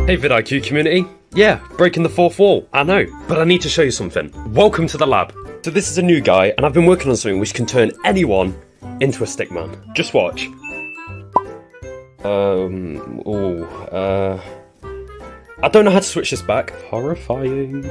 Hey vidIQ community. Yeah, breaking the fourth wall, I know, but I need to show you something. Welcome to the lab. So this is a new guy, and I've been working on something which can turn anyone into a stickman. Just watch. I don't know how to switch this back. Horrifying.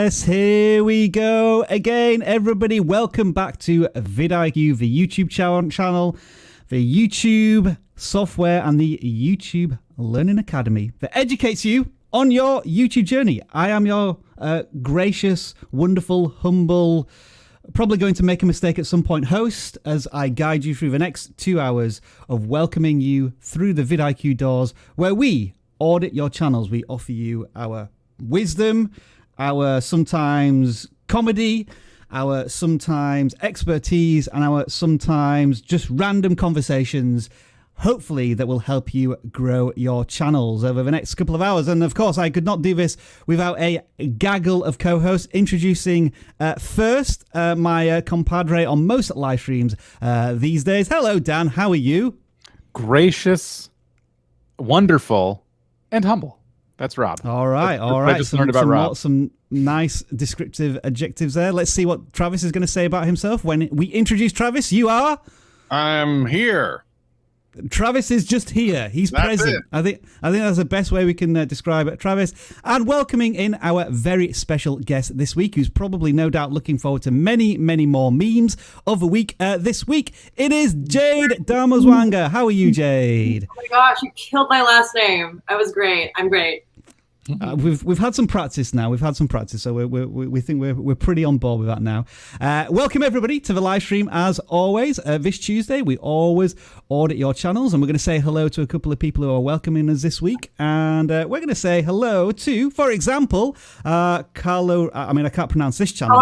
Yes, here we go again, everybody. Welcome back to vidIQ, the YouTube channel, the YouTube software, and the YouTube Learning Academy that educates you on your YouTube journey. I am your gracious, wonderful, humble, probably going to make a mistake at some point host as I guide you through the next 2 hours of welcoming you through the vidIQ doors where we audit your channels. We offer you our wisdom, our sometimes comedy, our sometimes expertise, and our sometimes just random conversations, hopefully that will help you grow your channels over the next couple of hours. And of course, I could not do this without a gaggle of co-hosts. Introducing first my compadre on most live streams these days. Hello, Dan. How are you? Gracious, wonderful, and humble. That's Rob. All right, all right. I just learned about Rob. Some nice descriptive adjectives there. Let's see what Travis is going to say about himself. When we introduce Travis, you are? I'm here. Travis is just here. He's present. I think that's the best way we can describe it. Travis, and welcoming in our very special guest this week, who's probably no doubt looking forward to many, many more memes of the week. This week, it is Jade Damazwanga. How are you, Jade? Oh my gosh, you killed my last name. I was great. I'm great. We've had some practice now. We've had some practice, so we think we're pretty on board with that now. Welcome everybody to the live stream. As always, this Tuesday we always audit your channels, and we're going to say hello to a couple of people who are welcoming us this week. And we're going to say hello to, for example, Carlo. I mean, I can't pronounce this channel.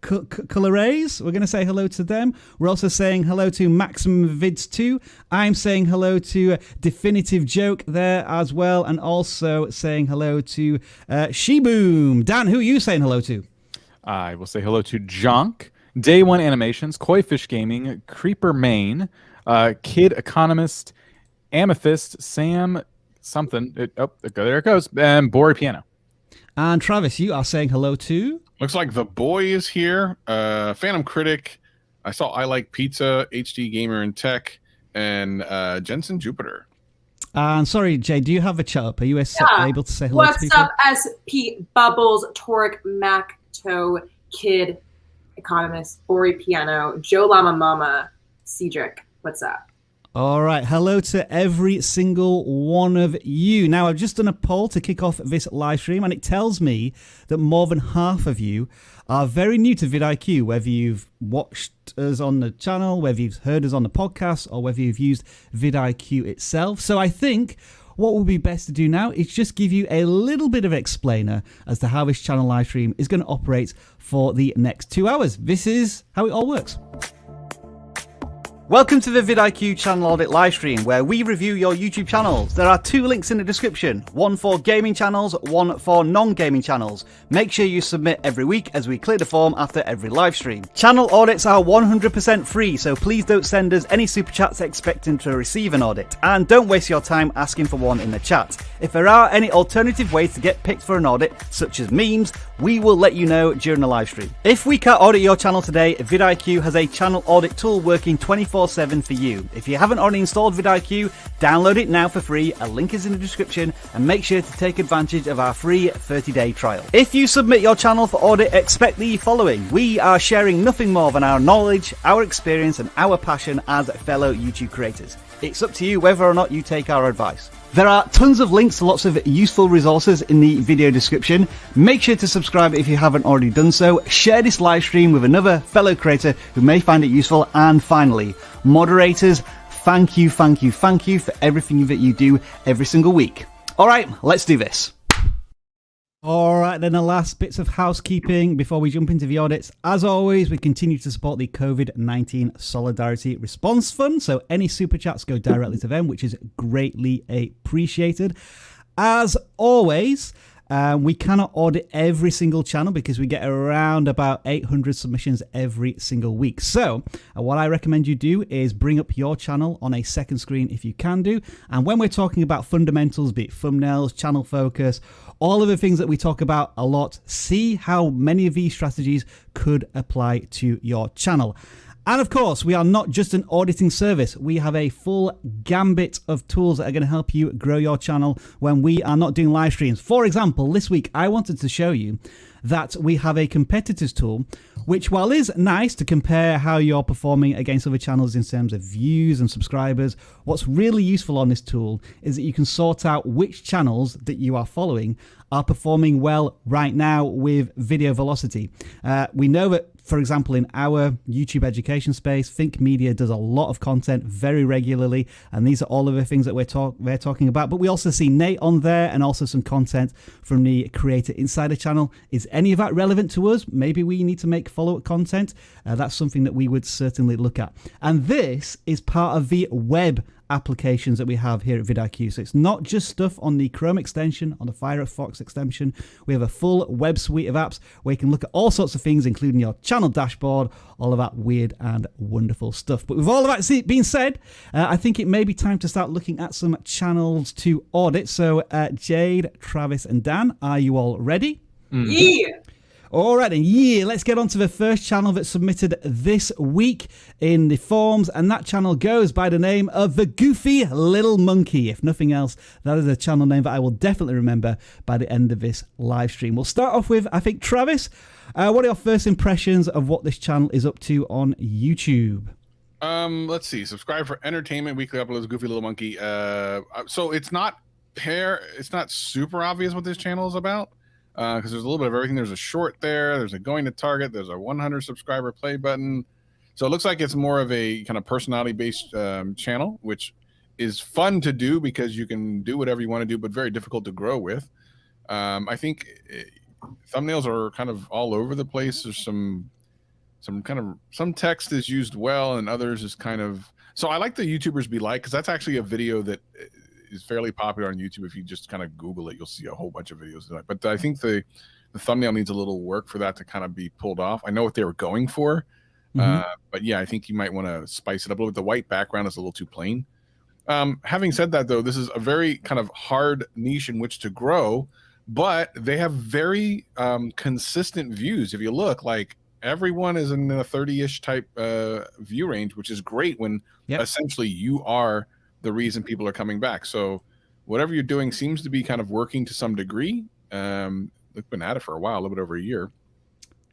Colores. We're going to say hello to them. We're also saying hello to Maximum Vids 2. I'm saying hello to Definitive Joke there as well, and also saying hello to Sheboom. Dan, who are you saying hello to? I will say hello to Jonk, Day One Animations, Koi Fish Gaming, Creeper Main, Kid Economist, Amethyst, Sam something. There it goes. And Bori Piano. And Travis, you are saying hello to? Looks like the boy is here. Phantom Critic. I saw I Like Pizza, HD Gamer and Tech, and Jensen Jupiter. And sorry, Jay, do you have a chat up? Are you able to say hello to people? What's up, SP Bubbles, Toric, Macto, Kid, Economist, Bori Piano, Joe Llama Mama, Cedric. What's up? All right. Hello to every single one of you. Now, I've just done a poll to kick off this live stream, and it tells me that more than half of you are very new to vidIQ, whether you've watched us on the channel, whether you've heard us on the podcast, or whether you've used vidIQ itself. So I think what would be best to do now is just give you a little bit of explainer as to how this channel live stream is going to operate for the next 2 hours. This is how it all works. Welcome to the vidIQ channel audit livestream, where we review your YouTube channels. There are 2 links in the description, one for gaming channels, one for non-gaming channels. Make sure you submit every week as we clear the form after every livestream. Channel audits are 100% free, so please don't send us any super chats expecting to receive an audit. And don't waste your time asking for one in the chat. If there are any alternative ways to get picked for an audit, such as memes, we will let you know during the livestream. If we can't audit your channel today, vidIQ has a channel audit tool working 24/7 for you. If you haven't already installed vidIQ, download it now for free. A link is in the description, and make sure to take advantage of our free 30-day trial. If you submit your channel for audit, expect the following. We are sharing nothing more than our knowledge, our experience, and our passion as fellow YouTube creators. It's up to you whether or not you take our advice. There are tons of links to lots of useful resources in the video description. Make sure to subscribe if you haven't already done so. Share this live stream with another fellow creator who may find it useful. And finally, moderators, thank you for everything that you do every single week. All right, let's do this. All right, then the last bits of housekeeping before we jump into the audits. As always, we continue to support the COVID-19 Solidarity Response Fund, so any super chats go directly to them, which is greatly appreciated. As always, we cannot audit every single channel because we get around about 800 submissions every single week. So what I recommend you do is bring up your channel on a second screen if you can do. And when we're talking about fundamentals, be it thumbnails, channel focus, all of the things that we talk about a lot, see how many of these strategies could apply to your channel. And of course, we are not just an auditing service. We have a full gambit of tools that are going to help you grow your channel when we are not doing live streams. For example, this week, I wanted to show you that we have a competitors tool, which while is nice to compare how you're performing against other channels in terms of views and subscribers, what's really useful on this tool is that you can sort out which channels that you are following are performing well right now with video velocity. We know that, for example, in our YouTube education space, Think Media does a lot of content very regularly, and these are all of the things that we're talking about. But we also see Nate on there, and also some content from the Creator Insider channel. Is any of that relevant to us? Maybe we need to make follow-up content. That's something that we would certainly look at. And this is part of the web applications that we have here at vidIQ. So it's not just stuff on the Chrome extension, on the Firefox extension. We have a full web suite of apps where you can look at all sorts of things, including your channel dashboard, all of that weird and wonderful stuff. But with all of that being said, I think it may be time to start looking at some channels to audit. So Jade, Travis, and Dan, are you all ready? Yeah. All right, then, let's get on to the first channel that submitted this week in the forms, and that channel goes by the name of The Goofy Little Monkey. If nothing else, that is a channel name that I will definitely remember by the end of this live stream. We'll start off with, I think, Travis. What are your first impressions of what this channel is up to on YouTube? Let's see. Subscribe for entertainment. Weekly uploads. Goofy Little Monkey. So it's not super obvious what this channel is about. Because there's a little bit of everything. There's a short there. There's a going to target. There's a 100 subscriber play button. So it looks like it's more of a kind of personality-based channel, which is fun to do because you can do whatever you want to do, but very difficult to grow with. I think thumbnails are kind of all over the place. There's some text is used well, and others is kind of. So I like the YouTubers be like, because that's actually a video that is fairly popular on YouTube. If you just kind of Google it, you'll see a whole bunch of videos of that. But I think the thumbnail needs a little work for that to kind of be pulled off. I know what they were going for, but yeah, I think you might want to spice it up a little bit. The white background is a little too plain. Having said that, though, this is a very kind of hard niche in which to grow, but they have very consistent views. If you look, like everyone is in the 30-ish type view range, which is great when essentially you are the reason people are coming back. So whatever you're doing seems to be kind of working to some degree. They've been at it for a while, a little bit over a year.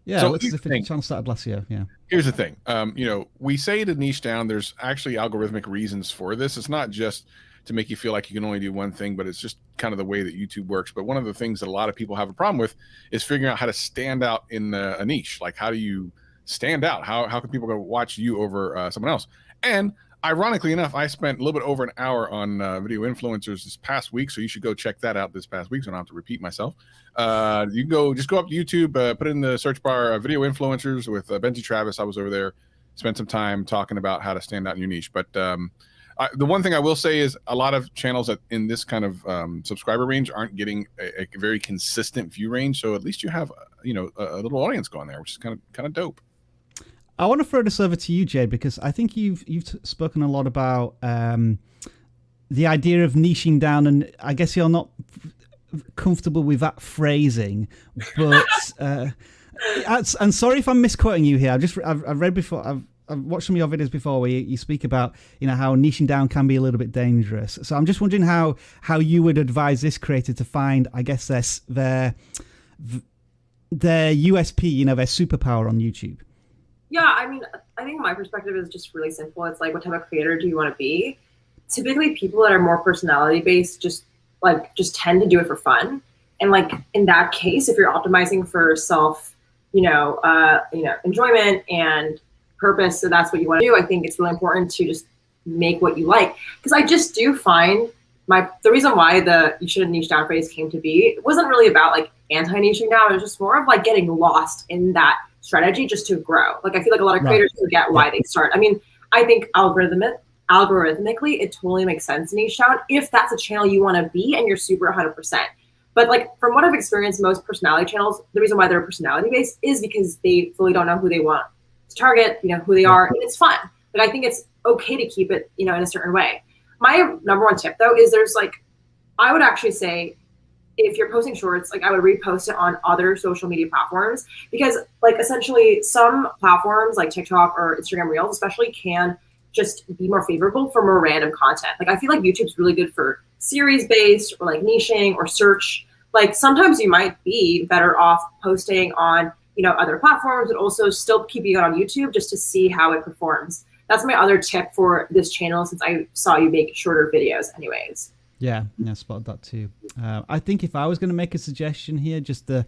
Yeah, So it looks here's as if the the thing. channel started last year. Yeah. Here's the thing. We say to niche down, there's actually algorithmic reasons for this. It's not just to make you feel like you can only do one thing, but it's just kind of the way that YouTube works. But one of the things that a lot of people have a problem with is figuring out how to stand out in a niche. Like, how do you stand out? How can people go watch you over someone else? And ironically enough, I spent a little bit over an hour on video influencers this past week, so you should go check that out this past week, so I don't have to repeat myself. You can just go up to YouTube, put in the search bar video influencers with Benji Travis. I was over there, spent some time talking about how to stand out in your niche. But the one thing I will say is a lot of channels in this kind of subscriber range aren't getting a very consistent view range. So at least you have a little audience going there, which is kind of dope. I want to throw this over to you, Jay, because I think you've spoken a lot about the idea of niching down, and I guess you're not comfortable with that phrasing. But and sorry if I'm misquoting you here. I've read before. I've watched some of your videos before where you speak about how niching down can be a little bit dangerous. So I'm just wondering how you would advise this creator to find, I guess, their USP, their superpower on YouTube. Yeah, I mean, I think my perspective is just really simple. It's like, what type of creator do you want to be? Typically, people that are more personality based just tend to do it for fun. And like in that case, if you're optimizing for self, enjoyment and purpose, so that's what you want to do. I think it's really important to just make what you like, because I just do find the reason why the you shouldn't niche down phrase came to be, it wasn't really about like anti-niching down. It was just more of like getting lost in that strategy just to grow. Like, I feel like a lot of creators forget why they start. I mean, I think algorithmically, it totally makes sense to niche down if that's a channel you want to be and you're super 100%. But like, from what I've experienced, most personality channels, the reason why they're personality based is because they fully don't know who they want to target, who they are, and it's fun. Like, I think it's okay to keep it, in a certain way. My number one tip though is I would actually say, if you're posting shorts, like, I would repost it on other social media platforms, because like essentially some platforms like TikTok or Instagram Reels especially can just be more favorable for more random content. Like, I feel like YouTube's really good for series based or like niching or search. Like, sometimes you might be better off posting on, other platforms, but also still keeping it on YouTube just to see how it performs. That's my other tip for this channel, since I saw you make shorter videos anyways. Yeah, I spotted that too. I think if I was going to make a suggestion here, just the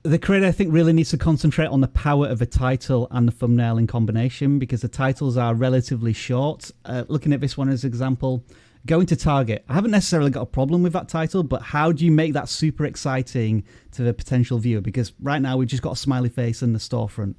creator, I think, really needs to concentrate on the power of a title and the thumbnail in combination, because the titles are relatively short. Looking at this one as an example, going to target. I haven't necessarily got a problem with that title, but how do you make that super exciting to the potential viewer? Because right now we've just got a smiley face in the storefront.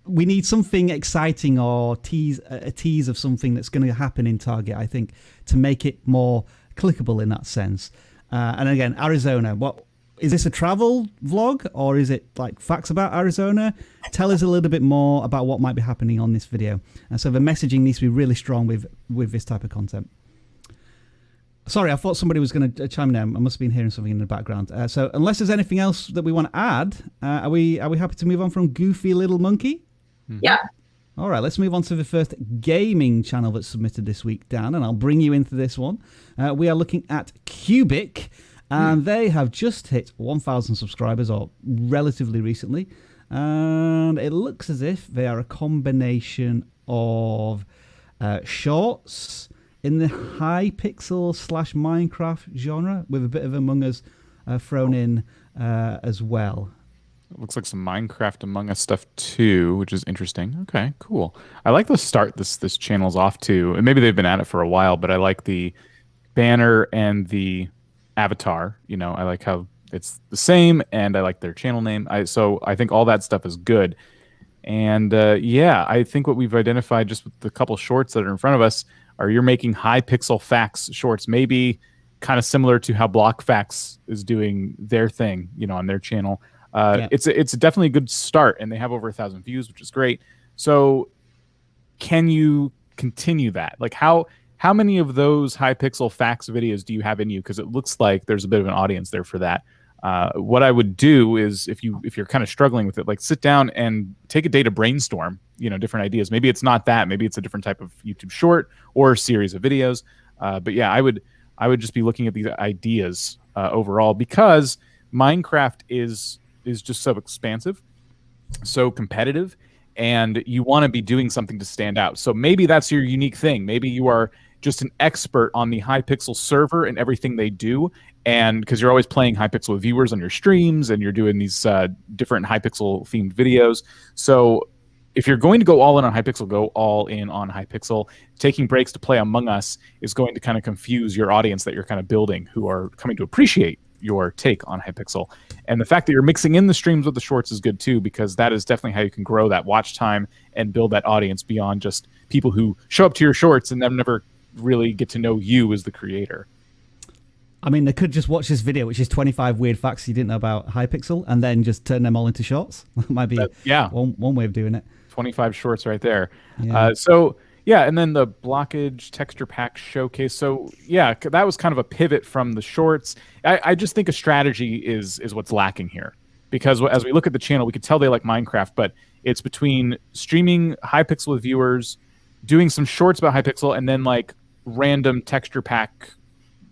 We need something exciting or a tease of something that's going to happen in target, I think, to make it more clickable in that sense. And again, Arizona, what is this, a travel vlog, or is it like facts about Arizona? Tell us a little bit more about what might be happening on this video. And so the messaging needs to be really strong with this type of content. Sorry, I thought somebody was going to chime in. I must have been hearing something in the background. So unless there's anything else that we want to add, are we happy to move on from Goofy Little Monkey? Yeah. All right, let's move on to the first gaming channel that's submitted this week, Dan, and I'll bring you into this one. We are looking at Cubic, and they have just hit 1,000 subscribers, or relatively recently. And it looks as if they are a combination of shorts in the high pixel / Minecraft genre, with a bit of Among Us thrown in as well. It looks like some Minecraft Among Us stuff too, which is interesting. Okay, cool. I like the start this channel's off to, and maybe they've been at it for a while, but I like the banner and the avatar. I like how it's the same, and I like their channel name. So I think all that stuff is good. And yeah, I think what we've identified just with the couple shorts that are in front of us are you're making high pixel facts shorts, maybe kind of similar to how BlockFacts is doing their thing, on their channel. Yeah. It's definitely a good start, and they have over 1,000 views, which is great. So can you continue that? Like, how many of those high pixel facts videos do you have in you? Because it looks like there's a bit of an audience there for that. What I would do is, if you're kind of struggling with it, like, sit down and take a day to brainstorm, different ideas. Maybe it's not that, maybe it's a different type of YouTube short or series of videos. But yeah, I would just be looking at these ideas overall, because Minecraft is is just so expansive, so competitive, and you want to be doing something to stand out. So maybe that's your unique thing. Maybe you are just an expert on the Hypixel server and everything they do, and because you're always playing Hypixel with viewers on your streams, and you're doing these different Hypixel themed videos. So if you're going to go all in on Hypixel, go all in on Hypixel. Taking breaks to play Among Us is going to kind of confuse your audience that you're kind of building, who are coming to appreciate your take on Hypixel. And the fact that you're mixing in the streams with the shorts is good too, because that is definitely how you can grow that watch time and build that audience beyond just people who show up to your shorts and then never really get to know you as the creator. I mean, they could just watch this video, which is 25 weird facts you didn't know about Hypixel, and then just turn them all into shorts. That might be one way of doing it. 25 shorts right there. Yeah. And then the blockage texture pack showcase. So yeah, that was kind of a pivot from the shorts. I just think a strategy is what's lacking here, because as we look at the channel, we could tell they like Minecraft, but it's between streaming Hypixel with viewers, doing some shorts about Hypixel, and then like random texture pack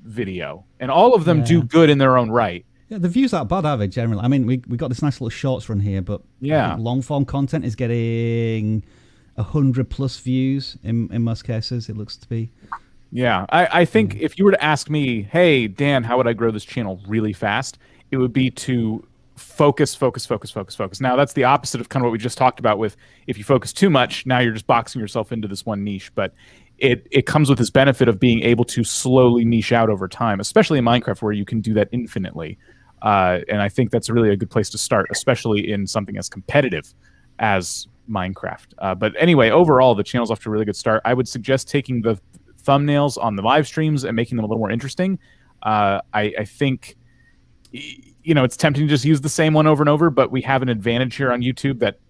video, and all of them do good in their own right. Yeah, the views aren't bad, are they, generally? I mean, we got this nice little shorts run here, but long form content is getting 100+ views in most cases, it looks to be. Yeah, I think if you were to ask me, hey, Dan, how would I grow this channel really fast? It would be to focus. Now, that's the opposite of kind of what we just talked about with if you focus too much, now you're just boxing yourself into this one niche. But it comes with this benefit of being able to slowly niche out over time, especially in Minecraft where you can do that infinitely. And I think that's really a good place to start, especially in something as competitive as Minecraft. But anyway, overall, the channel's off to a really good start. I would suggest taking the thumbnails on the live streams and making them a little more interesting. I think, it's tempting to just use the same one over and over, but we have an advantage here on YouTube that,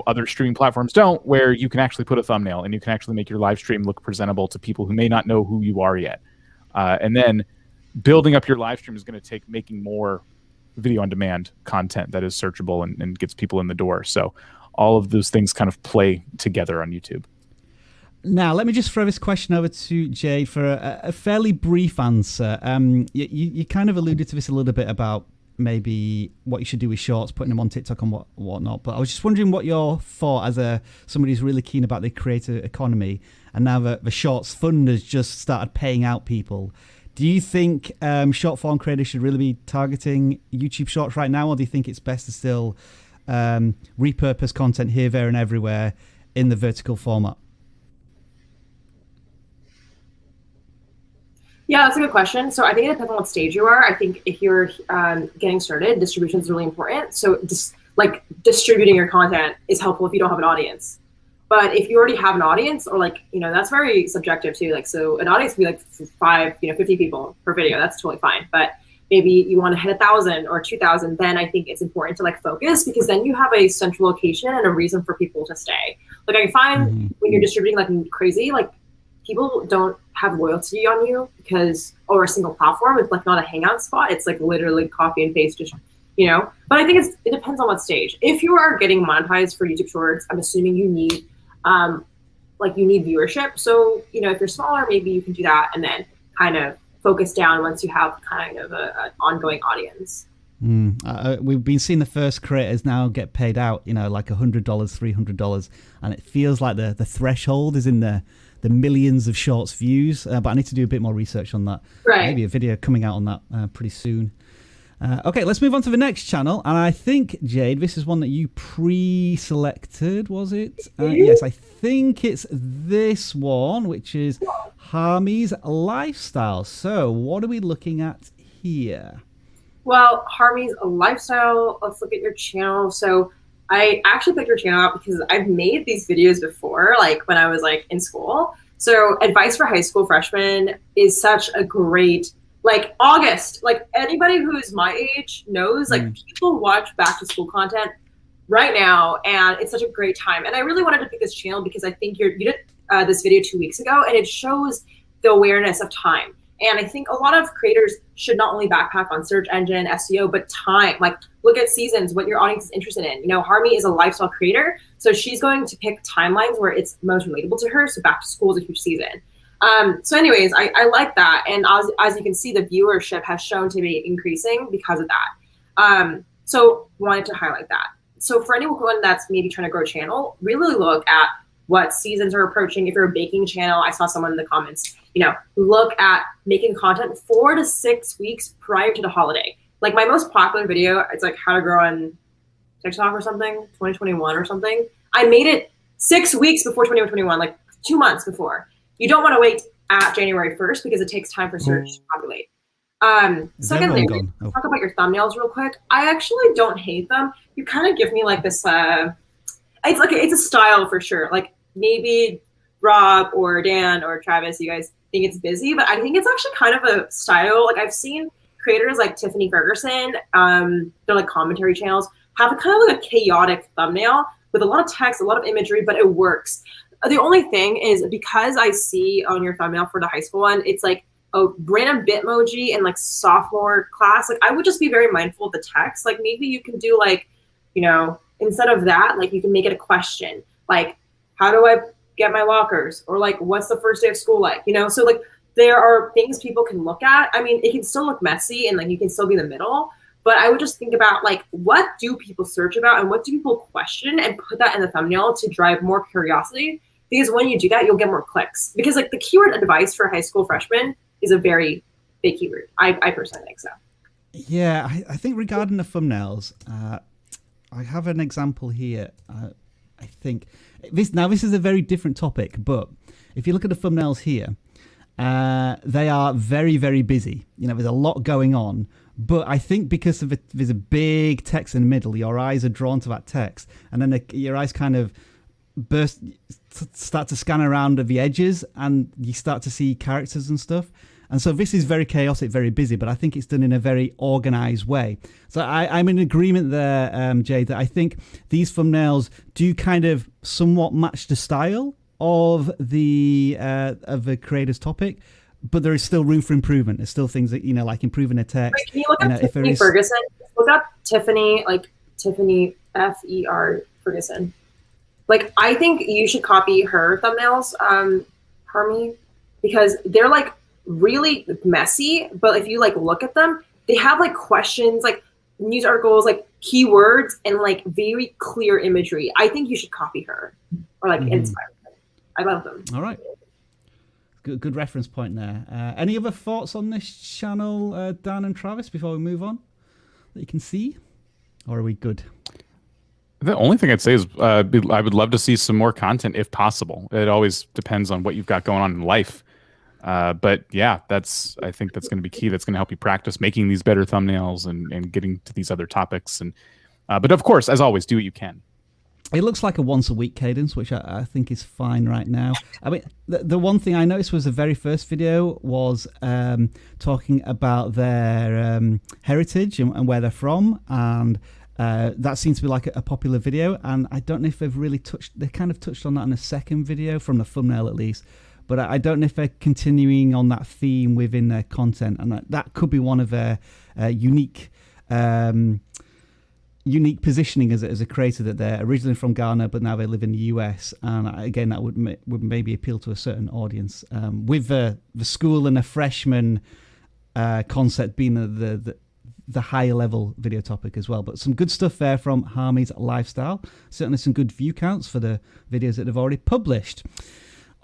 other streaming platforms don't, where you can actually put a thumbnail and you can actually make your live stream look presentable to people who may not know who you are yet. And then building up your live stream is going to take making more video on demand content that is searchable and gets people in the door. So all of those things kind of play together on YouTube. Now, let me just throw this question over to Jade for a fairly brief answer. You kind of alluded to this a little bit about maybe what you should do with shorts, putting them on TikTok and whatnot. But I was just wondering what your thought as somebody who's really keen about the creator economy, and now the shorts fund has just started paying out people. Do you think short form creators should really be targeting YouTube Shorts right now, or do you think it's best to still repurpose content here, there, and everywhere in the vertical format? Yeah, that's a good question. So I think it depends on what stage you are. I think if you're getting started, distribution is really important. So just like distributing your content is helpful if you don't have an audience. But if you already have an audience, or that's very subjective too. So an audience can be 50 people per video. That's totally fine. But maybe you want to hit 1,000 or 2,000, then I think it's important to focus, because then you have a central location and a reason for people to stay. I find when you're distributing like crazy, people don't have loyalty on you or a single platform. It's not a hangout spot. It's literally copy and paste, But I think it depends on what stage. If you are getting monetized for YouTube Shorts, I'm assuming you need viewership. So, if you're smaller, maybe you can do that and then kind of focus down once you have kind of an ongoing audience. We've been seeing the first creators now get paid out, like $100, $300, and it feels like the threshold is in the millions of shorts views. But I need to do a bit more research on that. Right. Maybe a video coming out on that pretty soon. Okay, let's move on to the next channel. And I think, Jade, this is one that you pre-selected, was it? Yes, I think it's this one, which is Harmy's Lifestyle. So what are we looking at here? Well, Harmy's Lifestyle, let's look at your channel. So I actually picked your channel out because I've made these videos before, when I was in school. So advice for high school freshmen is such a great, August, anybody who's my age knows, people watch back to school content right now, and it's such a great time. And I really wanted to pick this channel because I think you did this video 2 weeks ago, and it shows the awareness of time. And I think a lot of creators should not only backpack on search engine, SEO, but time. Look at seasons, what your audience is interested in. Harmy is a lifestyle creator, so she's going to pick timelines where it's most relatable to her. So back to school is a huge season. So anyways, I like that. And as you can see, the viewership has shown to be increasing because of that. So wanted to highlight that. So for anyone that's maybe trying to grow a channel, really look at what seasons are approaching. If you're a baking channel, I saw someone in the comments, look at making content 4 to 6 weeks prior to the holiday. Like my most popular video, it's like how to grow on TikTok or something, 2021 or something. I made it 6 weeks before 2021, like 2 months before. You don't want to wait at January 1st because it takes time for search to populate. Secondly, talk about your thumbnails real quick. I actually don't hate them. You kind of give me like this, it's a style for sure. Like maybe Rob or Dan or Travis, you guys think it's busy, but I think it's actually kind of a style. Like I've seen creators like Tiffany Ferguson, they're like commentary channels, have a kind of like a chaotic thumbnail with a lot of text, a lot of imagery, but it works. The only thing is because I see on your thumbnail for the high school one, it's like a random Bitmoji and like sophomore class. Like I would just be very mindful of the text. Like maybe you can do like, instead of that, like you can make it a question. Like, how do I get my lockers? Or like, what's the first day of school like? So like there are things people can look at. I mean, it can still look messy and like you can still be in the middle, but I would just think about like, what do people search about and what do people question, and put that in the thumbnail to drive more curiosity. Because when you do that, you'll get more clicks. Because like the keyword advice for high school freshmen is a very big keyword. I personally think so. Yeah, I think regarding the thumbnails, I have an example here. I think this is a very different topic, but if you look at the thumbnails here, they are very, very busy. There's a lot going on, but I think because of there's a big text in the middle, your eyes are drawn to that text, and then your eyes kind of start to scan around at the edges, and you start to see characters and stuff. And so this is very chaotic, very busy, but I think it's done in a very organized way. So I'm in agreement there, Jay, that I think these thumbnails do kind of somewhat match the style of the creator's topic, but there is still room for improvement. There's still things that, like improving the text. Wait, can you look up Tiffany Ferguson? Look up Tiffany, like Tiffany F-E-R Ferguson. Like, I think you should copy her thumbnails, Harmy, because they're like really messy, but if you like look at them, they have like questions, like news articles, like keywords, and like very clear imagery. I think you should copy her or like inspire her. I love them. All right. Good reference point there. Any other thoughts on this channel, Dan and Travis, before we move on that you can see? Or are we good? The only thing I'd say is I would love to see some more content if possible. It always depends on what you've got going on in life. But yeah, I think that's going to be key. That's going to help you practice making these better thumbnails and getting to these other topics. And but of course, as always, do what you can. It looks like a once a week cadence, which I think is fine right now. I mean, the one thing I noticed was the very first video was talking about their heritage and where they're from, and that seems to be like a popular video. And I don't know if they've really they kind of touched on that in a second video, from the thumbnail at least. But I don't know if they're continuing on that theme within their content, and that could be one of their unique positioning as a creator, that they're originally from Ghana, but now they live in the US. And again, that would maybe appeal to a certain audience, with the school and the freshman concept being the higher level video topic as well. But some good stuff there from Harmy's Lifestyle. Certainly some good view counts for the videos that they've already published.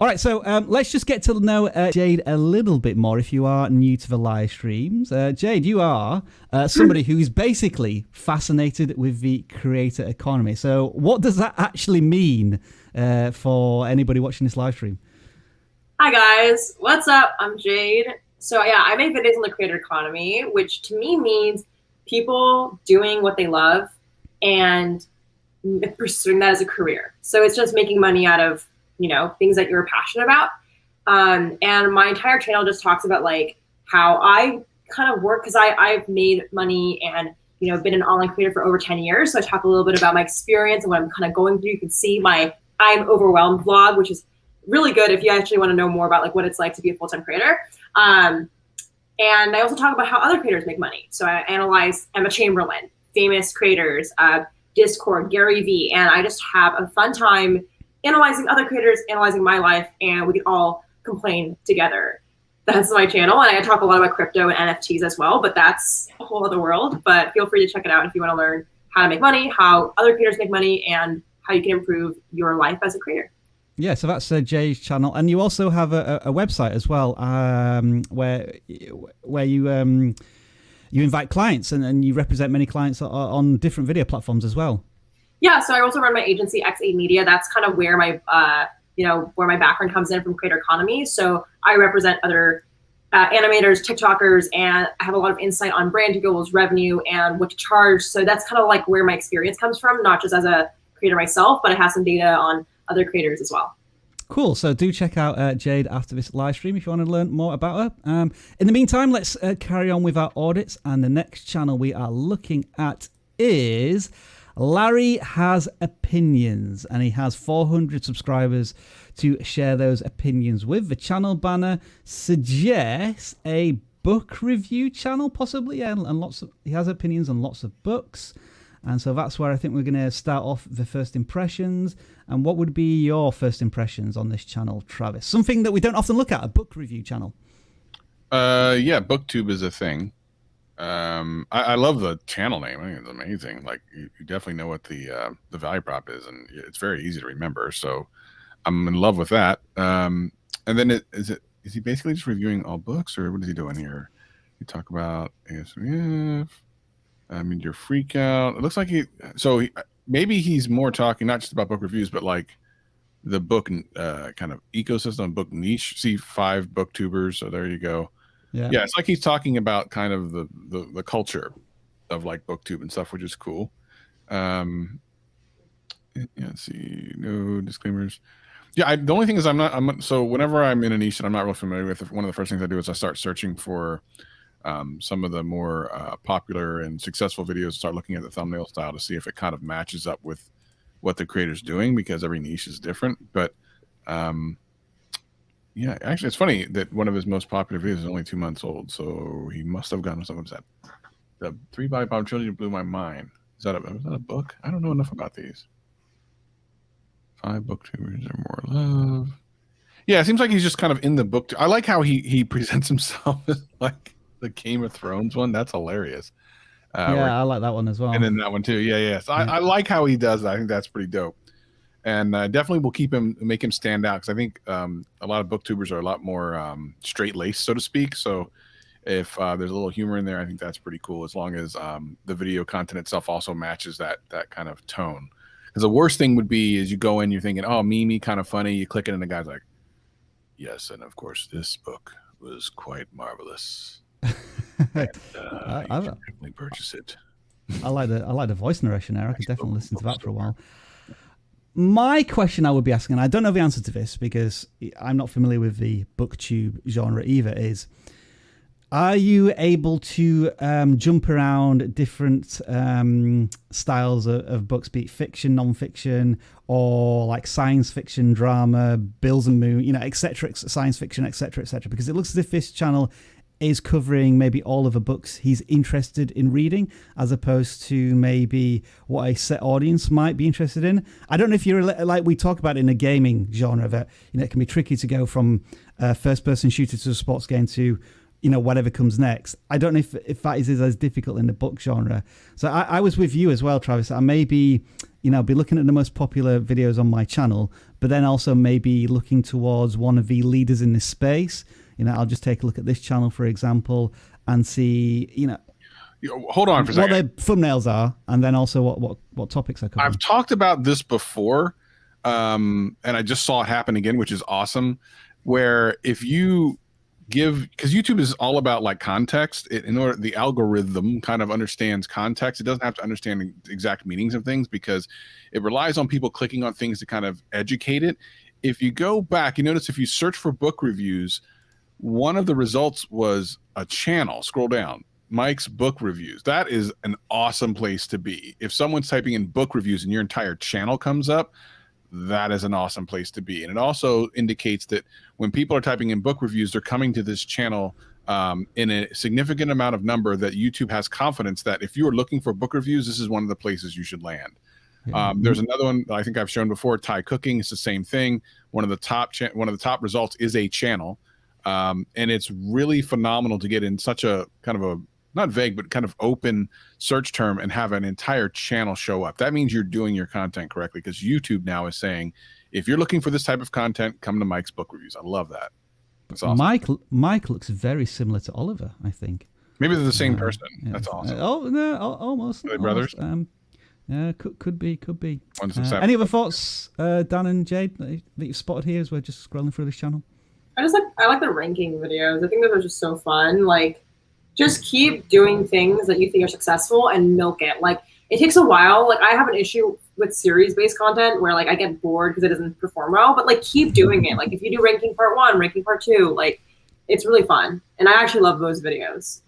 All right, so let's just get to know Jade a little bit more if you are new to the live streams. Jade, you are somebody who is basically fascinated with the creator economy. So what does that actually mean for anybody watching this live stream? Hi, guys. What's up? I'm Jade. So yeah, I make videos on the creator economy, which to me means people doing what they love and pursuing that as a career. So it's just making money out of things that you're passionate about. And my entire channel just talks about like how I kind of work, because I've made money and, been an online creator for over 10 years. So I talk a little bit about my experience and what I'm kind of going through. You can see my I'm Overwhelmed vlog, which is really good if you actually want to know more about like what it's like to be a full-time creator. And I also talk about how other creators make money. So I analyze Emma Chamberlain, famous creators, Discord, Gary Vee, and I just have a fun time analyzing other creators, analyzing my life, and we can all complain together. that's my channel. And I talk a lot about crypto and NFTs as well, but that's a whole other world. But feel free to check it out if you want to learn how to make money, how other creators make money, and how you can improve your life as a creator. Yeah, so that's Jay's channel, and you also have a website as well, where you invite clients and you represent many clients on different video platforms as well. Yeah, so I also run my agency X8 Media. That's kind of where my where my background comes in from creator economy. So I represent other animators, TikTokers, and I have a lot of insight on brand goals, revenue, and what to charge. So that's kind of like where my experience comes from, not just as a creator myself, but I have some data on other creators as well. Cool. So do check out Jade after this live stream if you want to learn more about her. In the meantime, let's carry on with our audits. And the next channel we are looking at is Larry Has Opinions. And he has 400 subscribers to share those opinions with. The channel banner suggests a book review channel, possibly. Yeah, and he has opinions on lots of books. And so that's where I think we're going to start off the first impressions. And what would be your first impressions on this channel, Travis? Something that we don't often look at, a book review channel. Yeah, BookTube is a thing. I love the channel name. I think it's amazing. Like you definitely know what the value prop is, and it's very easy to remember. So I'm in love with that. And then is he basically just reviewing all books, or what is he doing here? You talk about ASVF. Your freak out. It looks like maybe he's more talking not just about book reviews, but like the book kind of ecosystem, book niche. See 5 booktubers. So there you go. Yeah, it's like he's talking about kind of the culture of like booktube and stuff, which is cool. Yeah, let's see, no disclaimers. Yeah, the only thing is so whenever I'm in a niche that I'm not real familiar with, one of the first things I do is I start searching for some of the more popular and successful videos, start looking at the thumbnail style to see if it kind of matches up with what the creator's doing, because every niche is different. But yeah, actually, it's funny that one of his most popular videos is only 2 months old, so he must have gotten some upset. The 3 Body Bomb Trilogy blew my mind. Was that a book? I don't know enough about these. 5 booktubers or more love. Yeah, it seems like he's just kind of in the book. I like how he presents himself as like the Game of Thrones one. That's hilarious. Yeah, I like that one as well. And then that one too. Yeah. So I like how he does that. I think that's pretty dope. And definitely will make him stand out, because I think a lot of booktubers are a lot more straight-laced, so to speak. So if there's a little humor in there, I think that's pretty cool, as long as the video content itself also matches that kind of tone. Because the worst thing would be is you go in, you're thinking, oh, meme, kind of funny. You click it, and the guy's like, yes, and of course this book was quite marvelous. And, you can definitely purchase it. I like the voice narration there. I could definitely listen to that for a while. My question I would be asking, and I don't know the answer to this because I'm not familiar with the booktube genre either, is are you able to jump around different styles of books, be it fiction, non-fiction, or like science fiction, drama, Bills and Moon, etc., science fiction, etc., etc.? Because it looks as if this channel is covering maybe all of the books he's interested in reading, as opposed to maybe what a set audience might be interested in. I don't know if you're like we talk about in a gaming genre that it can be tricky to go from a first-person shooter to a sports game to whatever comes next. I don't know if that is as difficult in the book genre. So I was with you as well, Travis. I may be be looking at the most popular videos on my channel, but then also maybe looking towards one of the leaders in this space. I'll just take a look at this channel, for example, and see, hold on for a second, what their thumbnails are, and then also what topics are covering. I've talked about this before, and I just saw it happen again, which is awesome, where if you because YouTube is all about like context, in order the algorithm kind of understands context. It doesn't have to understand the exact meanings of things, because it relies on people clicking on things to kind of educate it. If you go back, you notice if you search for book reviews, one of the results was a channel. Scroll down, Mike's Book Reviews. That is an awesome place to be. If someone's typing in book reviews and your entire channel comes up, that is an awesome place to be. And it also indicates that when people are typing in book reviews, they're coming to this channel in a significant amount of number, that YouTube has confidence that if you are looking for book reviews, this is one of the places you should land. There's another one I think I've shown before, Thai cooking. It's the same thing. One of the top results is a channel. And it's really phenomenal to get in such a kind of a, not vague, but kind of open search term and have an entire channel show up. That means you're doing your content correctly, because YouTube now is saying, if you're looking for this type of content, come to Mike's book reviews. I love that. That's awesome. Mike looks very similar to Oliver, I think. Maybe they're the same person. Yeah. That's awesome. Oh no, almost. Are they brothers? Yeah, could be. Any other thoughts, Dan and Jade, that you've spotted here as we're just scrolling through this channel? I like the ranking videos. I think those are just so fun. Like, just keep doing things that you think are successful and milk it. Like, it takes a while. Like, I have an issue with series-based content where, like, I get bored because it doesn't perform well, but, like, keep doing it. Like, if you do ranking part 1, ranking part 2, like, it's really fun. And I actually love those videos.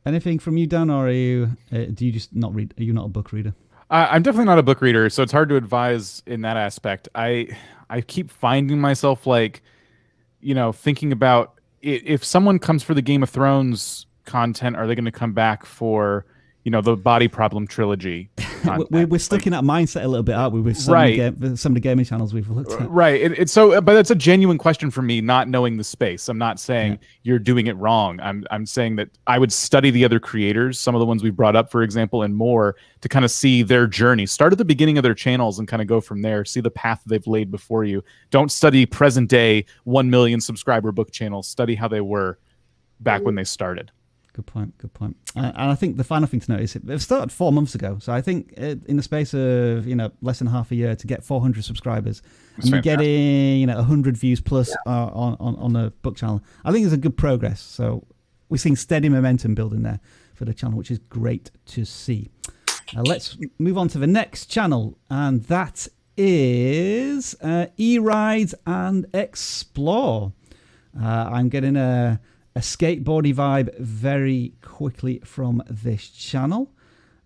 Anything from you, Dan, or are you, do you just not read? Are you not a book reader? I'm definitely not a book reader, so it's hard to advise in that aspect. I keep finding myself, like, you know, thinking about if someone comes for the Game of Thrones content, are they going to come back for, you know, the Body Problem trilogy? We're stuck in that mindset a little bit, aren't we? With some, some of the gaming channels we've looked at. Right. It's so, but it's a genuine question for me, not knowing the space. I'm not saying you're doing it wrong. I'm saying that I would study the other creators, some of the ones we brought up, for example, and more, to kind of see their journey. Start at the beginning of their channels and kind of go from there. See the path they've laid before you. Don't study present day 1 million subscriber book channels. Study how they were back when they started. Good point. And I think the final thing to note is it started 4 months ago. So I think in the space of, you know, less than half a year to get 400 subscribers and you're getting, you know, 100 views plus on the book channel, I think it's a good progress. So we're seeing steady momentum building there for the channel, which is great to see. Let's move on to the next channel, and that is E-Rides and Explore. I'm getting a skateboardy vibe very quickly from this channel.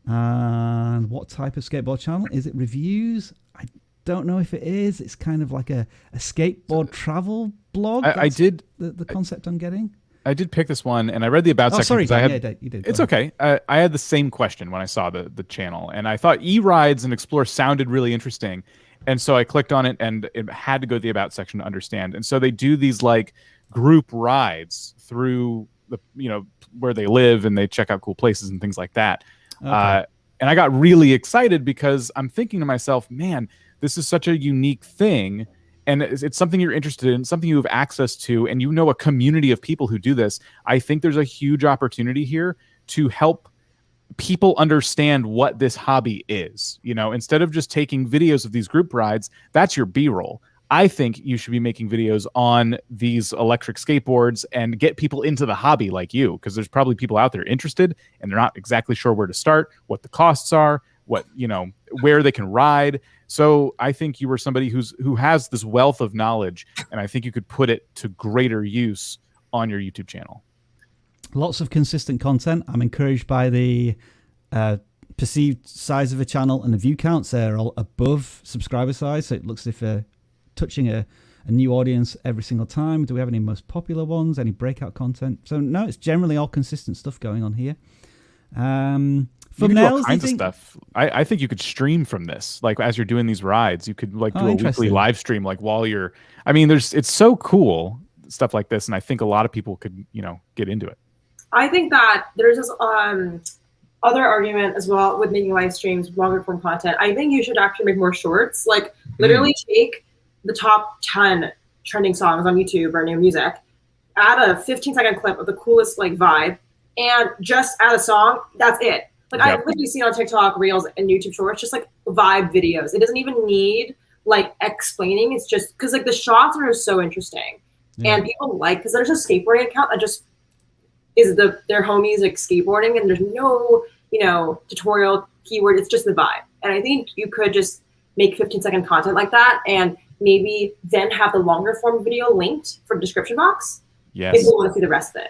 And what type of skateboard channel? Is it reviews? I don't know if it is. It's kind of like a skateboard travel blog. I did the concept I'm getting. I did pick this one, and I read the about section. Sorry, Dan, you did. It's okay. I had the same question when I saw the channel, and I thought E-Rides and Explore sounded really interesting, and so I clicked on it, and it had to go to the about section to understand. And so they do these like group rides through the, you know, where they live, and they check out cool places and things like that. Okay. And I got really excited because I'm thinking to myself, man, this is such a unique thing, and it's something you're interested in, something you have access to, and you know a community of people who do this. I think there's a huge opportunity here to help people understand what this hobby is. You know, instead of just taking videos of these group rides, that's your B-roll. I think you should be making videos on these electric skateboards and get people into the hobby like you, because there's probably people out there interested and they're not exactly sure where to start, what the costs are, what, you know, where they can ride. So I think you were somebody who has this wealth of knowledge, and I think you could put it to greater use on your YouTube channel. Lots of consistent content. I'm encouraged by the perceived size of the channel and the view counts. They're all above subscriber size, so it looks as if touching a new audience every single time. Do we have any most popular ones? Any breakout content? So no, it's generally all consistent stuff going on here. Thumbnails, all kinds of stuff. I think you could stream from this, like as you're doing these rides. You could like do a weekly live stream, like while you're. I mean, it's so cool stuff like this, and I think a lot of people could, you know, get into it. I think that there's this other argument as well with making live streams, longer form content. I think you should actually make more shorts. Like literally take the top 10 trending songs on YouTube or new music, add a 15-second clip of the coolest like vibe, and just add a song. That's it. Like I've literally seen on TikTok, Reels, and YouTube Shorts, just like vibe videos. It doesn't even need like explaining. It's just because like the shots are so interesting, and people like, because there's a skateboarding account that just is their homies like skateboarding, and there's no, you know, tutorial keyword. It's just the vibe. And I think you could just make 15-second content like that, and maybe then have the longer form video linked for the description box. Yes. If you want to see the rest of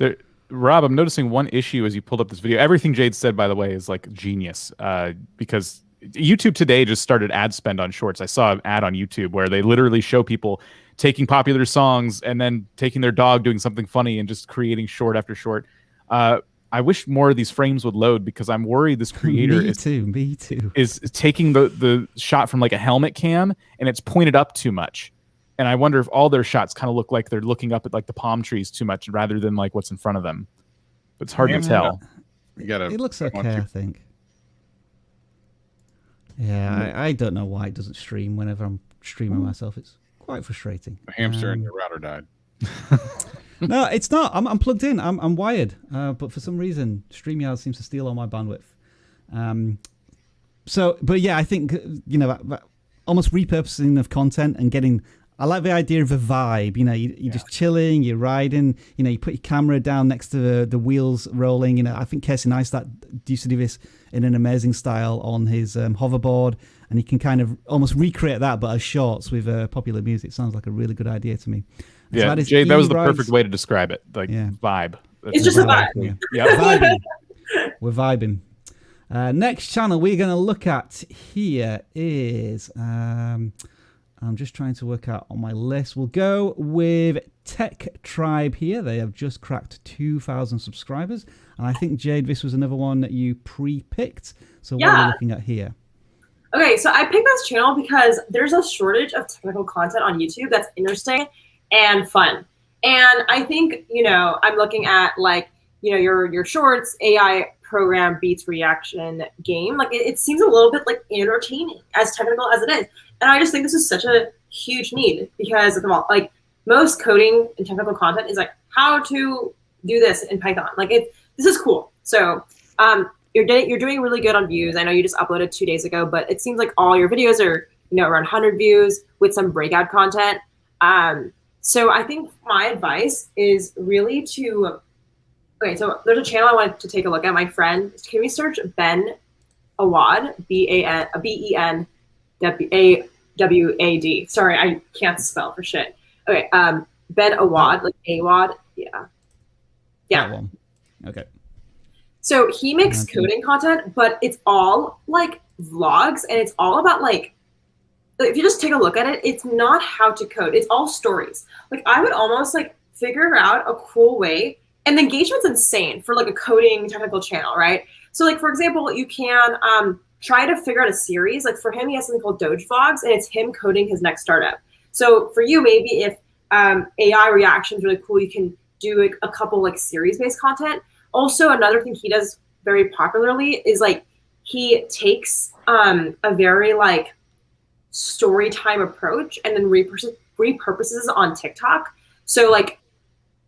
it. Rob, I'm noticing one issue as you pulled up this video. Everything Jade said, by the way, is like genius, because YouTube today just started ad spend on shorts. I saw an ad on YouTube where they literally show people taking popular songs and then taking their dog doing something funny and just creating short after short. I wish more of these frames would load, because I'm worried this creator me too. is taking the shot from like a helmet cam and it's pointed up too much. And I wonder if all their shots kind of look like they're looking up at like the palm trees too much rather than like what's in front of them. It's hard to tell. You gotta. It looks okay, I think. Yeah, I don't know why it doesn't stream whenever I'm streaming myself. It's quite frustrating. The hamster in your router died. No, it's not. I'm plugged in. I'm wired. But for some reason, StreamYard seems to steal all my bandwidth. But yeah, I think that almost repurposing of content and getting. I like the idea of a vibe. You're just chilling, you're riding. You put your camera down next to the wheels rolling. I think Casey Neistat used to do this in an amazing style on his hoverboard, and he can kind of almost recreate that, but as shorts with popular music. Sounds like a really good idea to me. Yeah, Jay, that was the perfect way to describe it. Like vibe. It's just a vibe. Yeah, vibing. We're vibing. Next channel we're going to look at here is. I'm just trying to work out on my list. We'll go with Tech Tribe here. They have just cracked 2,000 subscribers. And I think, Jade, this was another one that you pre-picked. So what are we looking at here? Okay, so I picked this channel because there's a shortage of technical content on YouTube that's interesting and fun. And I think, I'm looking at your shorts, AI program beats reaction game. Like it seems a little bit like entertaining, as technical as it is. And I just think this is such a huge need because like most coding and technical content is like how to do this in Python. Like this is cool. So you're doing really good on views. I know you just uploaded 2 days ago, but it seems like all your videos are around 100 views with some breakout content. So I think my advice is really to. Okay, so there's a channel I wanted to take a look at. My friend, can we search Ben Awad? BenWad. Sorry, I can't spell for shit. Okay, Ben Awad, like Awad. Yeah. That one. Okay. So he makes coding content, but it's all like vlogs, and it's all about like if you just take a look at it, it's not how to code. It's all stories. Like I would almost like figure out a cool way. And the engagement's insane for like a coding technical channel, right? So like, for example, you can try to figure out a series. Like for him, he has something called Doge Vlogs, and it's him coding his next startup. So for you, maybe if AI reaction is really cool, you can do like a couple like series-based content. Also, another thing he does very popularly is like he takes a very like story time approach and then repurposes on TikTok. So like,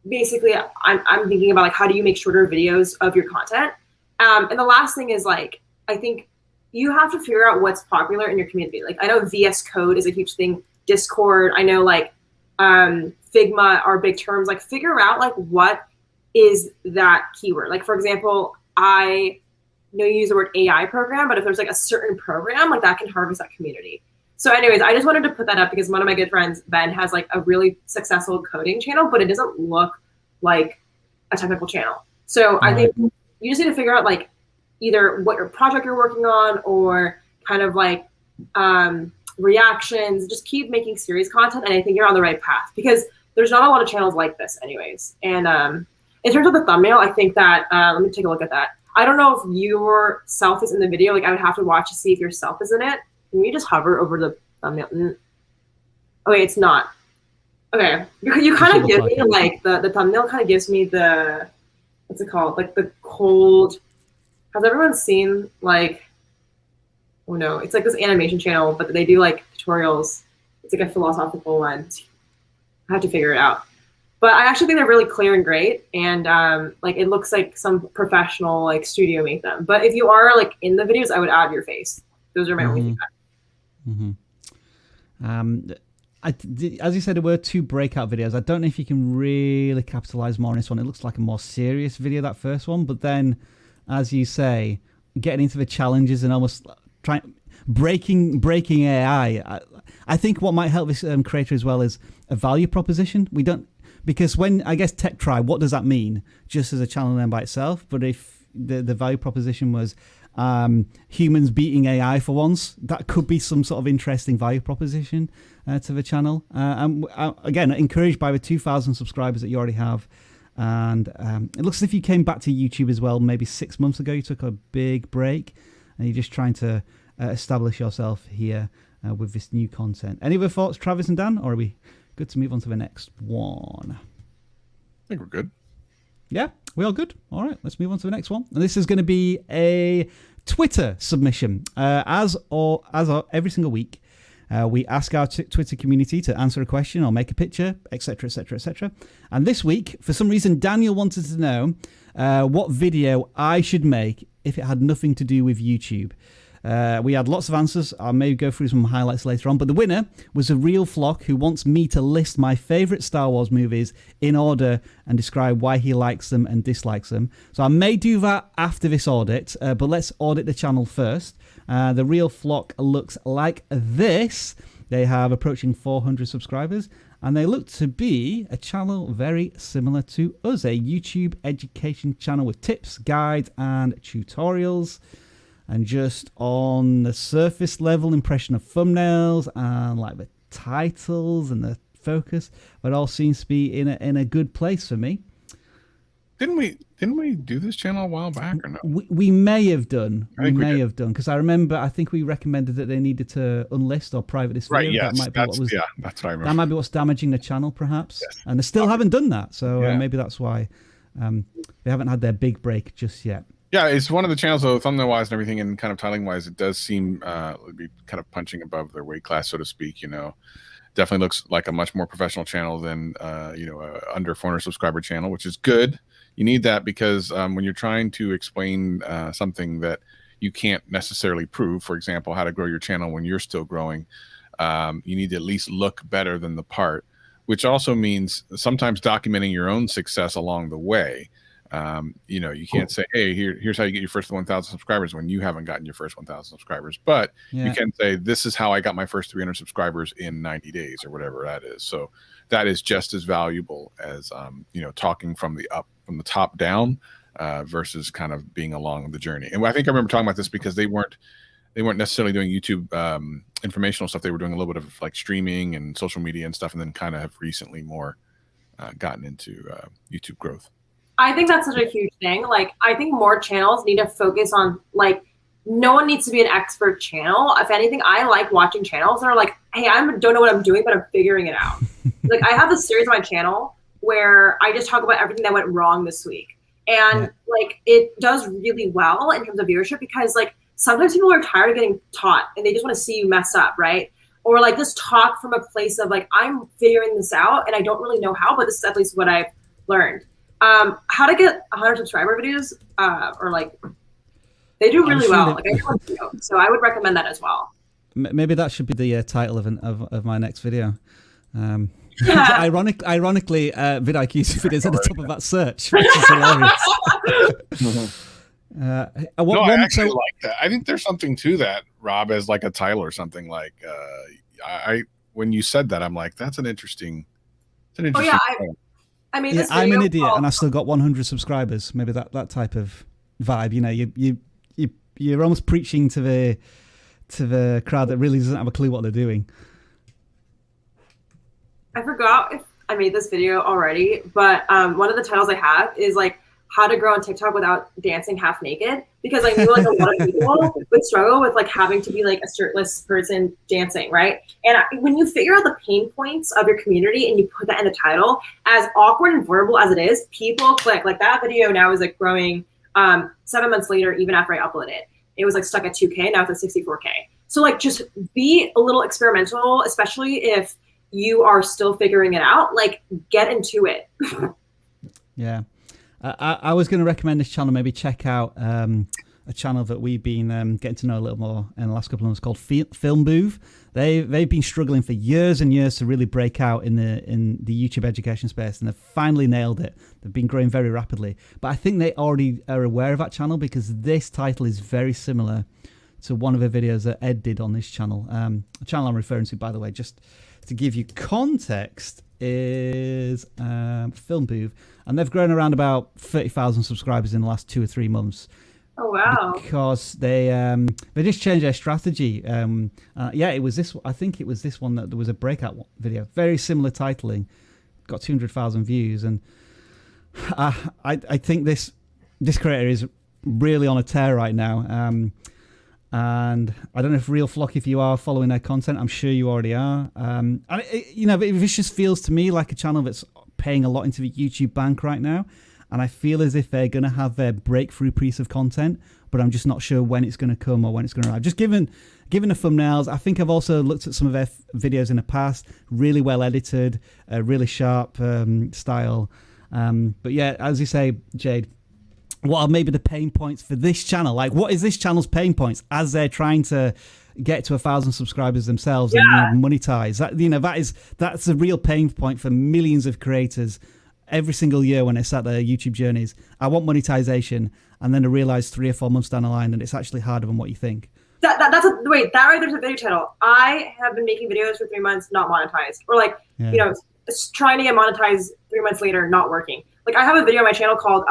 basically, I'm thinking about like how do you make shorter videos of your content, and the last thing is like I think you have to figure out what's popular in your community. Like I know VS Code is a huge thing, Discord. I know like Figma are big terms. Like figure out like what is that keyword. Like for example, I know you use the word AI program, but if there's like a certain program, like that can harvest that community. So anyways, I just wanted to put that up because one of my good friends, Ben, has like a really successful coding channel, but it doesn't look like a technical channel. So I think you just need to figure out like either what your project you're working on or kind of like reactions, just keep making series content. And I think you're on the right path because there's not a lot of channels like this anyways. And in terms of the thumbnail, I think that, let me take a look at that. I don't know if yourself is in the video. Like I would have to watch to see if yourself is in it. Can you just hover over the thumbnail? Okay, it's not. Okay, you kind of give me like the thumbnail kind of gives me the, what's it called? Like the cold. Has everyone seen like, oh no, it's like this animation channel, but they do like tutorials. It's like a philosophical one. I have to figure it out. But I actually think they're really clear and great, and like it looks like some professional like studio made them. But if you are like in the videos, I would add your face. Those are my only feedback. As you said, there were 2 breakout videos. I don't know if you can really capitalize more on this one. It looks like a more serious video, that first one. But then, as you say, getting into the challenges and almost breaking AI. I think what might help this creator as well is a value proposition. We don't, because when I guess Tech Tribe, what does that mean? Just as a channel name by itself. But if the value proposition was humans beating AI for once, that could be some sort of interesting value proposition to the channel. And again, encouraged by the 2,000 subscribers that you already have. And it looks as if you came back to YouTube as well maybe 6 months ago. You took a big break and you're just trying to establish yourself here. with this new content. Any other thoughts, Travis and Dan, or are we good to move on to the next one? I think we're good. Yeah, we all good. All right, let's move on to the next one. And this is going to be a Twitter submission. As every single week, we ask our Twitter community to answer a question or make a picture, etc., etc., etc. And this week, for some reason, Daniel wanted to know what video I should make if it had nothing to do with YouTube. We had lots of answers. I'll maybe go through some highlights later on. But the winner was a real flock who wants me to list my favourite Star Wars movies in order and describe why he likes them and dislikes them. So I may do that after this audit, but let's audit the channel first. The real flock looks like this. They have approaching 400 subscribers, and they look to be a channel very similar to us, a YouTube education channel with tips, guides, and tutorials. And just on the surface level impression of thumbnails and like the titles and the focus, it all seems to be in a good place for me. Didn't we do this channel a while back or no? We may have done. We may have done, because I think we recommended that they needed to unlist or private this video. Right, yes. That's what I remember. That might be what's damaging the channel, perhaps. Yes. And they still haven't done that, so maybe that's why they haven't had their big break just yet. Yeah, it's one of the channels, though, thumbnail-wise and everything, and kind of titling-wise, it does seem to be kind of punching above their weight class, so to speak. Definitely looks like a much more professional channel than a under 400 subscriber channel, which is good. You need that because when you're trying to explain something that you can't necessarily prove, for example, how to grow your channel when you're still growing, you need to at least look better than the part, which also means sometimes documenting your own success along the way. You can't say, hey, here's how you get your first 1,000 subscribers when you haven't gotten your first 1,000 subscribers. But you can say, this is how I got my first 300 subscribers in 90 days or whatever that is. So that is just as valuable as, talking from the top down versus kind of being along the journey. And I think I remember talking about this because they weren't necessarily doing YouTube informational stuff. They were doing a little bit of like streaming and social media and stuff, and then kind of have recently more gotten into YouTube growth. I think that's such a huge thing. Like, I think more channels need to focus on, like, no one needs to be an expert channel. If anything, I like watching channels that are like, hey, I don't know what I'm doing, but I'm figuring it out. Like, I have this series on my channel where I just talk about everything that went wrong this week. And like, it does really well in terms of viewership because like, sometimes people are tired of getting taught and they just want to see you mess up, right? Or like just talk from a place of like, I'm figuring this out and I don't really know how, but this is at least what I've learned. How to get 100 subscriber videos, or like, they do really well. Like, everyone do. So I would recommend that as well. Maybe that should be the title of my next video. Ironically, vidIQ's videos at the top of that search, which is hilarious. I actually like that. I think there's something to that, Rob, as like a title or something. Like, when you said that, I'm like, that's an interesting. Oh yeah, I mean, I'm an idiot, and I still got 100 subscribers. Maybe that type of vibe. You're almost preaching to the crowd that really doesn't have a clue what they're doing. I forgot if I made this video already, but one of the titles I have is like how to grow on TikTok without dancing half naked, because I knew like a lot of people would struggle with like having to be like a shirtless person dancing, right? And when you figure out the pain points of your community and you put that in the title, as awkward and vulnerable as it is, people click. Like, that video now is like growing 7 months later, even after I uploaded it. It was like stuck at 2K, now it's at 64K. So like, just be a little experimental, especially if you are still figuring it out. Like, get into it. Yeah. I was going to recommend this channel. Maybe check out a channel that we've been getting to know a little more in the last couple of months called Film Booth. They've been struggling for years and years to really break out in the YouTube education space, and they've finally nailed it. They've been growing very rapidly. But I think they already are aware of that channel because this title is very similar to one of the videos that Ed did on this channel. The channel I'm referring to, by the way, just to give you context, is Film Booth, and they've grown around about 30,000 subscribers in the last 2 or 3 months. Oh wow! Because they just changed their strategy. It was this. I think it was this one that there was a breakout video, very similar titling, got 200,000 views, and I think this creator is really on a tear right now. And I don't know if Real Flock, if you are following their content, I'm sure you already are. And this just feels to me like a channel that's paying a lot into the YouTube bank right now. And I feel as if they're going to have their breakthrough piece of content, but I'm just not sure when it's going to come or when it's going to arrive. Just given the thumbnails, I think I've also looked at some of their videos in the past, really well edited, really sharp style. But yeah, as you say, Jade, what are maybe the pain points for this channel? Like, what is this channel's pain points as they're trying to get to 1,000 subscribers themselves and monetize? That's a real pain point for millions of creators every single year when they start their YouTube journeys. I want monetization, and then I realize 3 or 4 months down the line that it's actually harder than what you think. That right there's a video title. I have been making videos for 3 months, not monetized, or trying to get monetized 3 months later, not working. Like, I have a video on my channel called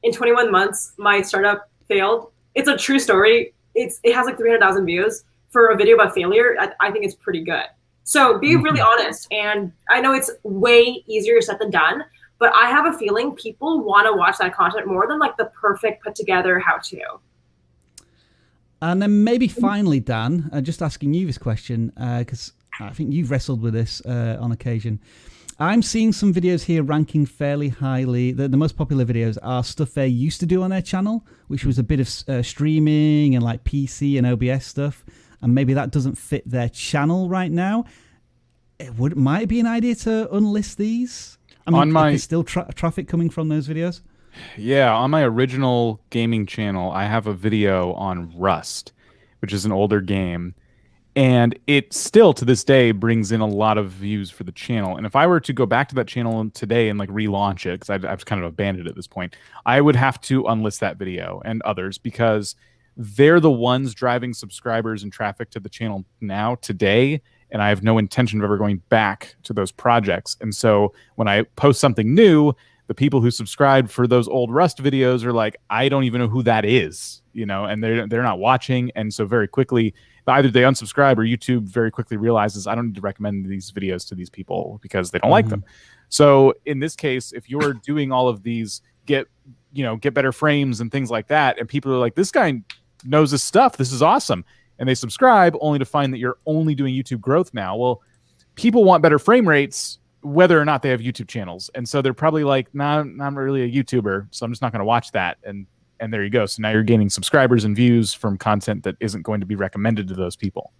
in 21 months my startup failed. It's a true story. It has like 300,000 views for a video about failure. I think it's pretty good. So be really honest. And I know it's way easier said than done, but I have a feeling people want to watch that content more than like the perfect put together how-to. And then maybe finally, Dan, just asking you this question, because I think you've wrestled with this on occasion. I'm seeing some videos here ranking fairly highly. The most popular videos are stuff they used to do on their channel, which was a bit of streaming and like PC and OBS stuff. And maybe that doesn't fit their channel right now. Might it be an idea to unlist these? I mean, there's still traffic coming from those videos? Yeah, on my original gaming channel, I have a video on Rust, which is an older game. And it still, to this day, brings in a lot of views for the channel. And if I were to go back to that channel today and like relaunch it, because I've kind of abandoned it at this point, I would have to unlist that video and others because they're the ones driving subscribers and traffic to the channel now, today. And I have no intention of ever going back to those projects. And so when I post something new, the people who subscribed for those old Rust videos are like, I don't even know who that is, and they're not watching. And so very quickly, either they unsubscribe or YouTube very quickly realizes I don't need to recommend these videos to these people because they don't like them. So in this case, if you're doing all of these, get better frames and things like that, and people are like, this guy knows his stuff, this is awesome, and they subscribe only to find that you're only doing YouTube growth now. Well, people want better frame rates whether or not they have YouTube channels. And so they're probably like, nah, I'm really a YouTuber, so I'm just not going to watch that. And there you go. So now you're gaining subscribers and views from content that isn't going to be recommended to those people.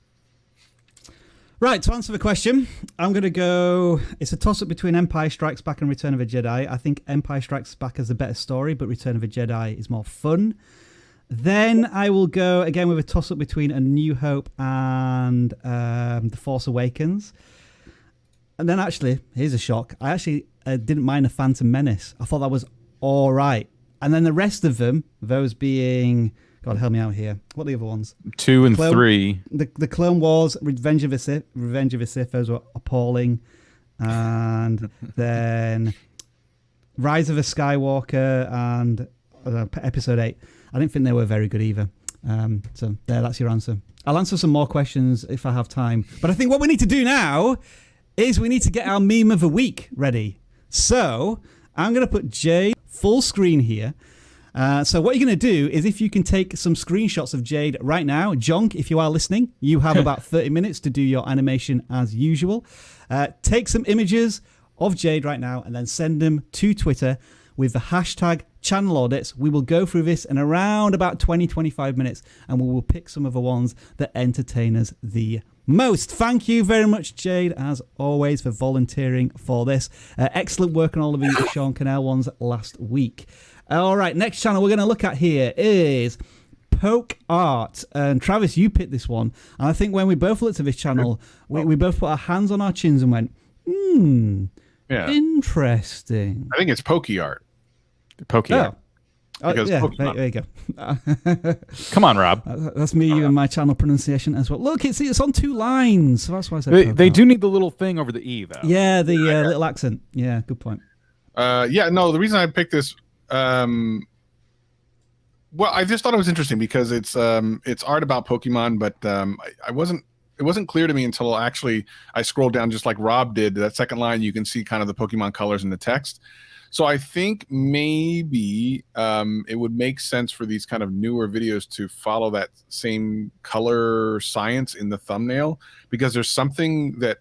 Right, to answer the question, I'm going to go... It's a toss-up between Empire Strikes Back and Return of the Jedi. I think Empire Strikes Back is a better story, but Return of the Jedi is more fun. Then I will go, again, with a toss-up between A New Hope and The Force Awakens. And then actually, here's a shock. I actually didn't mind The Phantom Menace. I thought that was all right. And then the rest of them, those being... God, help me out here. What are the other ones? 2 and 3. The Clone Wars, Revenge of the Sith, those were appalling. And then Rise of a Skywalker and Episode 8. I didn't think they were very good either. So there, that's your answer. I'll answer some more questions if I have time. But I think what we need to do now is we need to get our meme of the week ready. So I'm going to put Jade full screen here. So what you're going to do is if you can take some screenshots of Jade right now. Jonk, if you are listening, you have about 30 minutes to do your animation as usual. Take some images of Jade right now and then send them to Twitter with the hashtag channel audits. We will go through this in around about 20-25 minutes and we will pick some of the ones that entertain us the most. Thank you very much, Jade, as always, for volunteering for this. Excellent work on all of the Sean Cannell ones last week. All right, next channel we're going to look at here is Poke Art. And Travis, you picked this one. And I think when we both looked at this channel, we both put our hands on our chins and went, interesting. I think it's Pokey Art. Pokey Art. Oh, yeah, there you go. Come on, Rob. That's me and my channel pronunciation as well. Look, it's on 2 lines. So that's why I said they do need the little thing over the E, though. Yeah, the little accent. Yeah, good point. The reason I picked this, well, I just thought it was interesting because it's art about Pokemon, but it wasn't clear to me until actually I scrolled down just like Rob did. That second line, you can see kind of the Pokemon colors in the text. So I think maybe it would make sense for these kind of newer videos to follow that same color science in the thumbnail, because there's something that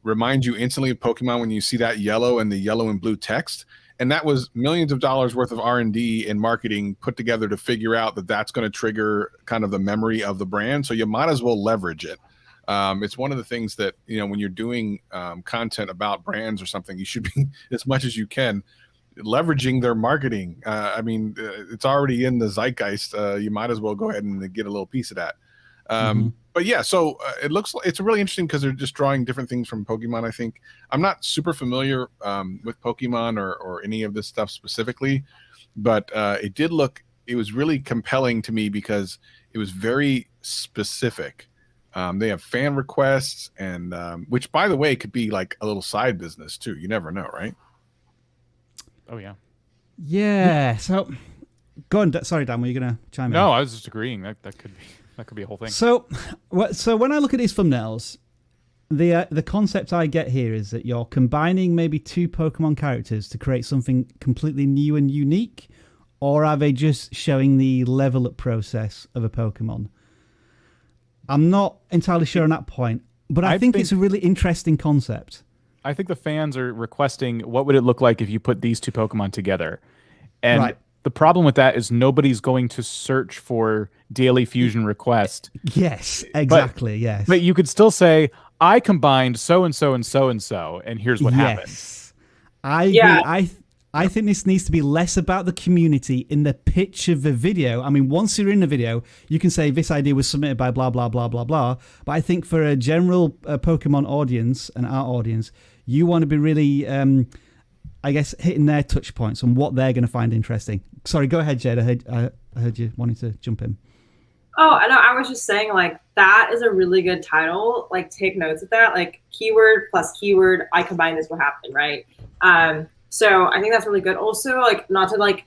reminds you instantly of Pokemon when you see that yellow and the yellow and blue text. And that was millions of dollars worth of R&D and marketing put together to figure out that that's going to trigger kind of the memory of the brand. So you might as well leverage it. It's one of the things that, you know, when you're doing content about brands or something, you should be, as much as you can, leveraging their marketing. I mean, it's already in the zeitgeist. You might as well go ahead and get a little piece of that. But yeah, so it's really interesting because they're just drawing different things from Pokemon. I think I'm not super familiar with Pokemon or any of this stuff specifically, but it was really compelling to me because it was very specific. They have fan requests, and which, by the way, could be like a little side business too. You never know, right? Oh yeah. Yeah. So, go on. Sorry, Dan. Were you gonna chime in? No, I was just agreeing. That could be a whole thing. So when I look at these thumbnails, the concept I get here is that you're combining maybe two Pokemon characters to create something completely new and unique, or are they just showing the level up process of a Pokemon? I'm not entirely sure on that point, but I think it's a really interesting concept. I think the fans are requesting, what would it look like if you put these two Pokemon together? And Right. The problem with that is nobody's going to search for daily fusion request. Yes, exactly. Yes. But you could still say, I combined so and so and so and so, and here's what happened. I think this needs to be less about the community in the pitch of the video. I mean, once you're in the video, you can say this idea was submitted by blah, blah, blah, blah, blah. But I think for a general Pokemon audience and our audience, you want to be really, I guess, hitting their touch points on what they're going to find interesting. Sorry, go ahead, Jade. I heard you wanting to jump in. Oh, I know. I was just saying, like, that is a really good title. Like, take notes of that. Like, keyword plus keyword, I combine this will happen, right? So I think that's really good. Also, like, not to like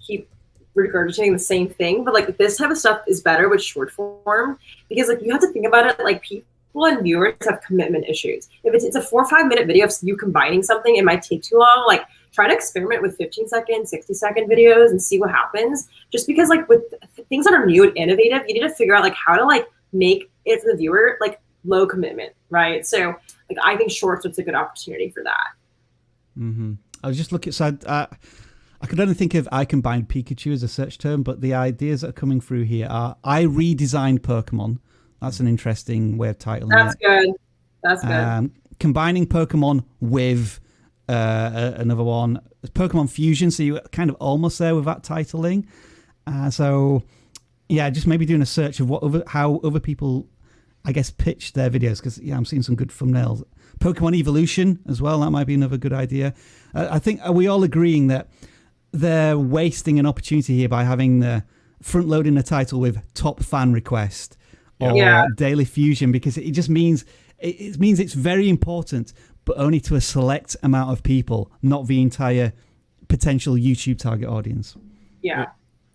keep regurgitating the same thing, but like this type of stuff is better with short form because like you have to think about it like people and viewers have commitment issues. If it's a 4 or 5 minute video of you combining something, it might take too long. Like try to experiment with 15-second, 60-second videos and see what happens. Just because like with things that are new and innovative, you need to figure out like how to like make it for the viewer like low commitment, right? So like I think shorts is a good opportunity for that. Mm-hmm. I was just looking, so I could only think of I combined Pikachu as a search term, but the ideas that are coming through here are I redesigned Pokemon. That's an interesting way of titling That's it. good. That's good. Combining Pokemon with another one, Pokemon Fusion, so you're kind of almost there with that titling. So, yeah, just maybe doing a search of how other people, I guess, pitch their videos, because, yeah, I'm seeing some good thumbnails. Pokemon Evolution as well, that might be another good idea. I think, are we all agreeing that they're wasting an opportunity here by having the front-loading the title with top fan request or daily fusion, because it just means it's very important, but only to a select amount of people, not the entire potential YouTube target audience. Yeah.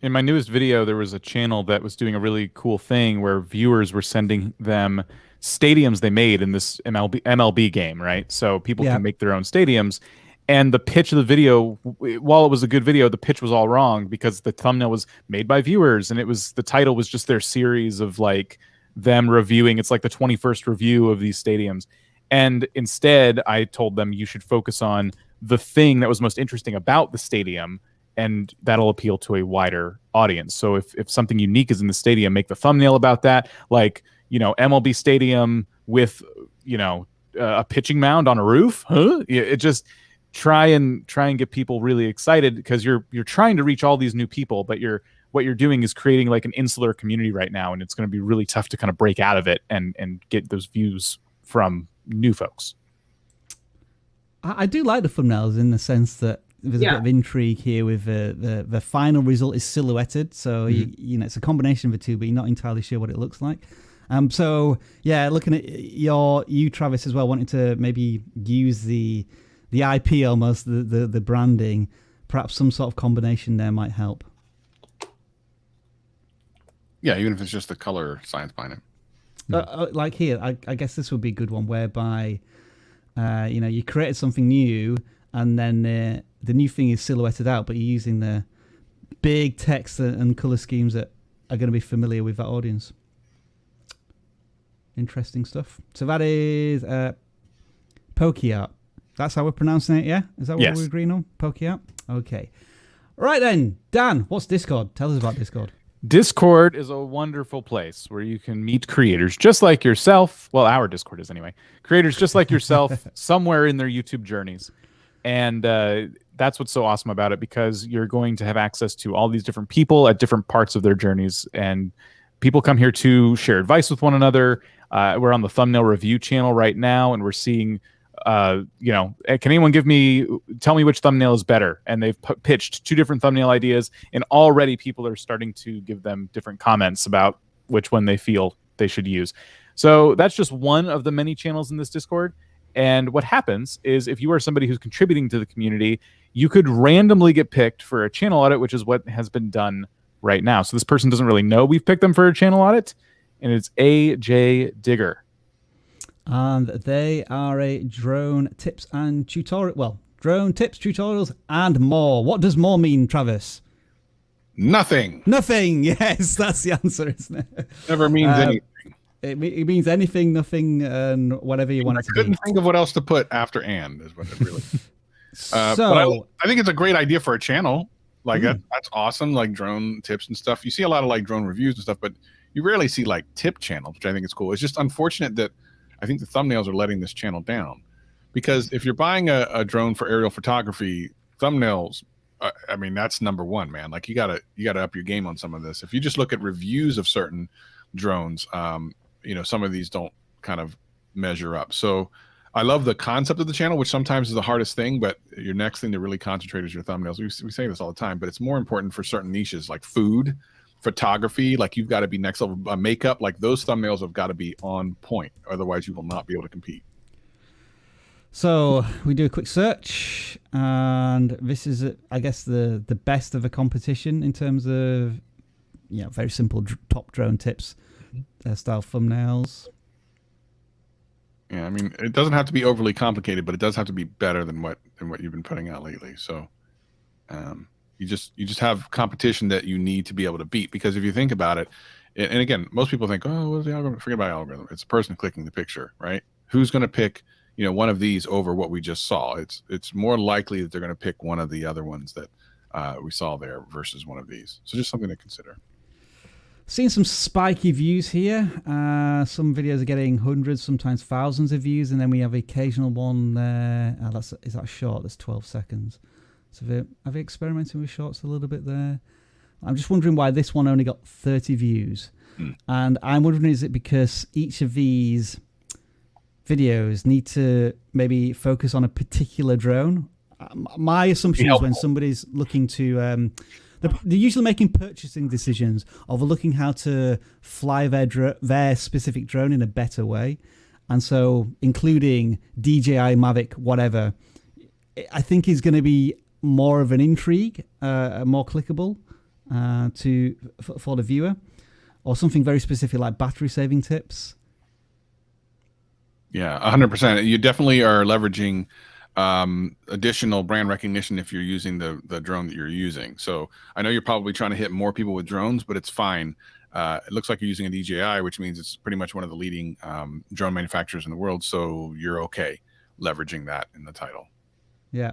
In my newest video, there was a channel that was doing a really cool thing where viewers were sending them stadiums they made in this MLB game, right? So people can make their own stadiums. And the pitch of the video, while it was a good video, the pitch was all wrong because the thumbnail was made by viewers, and the title was just their series of like them reviewing. It's like the 21st review of these stadiums. And instead, I told them you should focus on the thing that was most interesting about the stadium, and that'll appeal to a wider audience. So if something unique is in the stadium, make the thumbnail about that, like, you know, MLB stadium with, you know, a pitching mound on a roof. It just try and get people really excited, because you're trying to reach all these new people, but what you're doing is creating like an insular community right now, and it's going to be really tough to kind of break out of it and get those views from new folks. I do like the thumbnails in the sense that there's a bit of intrigue here with the final result is silhouetted, so you know it's a combination of the two, but you're not entirely sure what it looks like. So yeah, looking at you Travis as well, wanting to maybe use the IP almost, the branding, perhaps some sort of combination there might help. Yeah, even if it's just the color science behind it. Like here, I guess this would be a good one whereby, you know, you created something new and then the new thing is silhouetted out, but you're using the big text and color schemes that are going to be familiar with that audience. Interesting stuff. So that is Pokey Art. That's how we're pronouncing it, yeah? Is that what we're agreeing on? Pokey Art? Okay. Right then, Dan, what's Discord? Tell us about Discord. Discord is a wonderful place where you can meet creators just like yourself. Well, our Discord is anyway. Creators just like yourself somewhere in their YouTube journeys. And that's what's so awesome about it, because you're going to have access to all these different people at different parts of their journeys. And people come here to share advice with one another. We're on the thumbnail review channel right now, and we're seeing, can anyone tell me which thumbnail is better? And they've pitched 2 different thumbnail ideas, and already people are starting to give them different comments about which one they feel they should use. So that's just one of the many channels in this Discord. And what happens is, if you are somebody who's contributing to the community, you could randomly get picked for a channel audit, which is what has been done right now. So this person doesn't really know we've picked them for a channel audit, and it's AJ Digger. And they are a drone tips and tutorial. Well, drone tips, tutorials, and more. What does more mean, Travis? Nothing. Nothing. Yes, that's the answer, isn't it? Never means anything. It means anything, nothing, and whatever you want it to be. I couldn't think of what else to put after "and" is what it really. So but I think it's a great idea for a channel. Like that's awesome. Like drone tips and stuff. You see a lot of like drone reviews and stuff, but you rarely see like tip channels, which I think is cool. It's just unfortunate that I think the thumbnails are letting this channel down, because if you're buying a drone for aerial photography, thumbnails, I mean, that's number one, man. Like you gotta up your game on some of this. If you just look at reviews of certain drones, some of these don't kind of measure up. So I love the concept of the channel, which sometimes is the hardest thing, but your next thing to really concentrate is your thumbnails. We say this all the time, but it's more important for certain niches like food, photography. Like you've got to be next level. Makeup, like those thumbnails have got to be on point. Otherwise you will not be able to compete. So we do a quick search, and this is, I guess, the best of a competition in terms of, very simple top drone tips, style thumbnails. Yeah, I mean, it doesn't have to be overly complicated, but it does have to be better than what you've been putting out lately. So, you just have competition that you need to be able to beat, because if you think about it, and again, most people think, oh, what's the algorithm? Forget about algorithm. It's a person clicking the picture, right? Who's going to pick, one of these over what we just saw? It's more likely that they're going to pick one of the other ones that we saw there versus one of these. So just something to consider. Seeing some spiky views here. Some videos are getting hundreds, sometimes thousands of views, and then we have the occasional one there. Is that short? That's 12 seconds. So have they experimented with shorts a little bit there? I'm just wondering why this one only got 30 views. And I'm wondering, is it because each of these videos need to maybe focus on a particular drone? My assumption is when somebody's looking to... They're usually making purchasing decisions of looking how to fly their specific drone in a better way. And so including DJI, Mavic, whatever, I think is going to be more of an intrigue, more clickable for the viewer, or something very specific like battery saving tips. Yeah, 100%. You definitely are leveraging additional brand recognition if you're using the drone that you're using. So I know you're probably trying to hit more people with drones, but it's fine. It looks like you're using a DJI, which means it's pretty much one of the leading drone manufacturers in the world. So you're okay leveraging that in the title. Yeah.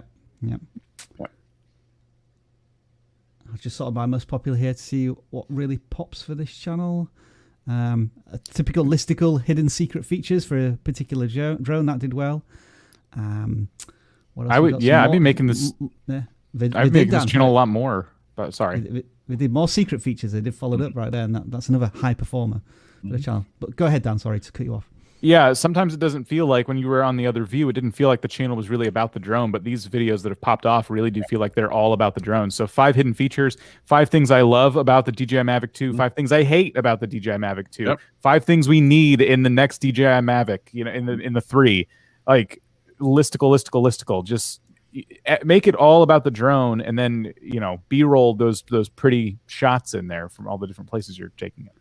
I just thought of my most popular here to see what really pops for this channel. A typical listicle hidden secret features for a particular drone that did well. What else I'd be making this. I'd make this channel a lot more. But sorry, we did more secret features. They did follow it up right there, and that's another high performer for the channel. But go ahead, Dan. Sorry to cut you off. Yeah, sometimes it doesn't feel like, when you were on the other view, it didn't feel like the channel was really about the drone, but these videos that have popped off really do feel like they're all about the drone. So 5 hidden features, 5 things I love about the DJI Mavic 2, 5 things I hate about the DJI Mavic 2, 5 things we need in the next DJI Mavic, in the 3, like listicle, just make it all about the drone, and then, B-roll those pretty shots in there from all the different places you're taking it.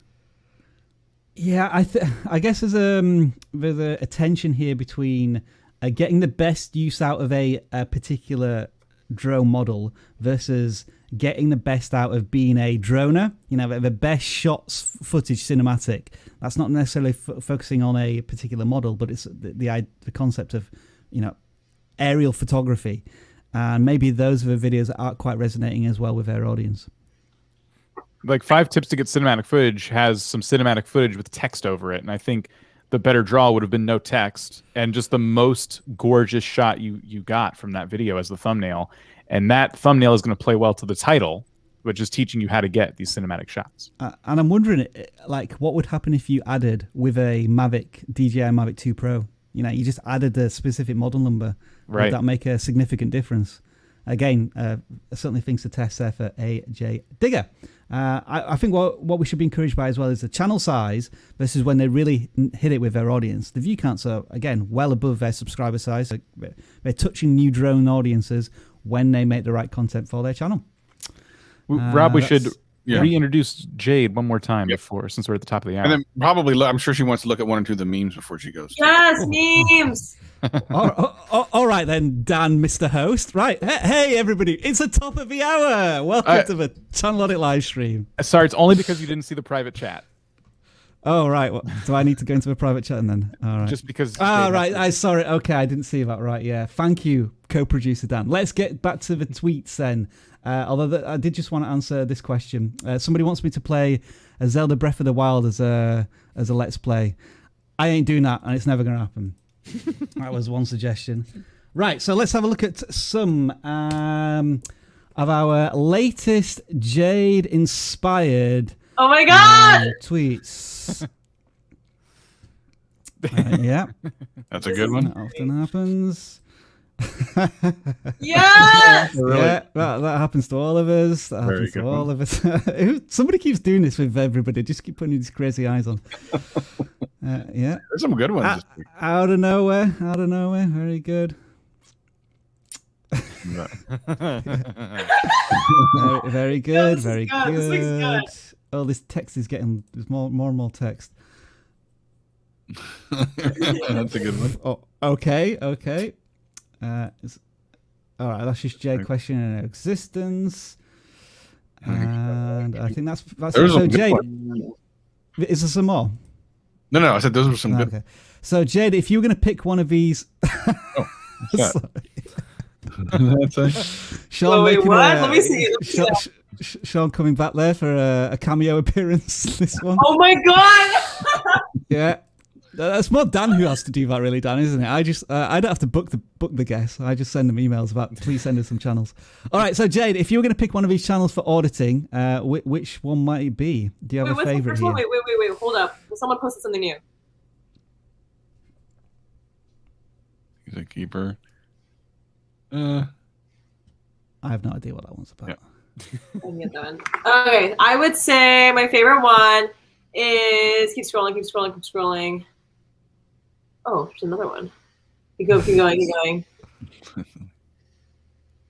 Yeah, I guess there's a tension here between getting the best use out of a particular drone model versus getting the best out of being a droner, the best shots footage cinematic. That's not necessarily focusing on a particular model, but it's the concept of, aerial photography. And maybe those are the videos that aren't quite resonating as well with their audience. Like 5 tips to get cinematic footage has some cinematic footage with text over it. And I think the better draw would have been no text and just the most gorgeous shot you got from that video as the thumbnail. And that thumbnail is going to play well to the title, which is teaching you how to get these cinematic shots. And I'm wondering, what would happen if you added with a DJI Mavic 2 Pro? You just added a specific model number. Right. Would that make a significant difference? Again, certainly things to test there for AJ Digger. I think what we should be encouraged by as well is the channel size versus when they really hit it with their audience. The view counts are, again, well above their subscriber size. So they're touching new drone audiences when they make the right content for their channel. Rob, we should reintroduce Jade one more time since we're at the top of the hour. And then probably, I'm sure she wants to look at 1 or 2 of the memes before she goes. Yes, memes. All right then, Dan, Mr. Host. Right, hey everybody, it's the top of the hour. Welcome to the Channel Audit live stream. Sorry, it's only because you didn't see the private chat. Oh right, do I need to go into a private chat then? All right, just because. Right, sorry. Okay, I didn't see that. Right, yeah. Thank you, co-producer Dan. Let's get back to the tweets then. Although I did just want to answer this question. Somebody wants me to play a Zelda Breath of the Wild as a Let's Play. I ain't doing that, and it's never going to happen. That was one suggestion. Right, so let's have a look at some of our latest Jade-inspired Oh my God! Tweets. Yeah. That's a good one. That often happens. Yes! Yeah, that happens to all of us. That happens to all of us. Somebody keeps doing this with everybody. Just keep putting these crazy eyes on. Yeah. There's some good ones. Out of nowhere. Very good. Very good. Very good. Oh, this text is getting. There's more and more text. That's a good one. Oh, okay. All right, that's just Jay questioning existence, and I think that's so. Jade, is there some more? No. I said those were some good. Okay, so Jade, if you were going to pick one of these, Sean, wait, what? Let me see. Sean coming back there for a cameo appearance. This one. Oh my God! Yeah. That's more Dan who has to do that, really, Dan, isn't it? I don't have to book the guests. I just send them emails about, please send us some channels. All right, so Jade, if you were going to pick one of these channels for auditing, which one might it be? Do you have a favorite here? Wait, hold up. Someone posted something new. He's a keeper. I have no idea what that one's about. Yeah. I can get that one. Okay, I would say my favorite one is keep scrolling. Oh, there's another one. Keep going.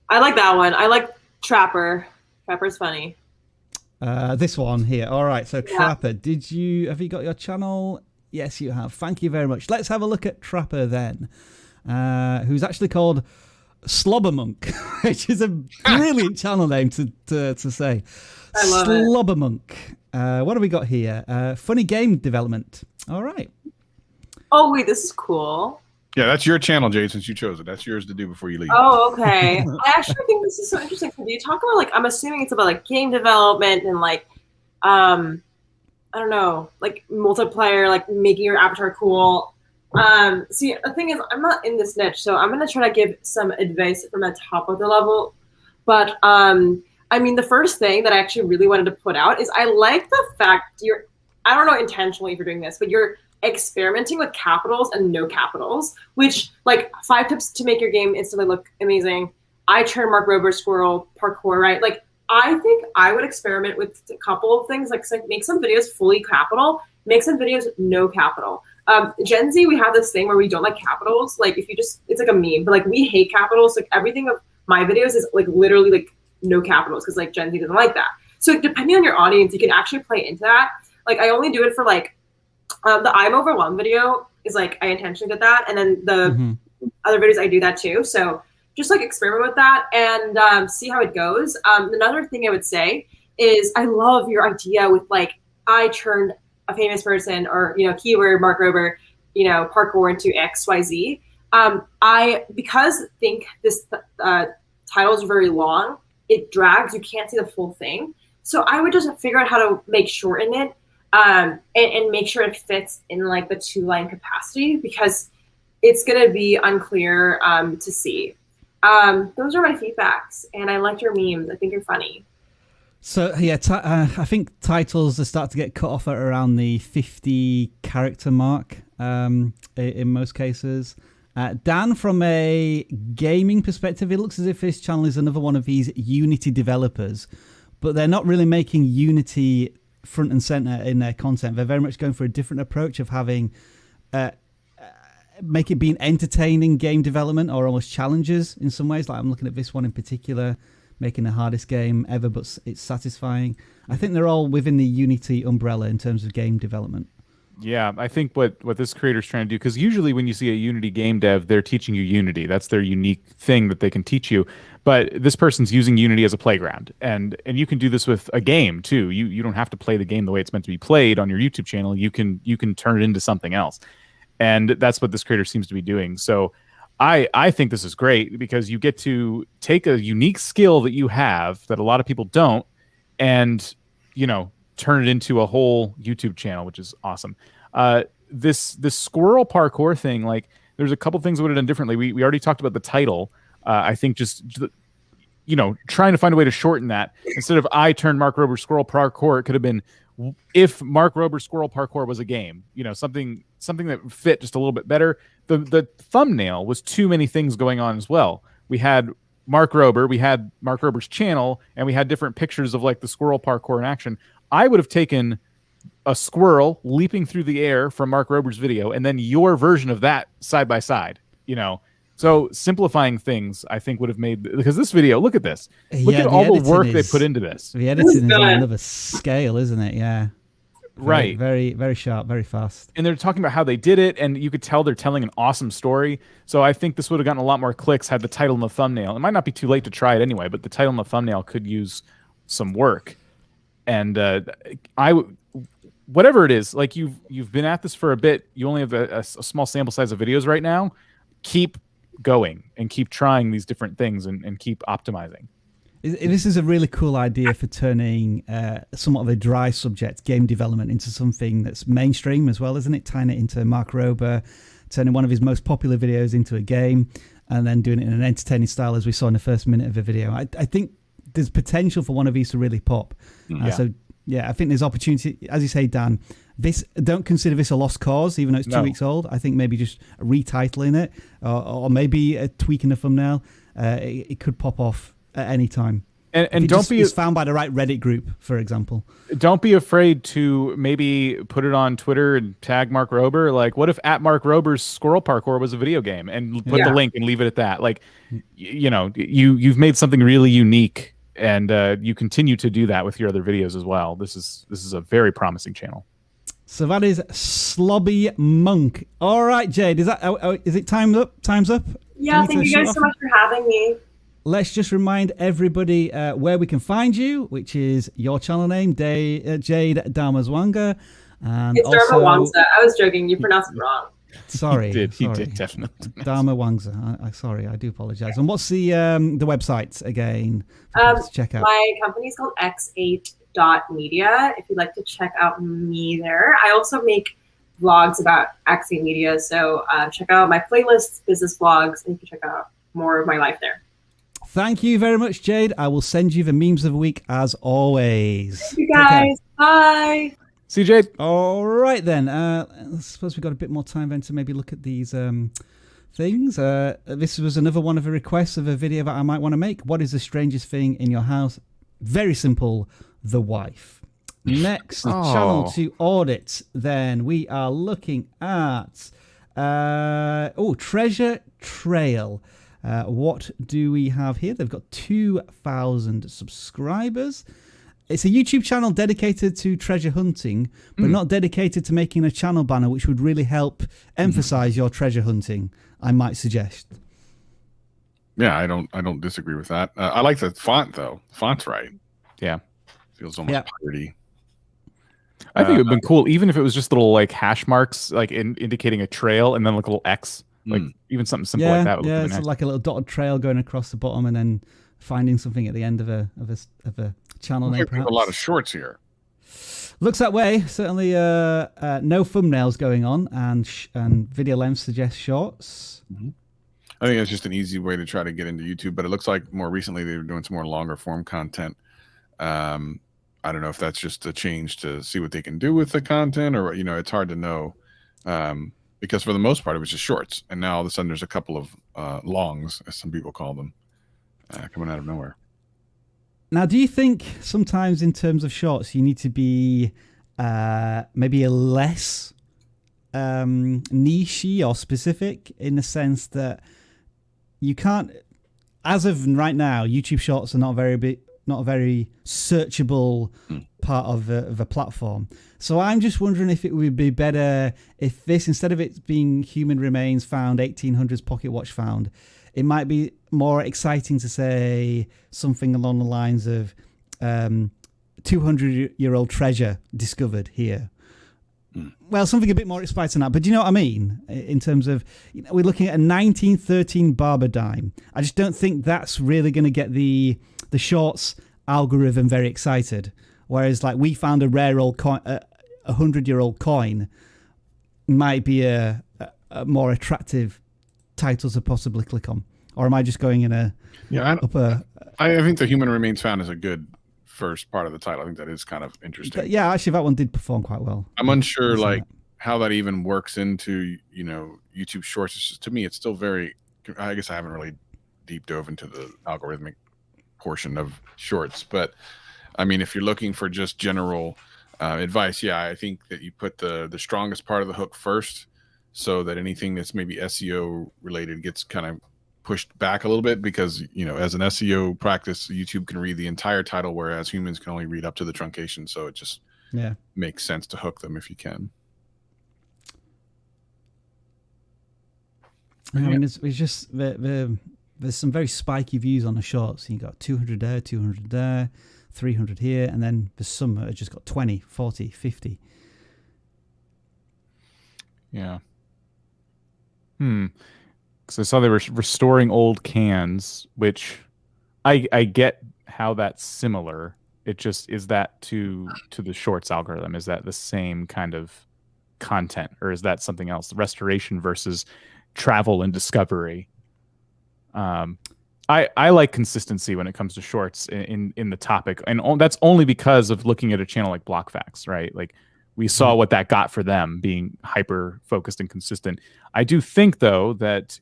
I like that one. I like Trapper. Trapper's funny. This one here. All right, so Trapper, have you got your channel? Yes, you have. Thank you very much. Let's have a look at Trapper then, who's actually called Slobbermonk, which is a brilliant channel name to say. I love it. Slobbermonk. What have we got here? Funny game development. All right. Oh, wait, this is cool. Yeah, that's your channel, Jade, since you chose it. That's yours to do before you leave. Oh, okay. I actually think this is so interesting. So do you talk about, I'm assuming it's about, game development and, I don't know, multiplayer, making your avatar cool. See, the thing is, I'm not in this niche, so I'm going to try to give some advice from a top of the level. But, the first thing that I actually really wanted to put out is I like the fact I don't know intentionally if you're doing this, but you're experimenting with capitals and no capitals, which 5 tips to make your game instantly look amazing. I trademark Rover Squirrel parkour, right? I think I would experiment with a couple of things, make some videos fully capital, make some videos no capital. Gen Z, we have this thing where we don't like capitals. It's like a meme, but we hate capitals. Everything of my videos is literally no capitals because Gen Z doesn't like that. So depending on your audience, you can actually play into that. I only do it for the I'm overwhelmed video is I intentionally did that, and then the other videos I do that too. So just like experiment with that and see how it goes. Another thing I would say is I love your idea with like, I turned a famous person or, keyword Mark Rober, parkour into XYZ. Because think this title is very long, it drags, you can't see the full thing. So I would just figure out how to shorten it and make sure it fits in like the 2-line capacity, because it's going to be unclear to see. Those are my feedbacks, and I liked your memes. I think you're funny. So yeah, I think titles are starting to get cut off at around the 50 character mark in most cases. Dan, from a gaming perspective, it looks as if this channel is another one of these Unity developers, but they're not really making Unity front and center in their content. They're very much going for a different approach of having make it being entertaining game development, or almost challenges in some ways. Like I'm looking at this one in particular, making the hardest game ever, but it's satisfying. I think they're all within the Unity umbrella in terms of game development. Yeah, I think what this creator's trying to do, because usually when you see a Unity game dev, they're teaching you Unity. That's their unique thing that they can teach you. But this person's using Unity as a playground, and you can do this with a game too. You don't have to play the game the way it's meant to be played on your YouTube channel. You can turn it into something else, and that's what this creator seems to be doing. So I think this is great, because you get to take a unique skill that you have that a lot of people don't, and turn it into a whole YouTube channel, which is awesome. This squirrel parkour thing, like there's a couple things I would have done differently. We already talked about the title. I think just trying to find a way to shorten that. Instead of I turned Mark Rober squirrel parkour, it could have been if Mark Rober squirrel parkour was a game. Something that fit just a little bit better. The thumbnail was too many things going on as well. We had Mark Rober, we had Mark Rober's channel, and we had different pictures of like the squirrel parkour in action. I would have taken a squirrel leaping through the air from Mark Rober's video, and then your version of that side by side. So simplifying things, I think, would have made, because this video, look at this. Look at all the work they put into this. The editing is on another scale, isn't it? Yeah. Right. Very, very sharp, very fast. And they're talking about how they did it, and you could tell they're telling an awesome story. So I think this would have gotten a lot more clicks had the title and the thumbnail. It might not be too late to try it anyway, but the title and the thumbnail could use some work. And whatever it is, like you've been at this for a bit, you only have a small sample size of videos right now. Keep going and keep trying these different things and keep optimizing. This is a really cool idea for turning somewhat of a dry subject, game development, into something that's mainstream as well, isn't it? Tying it into Mark Rober, turning one of his most popular videos into a game, and then doing it in an entertaining style, as we saw in the first minute of the video. I think there's potential for one of these to really pop. So yeah, I think there's opportunity. As you say, Dan, don't consider this a lost cause, even though it's 2 weeks old. I think maybe just retitling it or maybe tweaking the thumbnail. It could pop off at any time. And don't be found by the right Reddit group, for example. Don't be afraid to maybe put it on Twitter and tag Mark Rober. Like, what if at Mark Rober's squirrel parkour was a video game, and put the link and leave it at that? Like, you've made something really unique, and you continue to do that with your other videos as well. This is a very promising channel. So that is Slobby Monk. All right, Jade, is it time's up? Time's up? Yeah, thank you guys so much for having me. Let's just remind everybody where we can find you, which is your channel name, Jade Damazwanga. And it's Damazwanga. I was joking. You pronounced it wrong. Sorry. He did definitely. Damazwanga. Sorry, I do apologize. And what's the website again? To check out. My company is called x8.media. If you'd like to check out me there. I also make vlogs about X8 Media. So check out my playlists, business vlogs, and you can check out more of my life there. Thank you very much, Jade. I will send you the memes of the week as always. Thank you guys. Bye. See you, Jade. All right, then. I suppose we've got a bit more time then to maybe look at these things. This was another one of the requests of a video that I might want to make. What is the strangest thing in your house? Very simple. The wife. Next channel to audit, then we are looking at Treasure Trail. What do we have here? They've got 2,000 subscribers. it's a YouTube channel dedicated to treasure hunting, but not dedicated to making a channel banner, which would really help emphasize your treasure hunting, I might suggest. Yeah, I don't disagree with that. I like the font though. The font's right. Yeah. Feels almost pretty. I think it would have been cool, even if it was just little like hash marks, like indicating a trail, and then like a little X, like even something simple like that. Yeah, it's like a little dotted trail going across the bottom, and then finding something at the end of a channel name. A lot of shorts here. Looks that way. Certainly, no thumbnails going on, and video length suggests shorts. I think it's just an easy way to try to get into YouTube, but it looks like more recently they were doing some more longer form content. I don't know if that's just a change to see what they can do with the content, or it's hard to know, because for the most part it was just shorts, and now all of a sudden there's a couple of longs, as some people call them, coming out of nowhere. Now, do you think sometimes in terms of shorts you need to be maybe a less niche or specific, in the sense that you can't, as of right now, YouTube Shorts are not a very searchable part of a platform. So I'm just wondering if it would be better if this, instead of it being human remains found, 1800s pocket watch found, it might be more exciting to say something along the lines of 200-year-old treasure discovered here. Well, something a bit more exciting than that. But do you know what I mean? In terms of, we're looking at a 1913 barber dime. I just don't think that's really going to get the shorts algorithm very excited. Whereas, like, we found a rare old coin, a 100-year-old coin, might be a more attractive title to possibly click on. Or am I just going in a I think the human remains found is a good first part of the title. I think that is kind of interesting. Yeah, actually, that one did perform quite well. I'm unsure, like, how that even works into YouTube Shorts. It's just, to me, it's still very. I guess I haven't really deep dove into the algorithmic portion of Shorts, but I mean, if you're looking for just general advice, yeah, I think that you put the strongest part of the hook first, so that anything that's maybe SEO related gets kind of pushed back a little bit, because as an SEO practice, YouTube can read the entire title, whereas humans can only read up to the truncation. So it just makes sense to hook them if you can. I mean, it's just there's some very spiky views on the shorts. You got 200 there, 200 there, 300 here, and then there's some that have just got 20, 40, 50. Yeah. Because I saw they were restoring old cans, which I get how that's similar. It just, is that to the shorts algorithm? Is that the same kind of content, or is that something else? Restoration versus travel and discovery. I like consistency when it comes to shorts in the topic, and that's only because of looking at a channel like BlockFacts, right? Like, we saw what that got for them, being hyper focused and consistent. I do think, though, that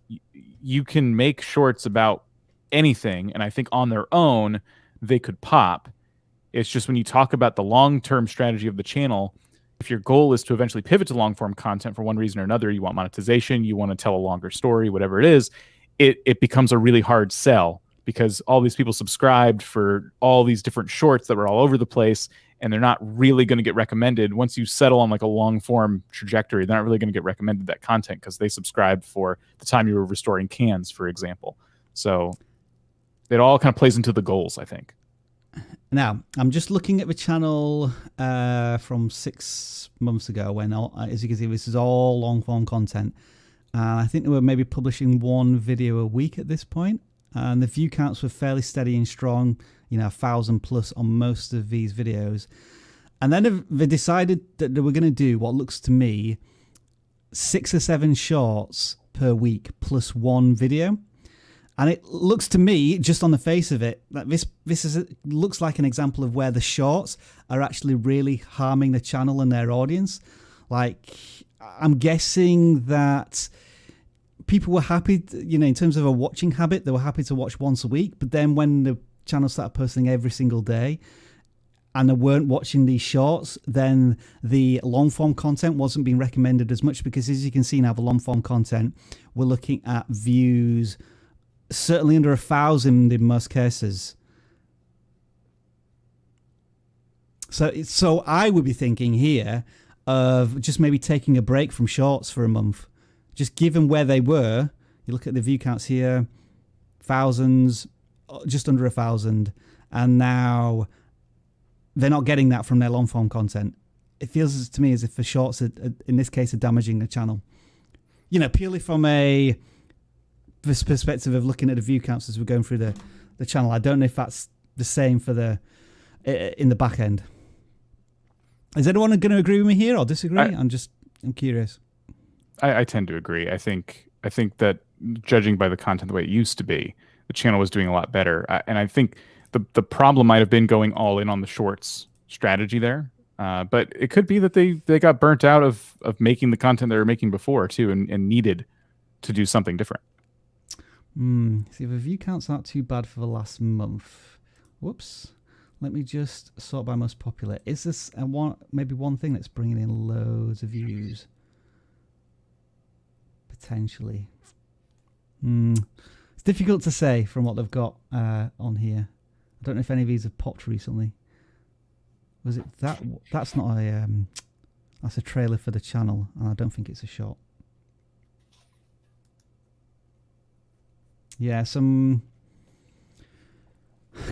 you can make shorts about anything, and I think on their own they could pop. It's just when you talk about the long-term strategy of the channel, if your goal is to eventually pivot to long-form content for one reason or another, you want monetization, you want to tell a longer story, whatever it is, it becomes a really hard sell, because all these people subscribed for all these different shorts that were all over the place, and they're not really going to get recommended. Once you settle on like a long form trajectory, they're not really going to get recommended that content, because they subscribed for the time you were restoring cans, for example. So it all kind of plays into the goals, I think. Now, I'm just looking at the channel from 6 months ago, when, as you can see, this is all long form content. I think they were maybe publishing one video a week at this point, and the view counts were fairly steady and strong, 1,000 plus on most of these videos. And then they decided that they were going to do what looks to me 6 or 7 shorts per week plus one video. And it looks to me, just on the face of it, that this looks like an example of where the shorts are actually really harming the channel and their audience. Like, I'm guessing that people were happy, in terms of a watching habit, they were happy to watch once a week. But then when the channel started posting every single day and they weren't watching these shorts, then the long form content wasn't being recommended as much, because as you can see now, the long form content, we're looking at views certainly under 1,000 in most cases. So I would be thinking here of just maybe taking a break from shorts for a month. Just given where they were, you look at the view counts here, thousands, just under 1,000, and now they're not getting that from their long form content. It feels to me as if the shorts are, in this case, are damaging the channel. You know, purely from this perspective of looking at the view counts as we're going through the channel. I don't know if that's the same for in the back end. Is anyone going to agree with me here or disagree? I'm curious. I tend to agree. I think that judging by the content the way it used to be, the channel was doing a lot better. And I think the problem might have been going all in on the shorts strategy there. But it could be that they got burnt out of making the content they were making before too, and needed to do something different. See, the view count's not too bad for the last month. Whoops. Let me just sort by most popular. Is this maybe one thing that's bringing in loads of views? Potentially. It's difficult to say from what they've got on here. I don't know if any of these have popped recently. Was it that? That's not a. That's a trailer for the channel, and I don't think it's a shot. Yeah, some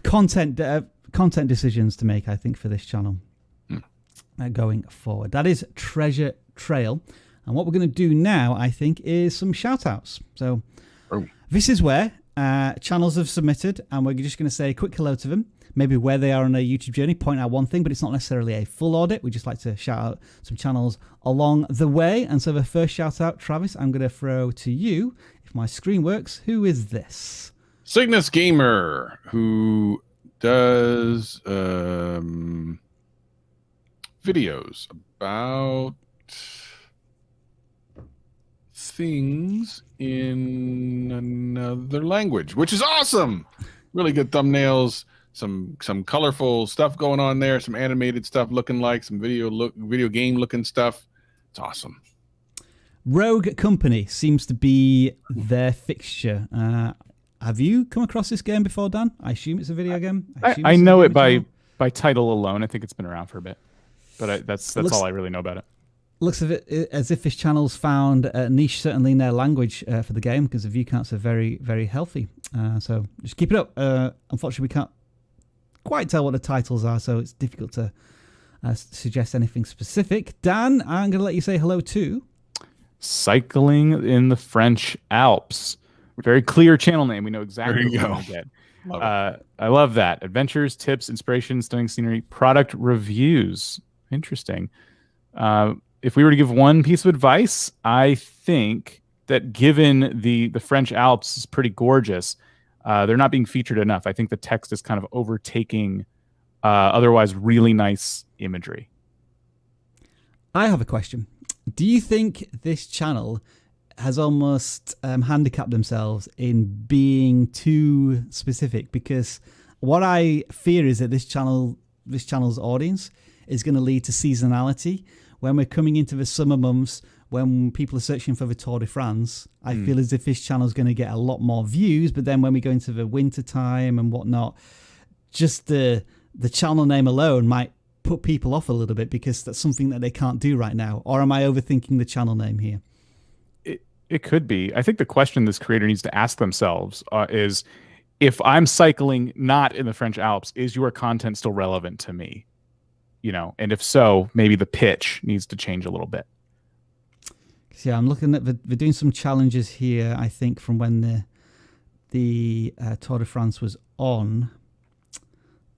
content decisions to make, I think, for this channel going forward. That is Treasure Trail, and what we're going to do now, I think, is some shout-outs. So this is where channels have submitted, and we're just going to say a quick hello to them. Maybe where they are on their YouTube journey, point out one thing, but it's not necessarily a full audit. We just like to shout out some channels along the way. And so the first shout out, Travis, I'm going to throw to you. If my screen works, who is this? Cygnus Gamer, who does videos about things in another language, which is awesome. Really good thumbnails. Some colorful stuff going on there, some animated stuff looking like some video game looking stuff. It's awesome. Rogue Company seems to be their fixture. Have you come across this game before, Dan? I assume it's a video game. I know it by title alone. I think it's been around for a bit, but that's all I really know about it. Looks of it as if this channel's found a niche, certainly in their language for the game, because the view counts are very, very healthy. So just keep it up. Unfortunately, we can't quite tell what the titles are, so it's difficult to suggest anything specific. Dan, I'm going to let you say hello to Cycling in the French Alps. Very clear channel name. We know exactly what we're going to get. I love that. Adventures, tips, inspiration, stunning scenery, product reviews. Interesting. If we were to give one piece of advice, I think that given the French Alps is pretty gorgeous, they're not being featured enough. I think the text is kind of overtaking otherwise really nice imagery. I have a question. Do you think this channel has almost handicapped themselves in being too specific? Because what I fear is that this channel's audience is going to lead to seasonality. When we're coming into the summer months, when people are searching for the Tour de France, I feel as if this channel is going to get a lot more views. But then when we go into the winter time and whatnot, just the channel name alone might put people off a little bit because that's something that they can't do right now. Or am I overthinking the channel name here? It could be. I think the question this creator needs to ask themselves is, if I'm cycling not in the French Alps, is your content still relevant to me? You know, and if so, maybe the pitch needs to change a little bit. Yeah, I'm looking at they're doing some challenges here, I think, from when the Tour de France was on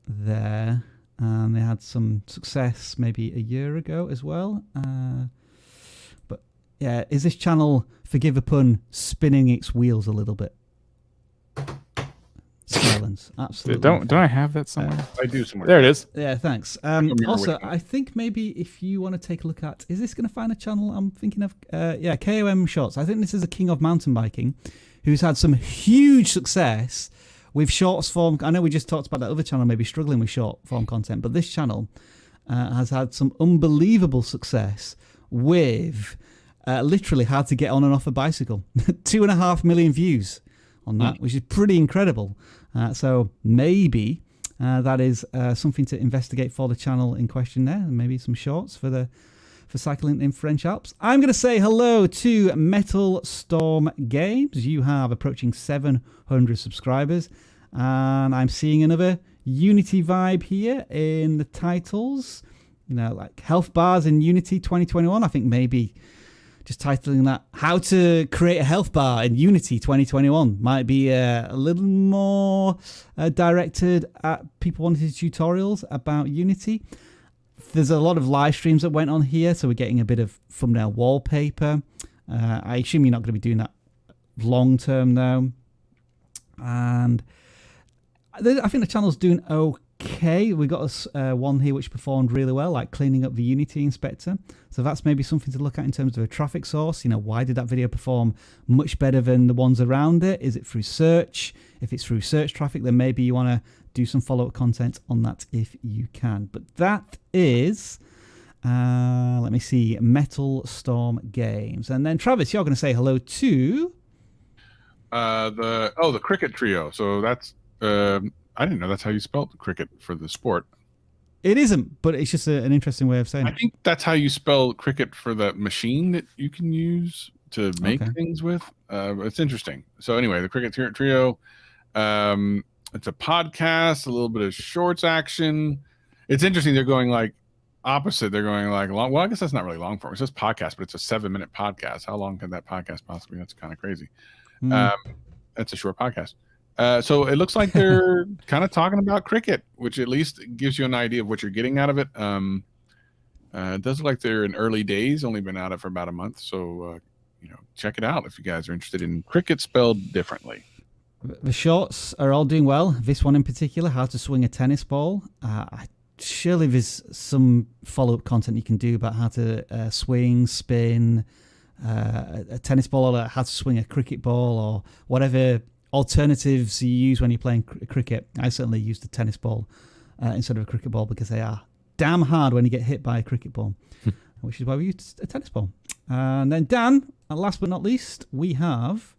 there. And they had some success maybe a year ago as well. But yeah, is this channel, forgive the pun, spinning its wheels a little bit? Silence, absolutely. Don't I have that somewhere? I do somewhere. There it is. Yeah, thanks. Also, I think maybe if you want to take a look at, is this going to find a channel I'm thinking of? Yeah, KOM Shorts. I think this is a king of mountain biking who's had some huge success with shorts form. I know we just talked about that other channel maybe struggling with short form content, but this channel has had some unbelievable success with literally how to get on and off a bicycle. 2.5 million views on that, which is pretty incredible. So maybe That is something to investigate for the channel in question there, and maybe some shorts for cycling in French Alps. I'm going to say hello to Metal Storm Games. You have approaching 700 subscribers, and I'm seeing another Unity vibe here in the titles. You know, like health bars in Unity 2021. I think maybe just titling that "How to Create a Health Bar in Unity 2021" might be a little more directed at people wanting tutorials about Unity. There's a lot of live streams that went on here, so we're getting a bit of thumbnail wallpaper. I assume you're not going to be doing that long term though. And I think the channel's doing okay. We got one here which performed really well, like cleaning up the Unity inspector. So that's maybe something to look at in terms of a traffic source. You know, why did that video perform much better than the ones around it? Is it through search? If it's through search traffic, then maybe you want to do some follow-up content on that if you can. But that is, let me see, Metal Storm Games. And then Travis, you're going to say hello to the cricket trio. So that's I didn't know that's how you spelled cricket for the sport. It isn't, but it's just an interesting way of saying it. I think that's how you spell cricket for the machine that you can use to make things with. It's interesting. So anyway, the cricket trio. It's a podcast, a little bit of shorts action. It's interesting. They're going like opposite. They're going like long. Well, I guess that's not really long form. It says podcast, but it's a 7-minute podcast. How long can that podcast possibly be? That's kind of crazy. That's a short podcast. So it looks like they're kind of talking about cricket, which at least gives you an idea of what you're getting out of it. It does look like they're in early days, only been out for about a month. So, check it out if you guys are interested in cricket spelled differently. The shorts are all doing well. This one in particular, how to swing a tennis ball. Surely there's some follow-up content you can do about how to swing, spin a tennis ball, or how to swing a cricket ball, or whatever alternatives you use when you're playing cricket. I certainly use the tennis ball instead of a cricket ball because they are damn hard when you get hit by a cricket ball, which is why we use a tennis ball. And then Dan, last but not least, we have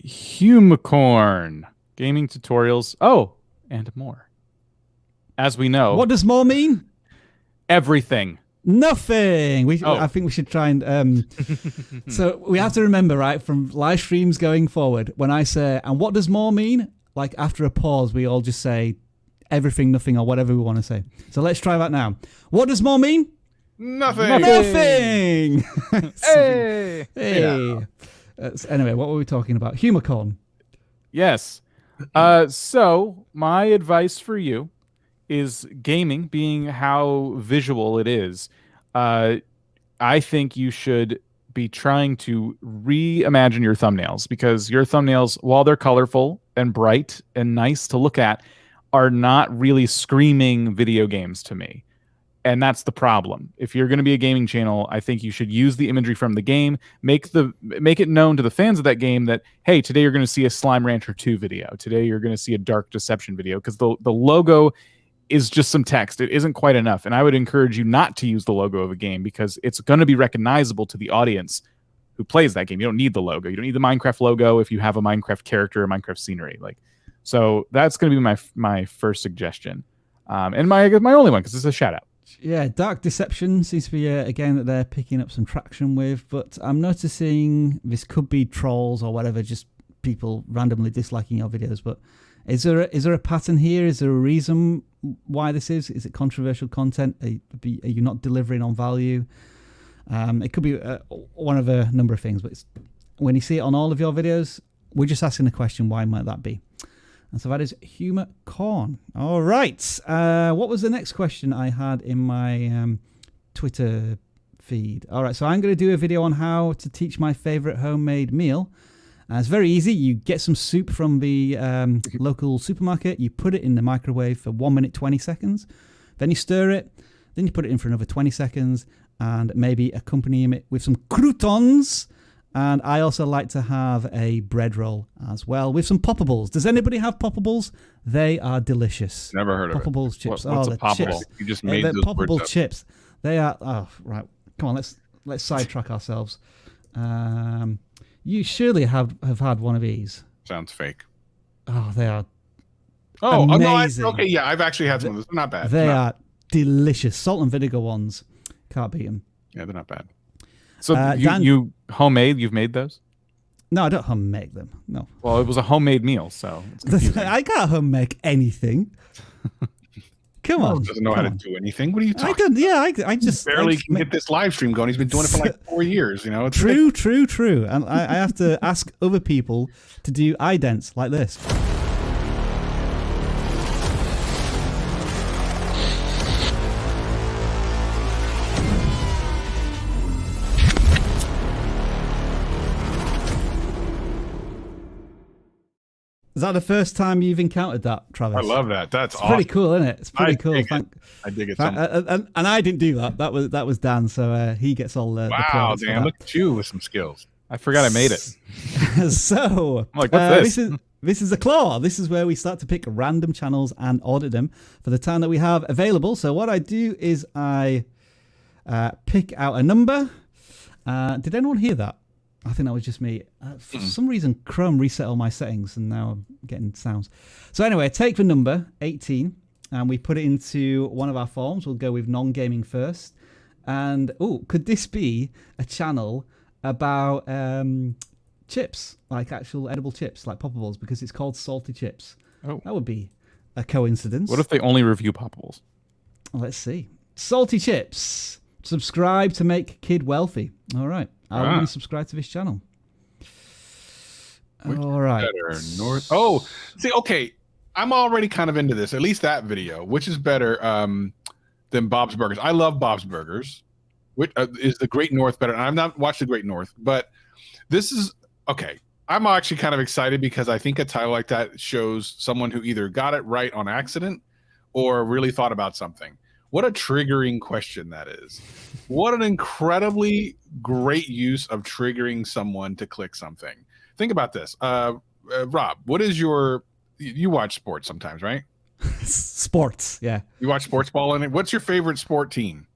Humicorn gaming tutorials. Oh, and more. As we know, what does more mean? Everything. Nothing. I think we should try and. So we have to remember, right, from live streams going forward, when I say, and what does more mean? Like after a pause, we all just say everything, nothing, or whatever we want to say. So let's try that now. What does more mean? Nothing. Nothing. Hey. Hey. Anyway, what were we talking about? Humicorn. Yes. So my advice for you is gaming being how visual it is. I think you should be trying to reimagine your thumbnails, because your thumbnails, while they're colorful and bright and nice to look at, are not really screaming video games to me. And that's the problem. If you're going to be a gaming channel, I think you should use the imagery from the game, make it known to the fans of that game that, hey, today you're going to see a Slime Rancher 2 video. Today you're going to see a Dark Deception video, because the logo is just some text. It isn't quite enough. And I would encourage you not to use the logo of a game, because it's going to be recognizable to the audience who plays that game. You don't need the logo. You don't need the Minecraft logo if you have a Minecraft character or Minecraft scenery. So that's going to be my first suggestion. And my only one, because it's a shout out. Yeah, Dark Deception seems to be a game that they're picking up some traction with, but I'm noticing this could be trolls or whatever, just people randomly disliking your videos. But is there a pattern here? Is there a reason why this is? Is it controversial content? Are you not delivering on value? It could be one of a number of things, but when you see it on all of your videos, we're just asking the question, why might that be? And so that is Humicorn. All right. What was the next question I had in my Twitter feed? All right. So I'm going to do a video on how to teach my favorite homemade meal. It's very easy. You get some soup from the local supermarket. You put it in the microwave for 1 minute, 20 seconds. Then you stir it. Then you put it in for another 20 seconds and maybe accompany it with some croutons. And I also like to have a bread roll as well with some poppables. Does anybody have poppables? They are delicious. Never heard of it. Poppables chips. What's a poppable? Chips. You just made those poppable words chips. They are. Oh, right. Come on. Let's sidetrack ourselves. You surely have had one of these. Sounds fake. Oh, they are. Oh, amazing. okay, yeah, I've actually had some of those. They're not bad. They are delicious. Salt and vinegar ones. Can't beat them. Yeah, they're not bad. So you homemade? You've made those? No, I don't home make them. No. Well, it was a homemade meal, so it's confusing. I can't home make anything. Come on. Doesn't know how to do anything. What are you talking? I don't. Yeah, I just barely can get this live stream going. He's been doing it for like 4 years. You know. It's True. And I have to ask other people to do idents like this. Is that the first time you've encountered that, Travis? I love that. That's awesome. Pretty cool, isn't it? It's pretty cool. I dig it. And I didn't do that. That was Dan. So he gets all the wow, Dan! Look at you with some skills. I forgot I made it. So I'm like, what's this? This is the claw. This is where we start to pick random channels and audit them for the time that we have available. So what I do is I pick out a number. Did anyone hear that? I think that was just me. For some reason, Chrome reset all my settings, and now I'm getting sounds. So anyway, I take the number 18, and we put it into one of our forms. We'll go with non-gaming first. And could this be a channel about chips, like actual edible chips, like poppables, because it's called Salty Chips? Oh, that would be a coincidence. What if they only review poppables? Let's see. Salty Chips. Subscribe to make kid wealthy. All right. I'll really subscribe to this channel. All right. Better, North. Oh, see, okay. I'm already kind of into this. At least that video, which is better than Bob's Burgers. I love Bob's Burgers. Which is the Great North better? I've not watched the Great North, but this is okay. I'm actually kind of excited because I think a title like that shows someone who either got it right on accident or really thought about something. What a triggering question that is. What an incredibly great use of triggering someone to click something. Think about this. Rob, what is you watch sports sometimes, right? Sports, yeah. You watch sports ball in it. What's your favorite sport team?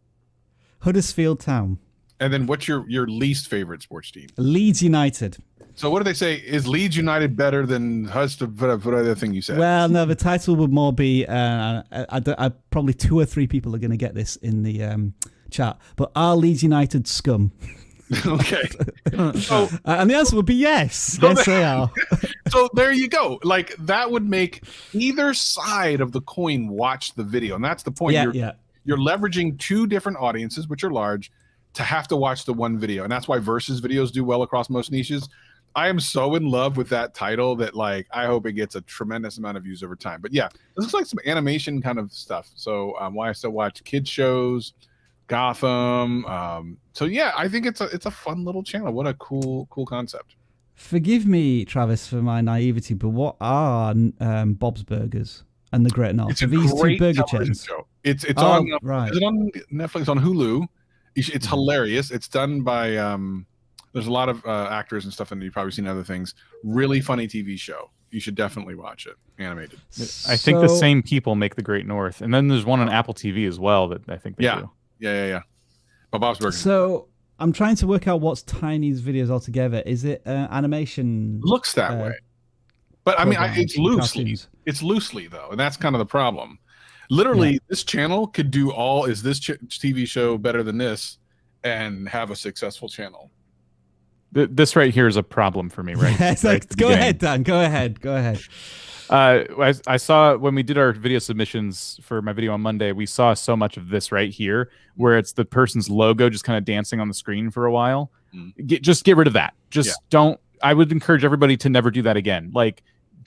Huddersfield Town. And then what's your least favorite sports team? Leeds United. So what do they say? Is Leeds United better than whatever thing you said? Well, no, the title would more be, probably 2 or 3 people are going to get this in the chat, but are Leeds United scum? Okay. So, and the answer would be yes. Yes, they are. So there you go. Like that would make either side of the coin watch the video. And that's the point. You're leveraging 2 different audiences, which are large, to have to watch the one video. And that's why versus videos do well across most niches. I am so in love with that title that like I hope it gets a tremendous amount of views over time. But yeah, this looks like some animation kind of stuff. So why I still watch kids shows, Gotham. So yeah, I think it's a fun little channel. What a cool concept. Forgive me, Travis, for my naivety, but what are Bob's Burgers and the Great North? It's these 2 burger chains. Show. It's on right. Is it on Netflix? On Hulu? It's hilarious. It's done by there's a lot of actors and stuff, and you've probably seen other things. Really funny TV show. You should definitely watch it. Animated. I think the same people make the Great North, and then there's one on Apple TV as well that I think they do. Yeah. But Bob's Burgers. So I'm trying to work out what's Tiny's videos altogether. Is it animation? Looks that way, but I mean, it's loosely. Cartoons. It's loosely though, and that's kind of the problem. Literally, this channel could do all. Is this TV show better than this, and have a successful channel? This right here is a problem for me, right? Yes, go ahead, Dan. Go ahead. I saw when we did our video submissions for my video on Monday, we saw so much of this right here, where it's the person's logo just kind of dancing on the screen for a while. Just get rid of that. Don't. I would encourage everybody to never do that again. Like,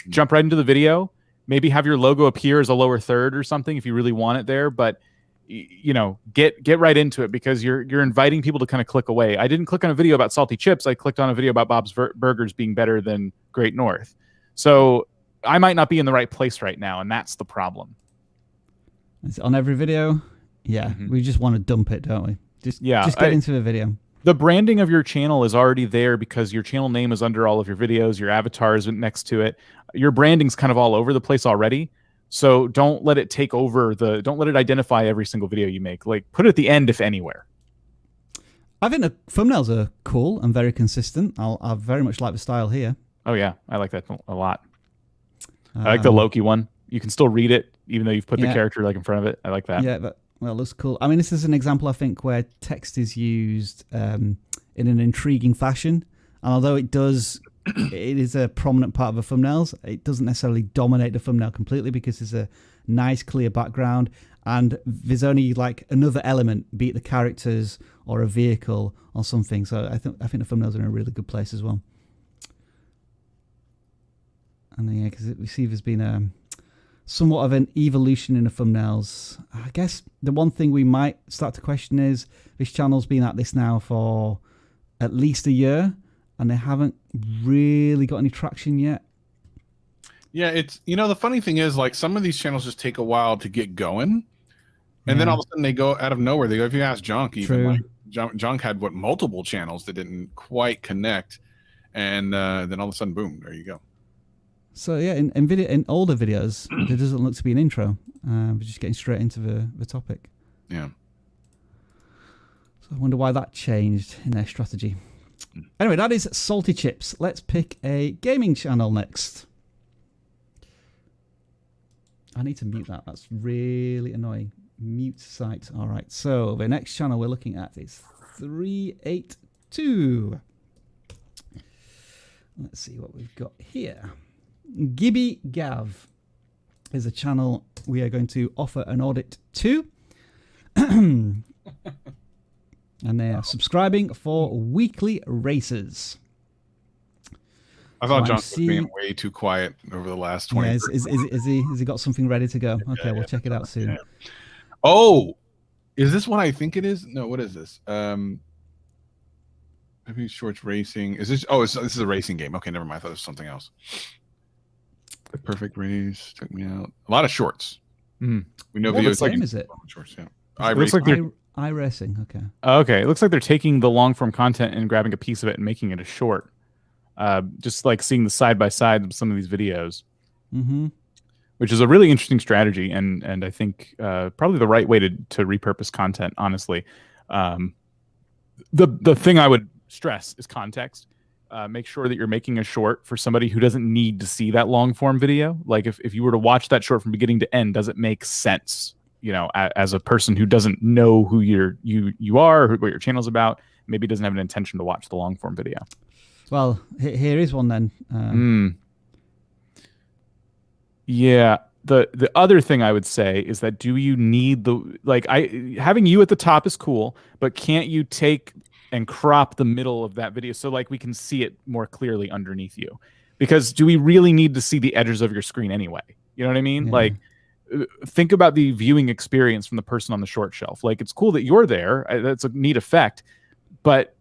jump right into the video. Maybe have your logo appear as a lower third or something if you really want it there, but get right into it because you're inviting people to kind of click away. I didn't click on a video about salty chips. I clicked on a video about Bob's Burgers being better than Great North. So I might not be in the right place right now, and that's the problem. Is it on every video? Yeah, we just want to dump it, don't we? Just get into the video. The branding of your channel is already there because your channel name is under all of your videos. Your avatar is next to it. Your branding's kind of all over the place already. So don't let it take over don't let it identify every single video you make. Like put it at the end, if anywhere. I think the thumbnails are cool and very consistent. I very much like the style here. Oh yeah, I like that a lot. I like the Loki one. you can still read it even though you've put the Yeah. character like in front of it. I like that. Yeah, that looks cool. I mean, this is an example, I think, where text is used in an intriguing fashion. And although it is a prominent part of the thumbnails, it doesn't necessarily dominate the thumbnail completely because there's a nice, clear background. And there's only like another element, be it the characters or a vehicle or something. So I think the thumbnails are in a really good place as well. And then, yeah, because we see there's been somewhat of an evolution in the thumbnails. I guess the one thing we might start to question is this channel's been at this now for at least a year, and they haven't really got any traction yet. Yeah, it's, you know, the funny thing is, like, some of these channels just take a while to get going, and then all of a sudden they go out of nowhere. They go, if you ask Jonk, even like Jonk had multiple channels that didn't quite connect, and then all of a sudden, boom, there you go. So yeah, in older videos, there doesn't look to be an intro. We're just getting straight into the topic. Yeah. So I wonder why that changed in their strategy. Anyway, that is Salty Chips. Let's pick a gaming channel next. I need to mute that. That's really annoying. Mute site. All right. So the next channel we're looking at is 382. Let's see what we've got here. Gibby Gav is a channel we are going to offer an audit to. And they are subscribing for weekly races. I thought John was being way too quiet over the last 20 minutes. Has he got something ready to go? Okay, we'll check it out soon. Yeah. Oh, is this what I think it is? No, what is this? Maybe Shorts Racing. Is this? Oh, this is a racing game. Okay, never mind. I thought it was something else. The Perfect Race took me out. A lot of shorts. Mm. We know what videos. game is it? Shorts, yeah. It looks like iRacing. Okay. Okay, it looks like they're taking the long form content and grabbing a piece of it and making it a short. Just like seeing the side by side of some of these videos, which is a really interesting strategy, and I think probably the right way to repurpose content. Honestly, the thing I would stress is context. Make sure that you're making a short for somebody who doesn't need to see that long form video. Like if you were to watch that short from beginning to end, does it make sense? You know, as a person who doesn't know who you are, or what your channel's about, maybe doesn't have an intention to watch the long form video. Well, here is one then. Yeah. The other thing I would say is that do you need having you at the top is cool, but can't you take and crop the middle of that video so like we can see it more clearly underneath you? Because do we really need to see the edges of your screen anyway? You know what I mean? Yeah. Like, think about the viewing experience from the person on the short shelf. Like, it's cool that you're there. That's a neat effect, but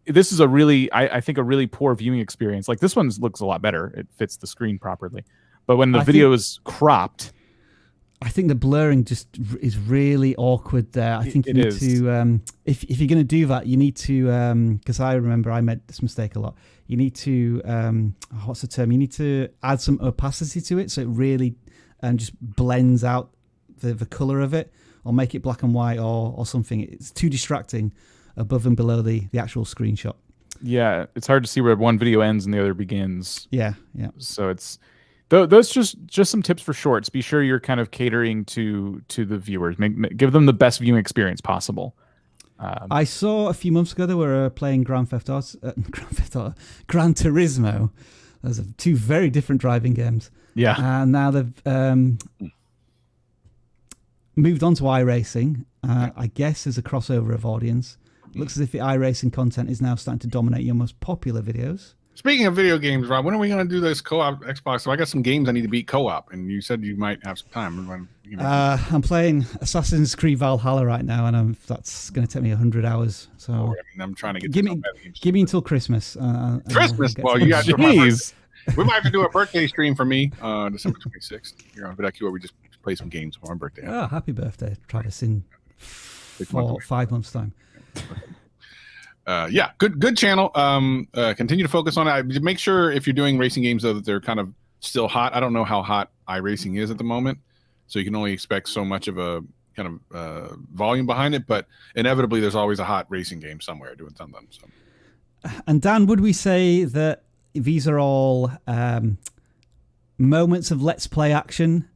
this is I think a really poor viewing experience. Like, this one looks a lot better. It fits the screen properly. But when the video is cropped, I think the blurring just is really awkward there. I think you need to, if you're going to do that, you need to, because I remember I made this mistake a lot. You need to, what's the term? You need to add some opacity to it so it really just blends out the color of it, or make it black and white or something. It's too distracting above and below the actual screenshot. Yeah, it's hard to see where one video ends and the other begins. Yeah. So it's those just some tips for shorts. Be sure you're kind of catering to the viewers. Give them the best viewing experience possible. I saw a few months ago they were playing Gran Turismo. Those are two very different driving games. Yeah, and now they've moved on to iRacing. I guess there's a crossover of audience. Looks as if the iRacing content is now starting to dominate your most popular videos. Speaking of video games, Rob, when are we going to do this co-op Xbox? So I got some games I need to beat co-op, and you said you might have some time. I'm playing Assassin's Creed Valhalla right now, and that's going to take me 100 hours. So I'm trying to get. Give me until Christmas. Christmas? Well, you got. Jeez. We might have to do a birthday stream for me, December 26th. Here on vidIQ, where we just play some games for my birthday. Oh, happy birthday, Travis! In 5 months' time. Yeah, good channel. Continue to focus on it. Make sure if you're doing racing games though that they're kind of still hot. I don't know how hot iRacing is at the moment, so you can only expect so much of a kind of volume behind it. But inevitably, there's always a hot racing game somewhere doing something. So. And Dan, would we say that these are all moments of Let's Play action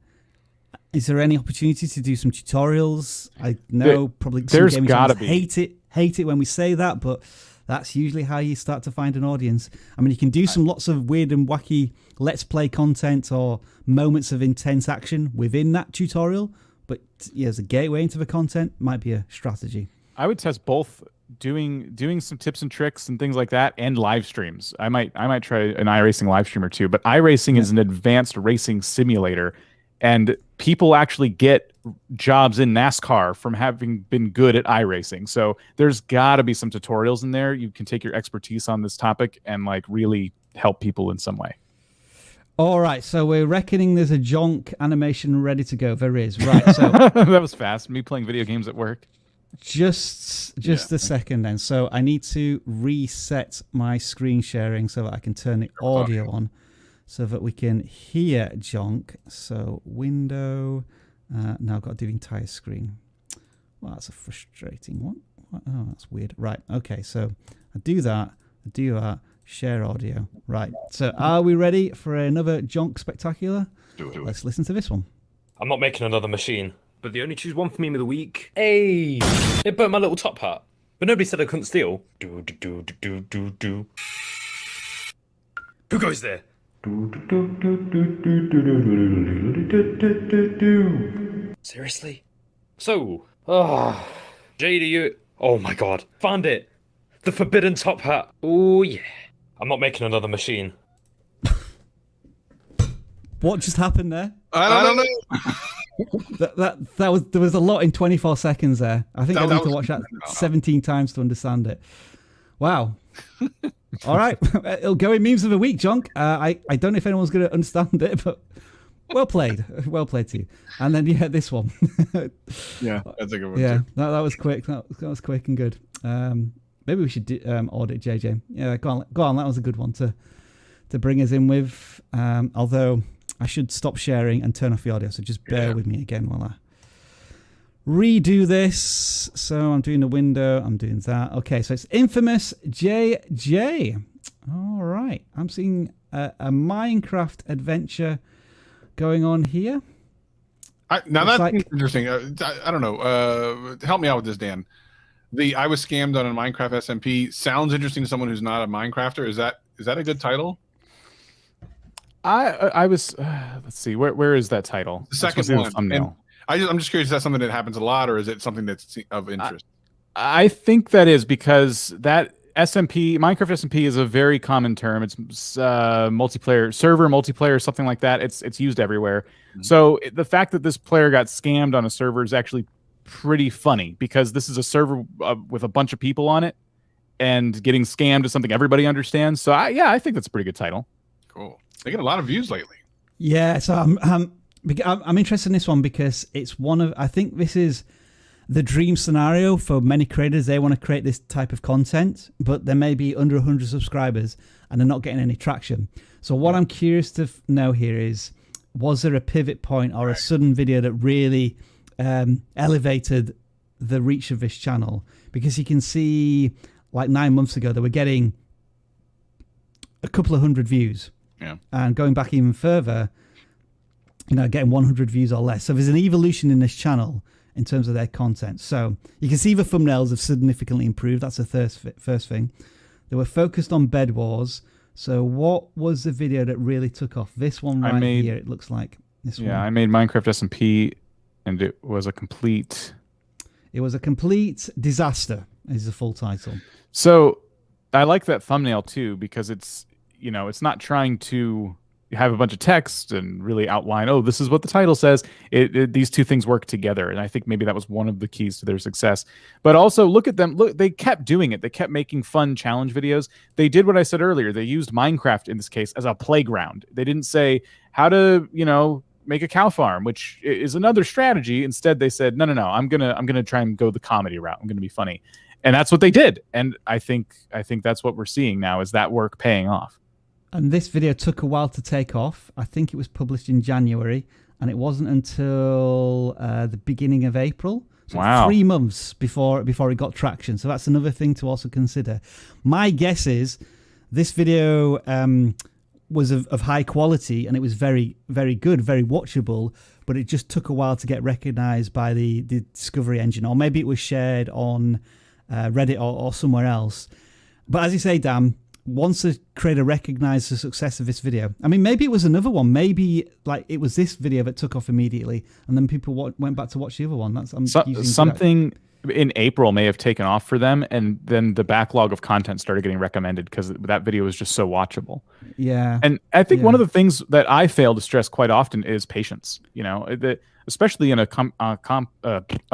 Is there any opportunity to do some tutorials? I know probably some there's gaming gotta channels be. hate it when we say that, but that's usually how you start to find an audience. I mean, you can do some lots of weird and wacky let's play content or moments of intense action within that tutorial, but yeah, as a gateway into the content might be a strategy. I would test both doing some tips and tricks and things like that, and live streams. I might try an iRacing live stream or two, but iRacing is an advanced racing simulator, and people actually get jobs in NASCAR from having been good at iRacing. So there's got to be some tutorials in there. You can take your expertise on this topic and like really help people in some way. All right, so we're reckoning there's a Jonk animation ready to go. There is, right? So that was fast. Me playing video games at work. Just a second then. So I need to reset my screen sharing so that I can turn the audio on so that we can hear Jonk. So window, now I've got to do the entire screen. Well, that's a frustrating one. Oh, that's weird. Right, okay, so I do that, share audio. Right, so are we ready for another Jonk Spectacular? Let's listen to this one. I'm not making another machine, but they only choose one for meme of the week. Hey! It burnt my little top hat, but nobody said I couldn't steal. Do. Who goes there? Seriously? So, Jay, do you... Oh my god, found it! The forbidden top hat. Oh yeah. I'm not making another machine. What just happened there? I don't know. There was a lot in 24 seconds there. I think I need to watch that 17 times to understand it. Wow. All right, it'll go in memes of the week, Jonk. I don't know if anyone's going to understand it, but well played to you. And then this one. Yeah, that's a good one. Yeah, too. that was quick. That was quick and good. Maybe we should audit JJ. Yeah, go on. That was a good one to bring us in with. Although I should stop sharing and turn off the audio, so just bear with me again while I redo this. So I'm doing the window. I'm doing that. Okay, so it's infamous JJ. All right, I'm seeing a Minecraft adventure going on here. Now that's interesting. I don't know. Help me out with this, Dan. I was scammed on a Minecraft SMP sounds interesting to someone who's not a Minecrafter. Is that a good title? I was let's see, where is that title? The second one. The thumbnail. I'm just curious, is that something that happens a lot, or is it something that's of interest? I think that is, because that SMP, Minecraft SMP, is a very common term. It's multiplayer, server multiplayer, something like that. It's used everywhere. Mm-hmm. So the fact that this player got scammed on a server is actually pretty funny, because this is a server with a bunch of people on it, and getting scammed is something everybody understands. So I think that's a pretty good title. Cool. They get a lot of views lately. Yeah, so I'm interested in this one because it's I think this is the dream scenario for many creators. They want to create this type of content, but there may be under 100 subscribers and they're not getting any traction. So what I'm curious to know here is, was there a pivot point or a sudden video that really elevated the reach of this channel? Because you can see, like 9 months ago, they were getting a couple of hundred views. Yeah. And going back even further, getting 100 views or less. So there's an evolution in this channel in terms of their content. So you can see the thumbnails have significantly improved. That's the first thing. They were focused on Bed Wars. So what was the video that really took off? This one here, it looks like. This one. I made Minecraft SMP, and it was a complete... It was a complete disaster, is the full title. So I like that thumbnail too, because it's not trying to have a bunch of text and really outline, oh, this is what the title says. These two things work together, and I think maybe that was one of the keys to their success. But also, look at them. Look, they kept doing it. They kept making fun challenge videos. They did what I said earlier. They used Minecraft in this case as a playground. They didn't say how to, make a cow farm, which is another strategy. Instead, they said, no, I'm gonna try and go the comedy route. I'm gonna be funny, and that's what they did. And I think that's what we're seeing now, is that work paying off. And this video took a while to take off. I think it was published in January, and it wasn't until the beginning of April. So wow. 3 months before it got traction. So that's another thing to also consider. My guess is this video was of high quality and it was very, very good, very watchable, but it just took a while to get recognized by the discovery engine, or maybe it was shared on Reddit or somewhere else. But as you say, Dan, once a creator recognized the success of this video, I mean, maybe it was another one, maybe like it was this video that took off immediately, and then people went back to watch the other one. That's something in April may have taken off for them, and then the backlog of content started getting recommended because that video was just so watchable. Yeah. And I think one of the things that I fail to stress quite often is patience. You know, especially in a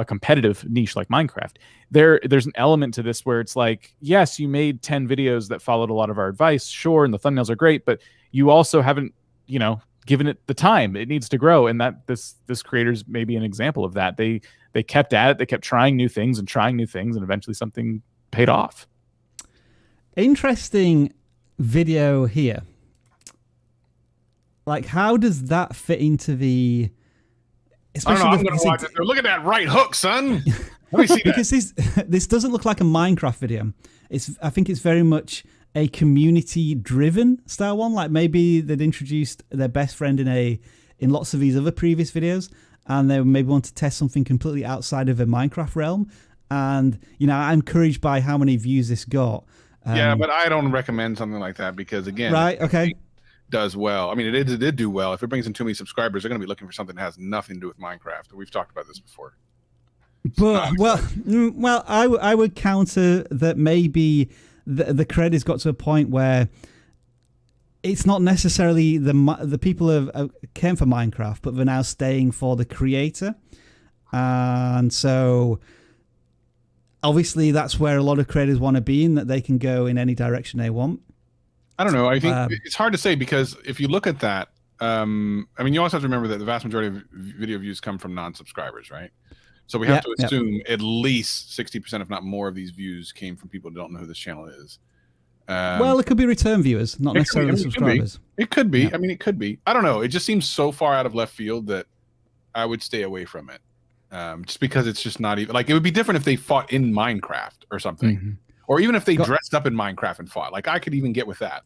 competitive niche like Minecraft, there's an element to this where it's like, yes, you made 10 videos that followed a lot of our advice, sure, and the thumbnails are great, but you also haven't, you know, given it the time it needs to grow. And that this creator's maybe an example of that. They kept at it, they kept trying new things, and eventually something paid off. Interesting video here. Like, how does that fit into the... Especially I don't know, I'm gonna watch it. Look at that right hook, son. Let me see that. Because this doesn't look like a Minecraft video. I think it's very much a community-driven style one. Like maybe they'd introduced their best friend in lots of these other previous videos, and they maybe want to test something completely outside of a Minecraft realm. And you know, I'm encouraged by how many views this got. Yeah, but I don't recommend something like that because again, right? Okay. Does well. I mean, it did do well. If it brings in too many subscribers, they're going to be looking for something that has nothing to do with Minecraft. We've talked about this before. But well, I would counter that maybe the credit's got to a point where it's not necessarily the people who came for Minecraft, but they're now staying for the creator, and so obviously that's where a lot of creators want to be, in that they can go in any direction they want. I don't know. I think it's hard to say because if you look at that, I mean, you also have to remember that the vast majority of video views come from non-subscribers, right? So we have to assume at least 60%, if not more, of these views came from people who don't know who this channel is. Well, it could be return viewers, not necessarily subscribers. It could be. I mean, it could be. I don't know. It just seems so far out of left field that I would stay away from it. Just because it's just not even like, it would be different if they fought in Minecraft or something, or even if they dressed up in Minecraft and fought. Like I could even get with that.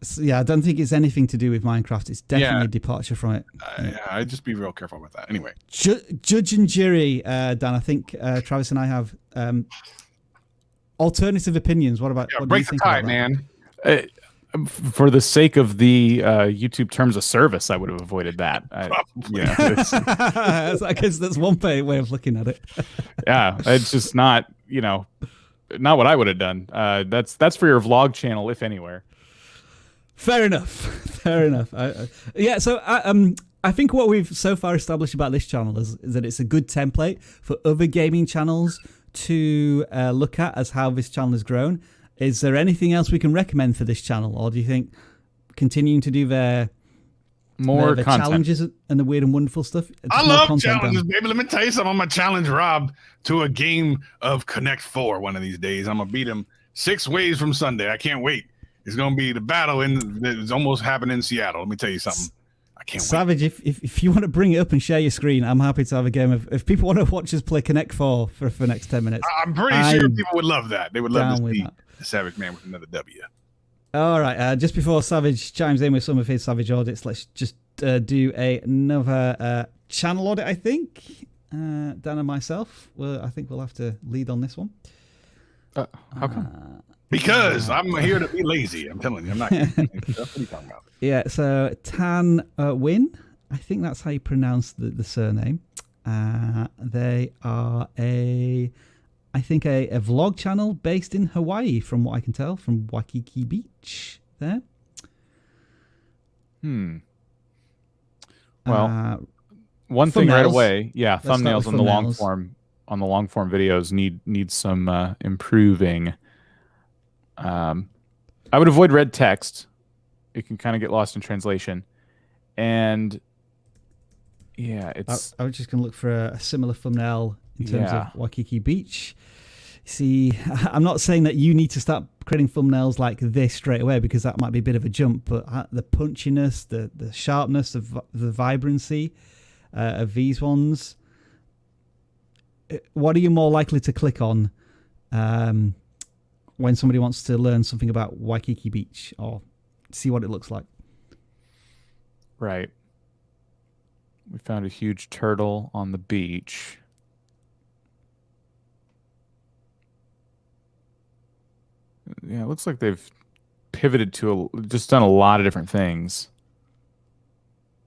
So, yeah, I don't think it's anything to do with Minecraft. It's definitely a departure from it. Yeah, I'd just be real careful with that. Anyway, judge and jury, Dan. I think Travis and I have alternative opinions. What about what break the tie, man? For the sake of the YouTube terms of service, I would have avoided that. Yeah, I guess that's one way of looking at it. Yeah, it's just not, you know, not what I would have done. That's for your vlog channel, if anywhere. Fair enough. Fair enough. Yeah. So I think what we've so far established about this channel is that it's a good template for other gaming channels to look at as how this channel has grown. Is there anything else we can recommend for this channel, or do you think continuing to do their challenges and the weird and wonderful stuff? I love challenges, baby. Let me tell you something. I'm gonna challenge Rob to a game of Connect 4 one of these days. I'm gonna beat him 6 ways from Sunday. I can't wait. It's gonna be the battle it's almost happened in Seattle. Let me tell you something. I can't wait. Savage, if you want to bring it up and share your screen, I'm happy to have a game of. If people want to watch us play Connect 4 for the next 10 minutes, I'm pretty sure people would love that. They would love to see the Savage Man with another W. All right. Just before Savage chimes in with some of his Savage audits, let's just do another channel audit. I think Dan and myself. I think we'll have to lead on this one. How come? Because I'm here to be lazy. I'm telling you, I'm not. What are you talking about? Yeah, so Tan Win, I think that's how you pronounce the surname. They are a vlog channel based in Hawaii, from what I can tell, from Waikiki Beach. There. Well, one thing right away, thumbnails on the long form videos need some improving. I would avoid red text. It can kind of get lost in translation. And yeah, I was just going to look for a similar thumbnail in terms of Waikiki Beach. See, I'm not saying that you need to start creating thumbnails like this straight away, because that might be a bit of a jump, but the punchiness, the sharpness, the vibrancy of these ones, what are you more likely to click on when somebody wants to learn something about Waikiki Beach or see what it looks like. Right. We found a huge turtle on the beach. Yeah, it looks like they've pivoted to just done a lot of different things.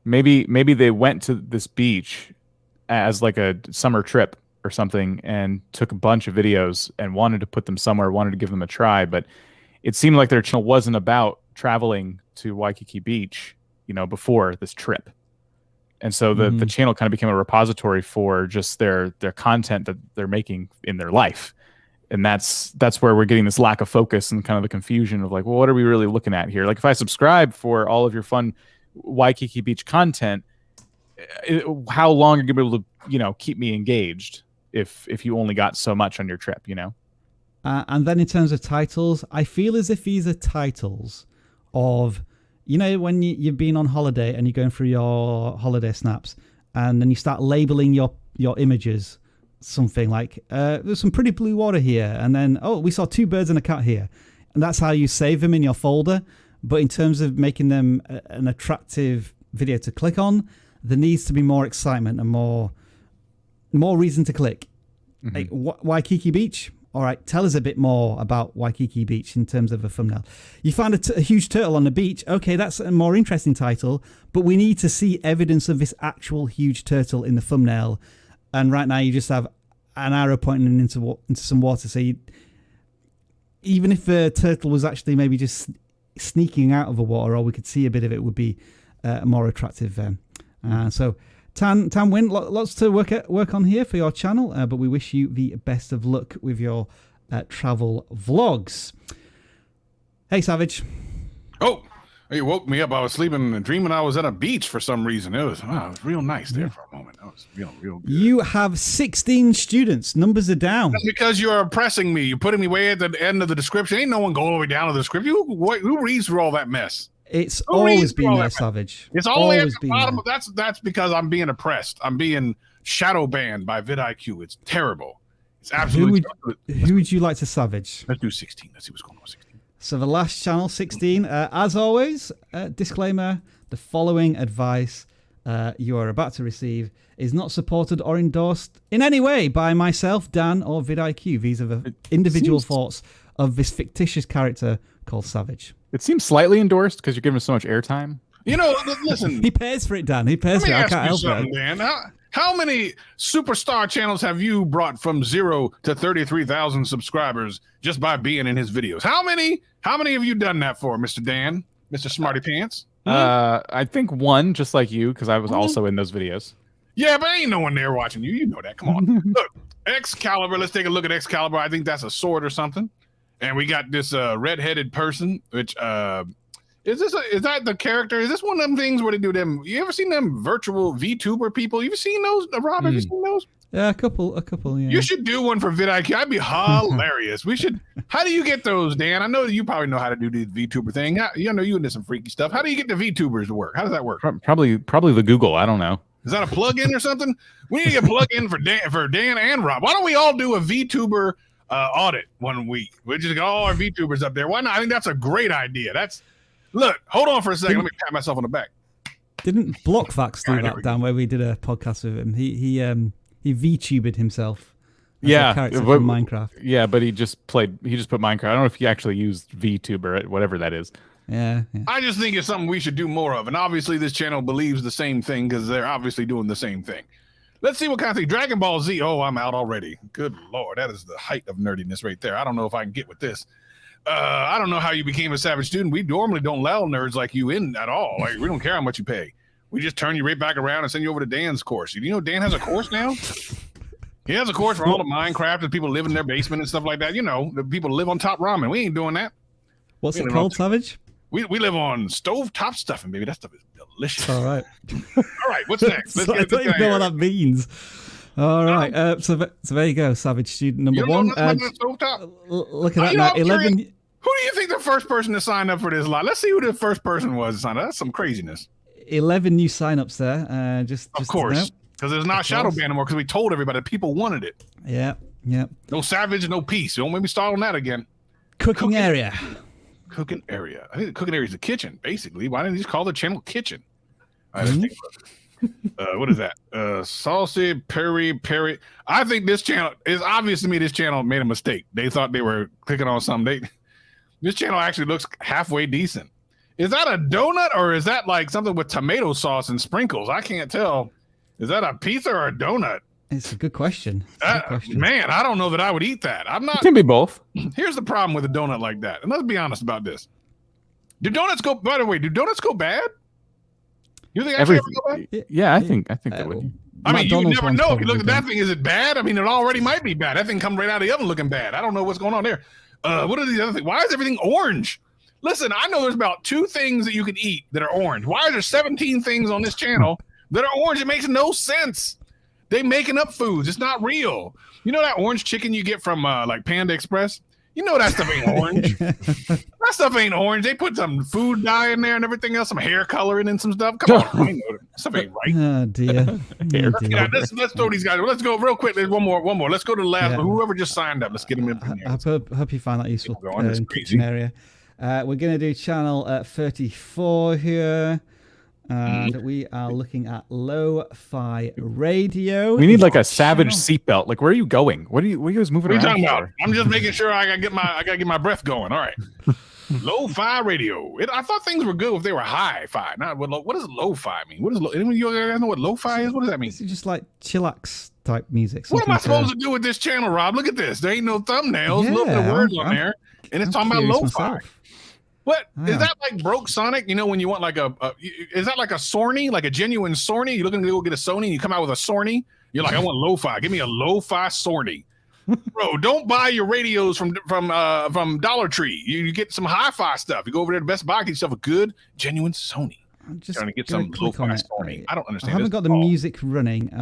Maybe they went to this beach as like a summer trip or something and took a bunch of videos and wanted to put them somewhere, wanted to give them a try, but it seemed like their channel wasn't about traveling to Waikiki Beach, before this trip. And so the channel kind of became a repository for just their content that they're making in their life. And that's where we're getting this lack of focus and kind of the confusion of like, well, what are we really looking at here? Like if I subscribe for all of your fun Waikiki Beach content, how long are you going to be able to, keep me engaged if you only got so much on your trip, And then in terms of titles, I feel as if these are titles of, when you've been on holiday and you're going through your holiday snaps and then you start labeling your images, something like, there's some pretty blue water here. And then, we saw 2 birds and a cat here. And that's how you save them in your folder. But in terms of making them an attractive video to click on, there needs to be more excitement and more reason to click. Like Waikiki Beach. All right, tell us a bit more about Waikiki Beach in terms of a thumbnail. You found a huge turtle on the beach. Okay, that's a more interesting title, but we need to see evidence of this actual huge turtle in the thumbnail. And right now you just have an arrow pointing into some water. So even if the turtle was actually maybe just sneaking out of the water, or we could see a bit of it, would be more attractive. So Tan Win, lots to work on here for your channel, but we wish you the best of luck with your travel vlogs. Hey, Savage. Oh, you woke me up. I was sleeping and dreaming I was at a beach for some reason. It was real nice there for a moment. That was real good. You have 16 students. Numbers are down. That's because you're oppressing me. You're putting me way at the end of the description. Ain't no one going all the way down to the description. Who reads through all that mess? It's always been there, Savage. It's only at the bottom. That's because I'm being oppressed. I'm being shadow banned by vidIQ. It's terrible. It's absolutely. Who would you like to savage? Let's do 16. Let's see what's going on with 16. So the last channel, 16. As always, disclaimer: the following advice you are about to receive is not supported or endorsed in any way by myself, Dan, or vidIQ. These are the individual thoughts of this fictitious character called Savage. It seems slightly endorsed because you're giving us so much airtime. Listen. He pays for it, Dan. He pays for it. I can't help it. Dan. How many superstar channels have you brought from 0 to 33,000 subscribers just by being in his videos? How many have you done that for, Mr. Dan, Mr. Smarty Pants? I think one, just like you, because I was also in those videos. Yeah, but ain't no one there watching you. You know that. Come on. Look, Excalibur. Let's take a look at Excalibur. I think that's a sword or something. And we got this red-headed person, which is that the character? Is this one of them things where they do them? You ever seen them virtual VTuber people? You ever seen those? Rob, have you seen those? Yeah, a couple. Yeah. You should do one for vidIQ. I'd be hilarious. We should. How do you get those, Dan? I know you probably know how to do the VTuber thing. You into some freaky stuff. How do you get the VTubers to work? How does that work? Probably the Google. I don't know. Is that a plug-in or something? We need to get a plug-in for Dan and Rob. Why don't we all do a VTuber audit one week? We just got all our VTubers up there. Why not? I think that's a great idea. Look, hold on for a second. Let me pat myself on the back. Didn't Blockvax do that, Dan, where we did a podcast with him? He VTubed himself. Yeah, character from Minecraft. Yeah, but he just put Minecraft. I don't know if he actually used VTuber, whatever that is. Yeah. I just think it's something we should do more of. And obviously this channel believes the same thing because they're obviously doing the same thing. Let's see what kind of thing. Dragon Ball Z. Oh, I'm out already. Good Lord. That is the height of nerdiness right there. I don't know if I can get with this. I don't know how you became a savage student. We normally don't allow nerds like you in at all. Like, we don't care how much you pay. We just turn you right back around and send you over to Dan's course. You know Dan has a course now? He has a course for all the Minecraft and people live in their basement and stuff like that. You know, the people live on top ramen. We ain't doing that. What's it called, Savage? We live on stove top stuffing, baby. That stuff is delicious. All right. All right, what's next? I don't even know what that means. All right. So there you go, Savage student number one. Look at that now. 11. Who do you think the first person to sign up for this lot? Let's see who the first person was to sign up. That's some craziness. 11 new signups there. Just of course, because there's not shadow ban anymore because we told everybody people wanted it. Yeah. No savage, no peace. Don't make me start on that again. Cooking area. Cooking area. I think the cooking area is the kitchen, basically. Why didn't they just call the channel kitchen? All right, let's think about it. What is that? Saucy Perry. I think this channel is obvious to me. This channel made a mistake. They thought they were clicking on something. This channel actually looks halfway decent. Is that a donut or is that like something with tomato sauce and sprinkles? I can't tell. Is that a pizza or a donut? It's a good question. Man, I don't know that I would eat that. I'm not. It can be both. Here's the problem with a donut like that. And let's be honest about this. Do donuts go, by the way, do donuts go bad? You think actually ever go bad? Yeah, I think they would. I mean, you McDonald's never one's know. If you look probably at that thing, is it bad? I mean, it already might be bad. That thing comes right out of the oven looking bad. I don't know what's going on there. What are these other things? Why is everything orange? Listen, I know there's about 2 things that you can eat that are orange. Why are there 17 things on this channel that are orange? It makes no sense. They making up foods. It's not real. You know that orange chicken you get from like Panda Express? You know that stuff ain't orange. That stuff ain't orange. They put some food dye in there and everything else, some hair coloring and some stuff. Come on, I know that stuff ain't right. Oh dear. Yeah, let's throw these guys. Let's go real quick. There's one more. Let's go to the last one. Whoever just signed up, let's get them in. I hope you find that useful. Kitchen area. We're going to do channel 34 here. And we are looking at lo-fi radio. We need like a savage seatbelt. Like, where are you going? What are you guys moving around? What are you talking about? I'm just making sure I gotta get my breath going. All right. Lo-fi radio. I thought things were good if they were hi-fi. What does lo-fi mean? What is you guys know what lo-fi is? What does that mean? It's just like chillax type music. What am I supposed to do with this channel, Rob? Look at this. There ain't no thumbnails. Yeah, Look at the words on there, and it's talking about lo-fi. Myself. What is that like? Broke Sonic? You know when you want like is that like a Sony, like a genuine Sony? You're looking to go get a Sony, and you come out with a Sony. You're like, I want lo-fi. Give me a lo-fi Sony, bro. Don't buy your radios from Dollar Tree. You get some hi-fi stuff. You go over there to Best Buy, get yourself a good genuine Sony. I'm just trying to get some lo-fi Sony. I don't understand. I haven't got the music running.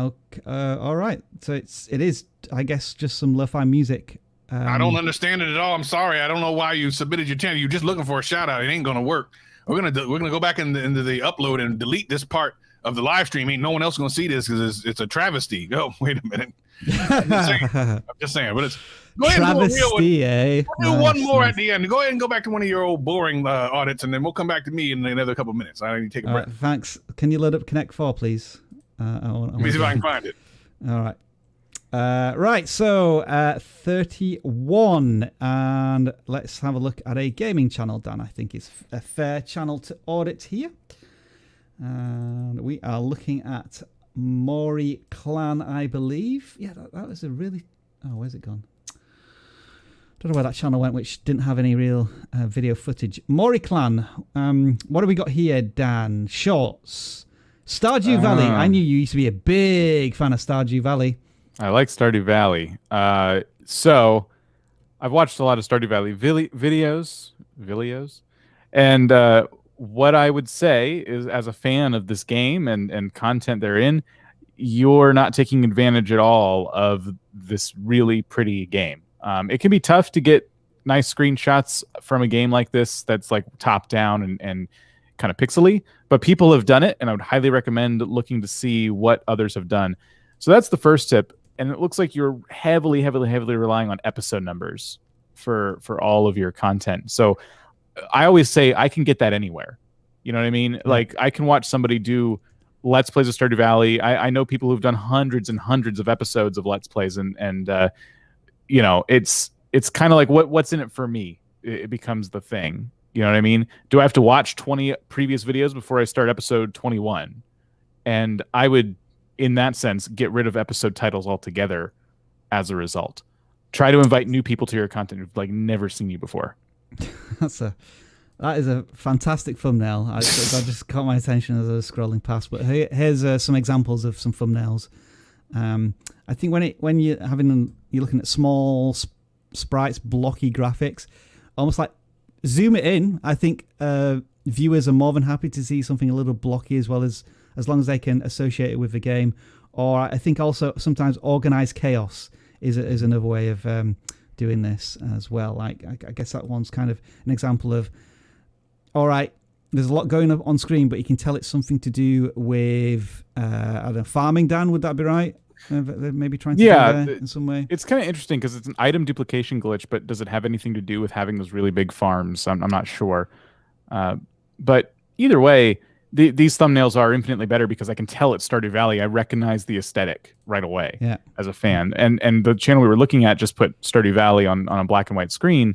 All right, so it is, I guess, just some lo-fi music. I don't understand it at all. I'm sorry. I don't know why you submitted your channel. You're just looking for a shout out. It ain't gonna work. We're gonna go back into the upload and delete this part of the live stream. Ain't no one else gonna see this because it's a travesty. Oh, wait a minute. I'm just saying. But it's go ahead and do a real one. We'll do one more at the end. Go ahead and go back to one of your old boring audits, and then we'll come back to me in another couple of minutes. I need to take a breath. Thanks. Can you load up Connect 4, please? Let me see if I can find it. All right. Right, so 31, and let's have a look at a gaming channel, Dan. I think it's a fair channel to audit here. And we are looking at Mori Clan, I believe. Yeah, that was a really... Oh, where's it gone? Don't know where that channel went, which didn't have any real video footage. Mori Clan, what have we got here, Dan? Shorts. Stardew Valley. I knew you used to be a big fan of Stardew Valley. I like Stardew Valley. So I've watched a lot of Stardew Valley videos. And what I would say is, as a fan of this game and content therein, you're not taking advantage at all of this really pretty game. It can be tough to get nice screenshots from a game like this that's like top down and kind of pixely, but people have done it, and I would highly recommend looking to see what others have done. So that's the first tip. And it looks like you're heavily relying on episode numbers for all of your content. So I always say I can get that anywhere. You know what I mean? Like, I can watch somebody do Let's Plays of Stardew Valley. I know people who've done hundreds and hundreds of episodes of Let's Plays, and you know, it's kind of like what's in it for me. It becomes the thing. You know what I mean? Do I have to watch 20 previous videos before I start episode 21? And I would, in that sense, get rid of episode titles altogether as a result. Try to invite new people to your content who've like never seen you before. That is a fantastic thumbnail. I just caught my attention as I was scrolling past. But here's some examples of some thumbnails. I think when you're looking at small sprites, blocky graphics, almost like zoom it in. I think viewers are more than happy to see something a little blocky, as long as they can associate it with the game. Or I think also sometimes organized chaos is another way of doing this as well. Like I guess that one's kind of an example of, all right, there's a lot going up on screen, but you can tell it's something to do with I don't know, farming. Dan, would that be right? They're maybe trying to Yeah, do there in some way. It's kind of interesting because it's an item duplication glitch, but does it have anything to do with having those really big farms? I'm not sure. But either way, these thumbnails are infinitely better because I can tell it's Stardew Valley. I recognize the aesthetic right away as a fan. And the channel we were looking at just put Stardew Valley on a black and white screen.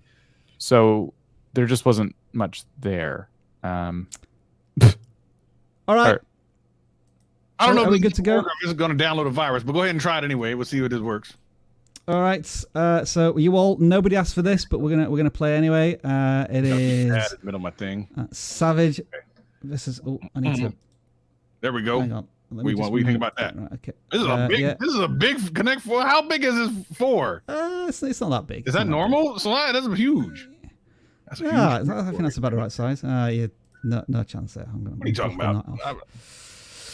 So there just wasn't much there. All right. I don't know. Are we good to go? I'm just going to download a virus, but go ahead and try it anyway. We'll see if it works. All right. So you all, nobody asked for this, but we're gonna play anyway. It is middle of my thing. Savage. Okay. This is. Oh, I need to. There we go. Hang on. What do you think about that? Right, okay. This is a big. Yeah. This is a big Connect 4. How big is this 4? It's not that big. Is that normal? So that's huge. That's huge. I think that's about the right size. Yeah, no chance there. What are you talking about?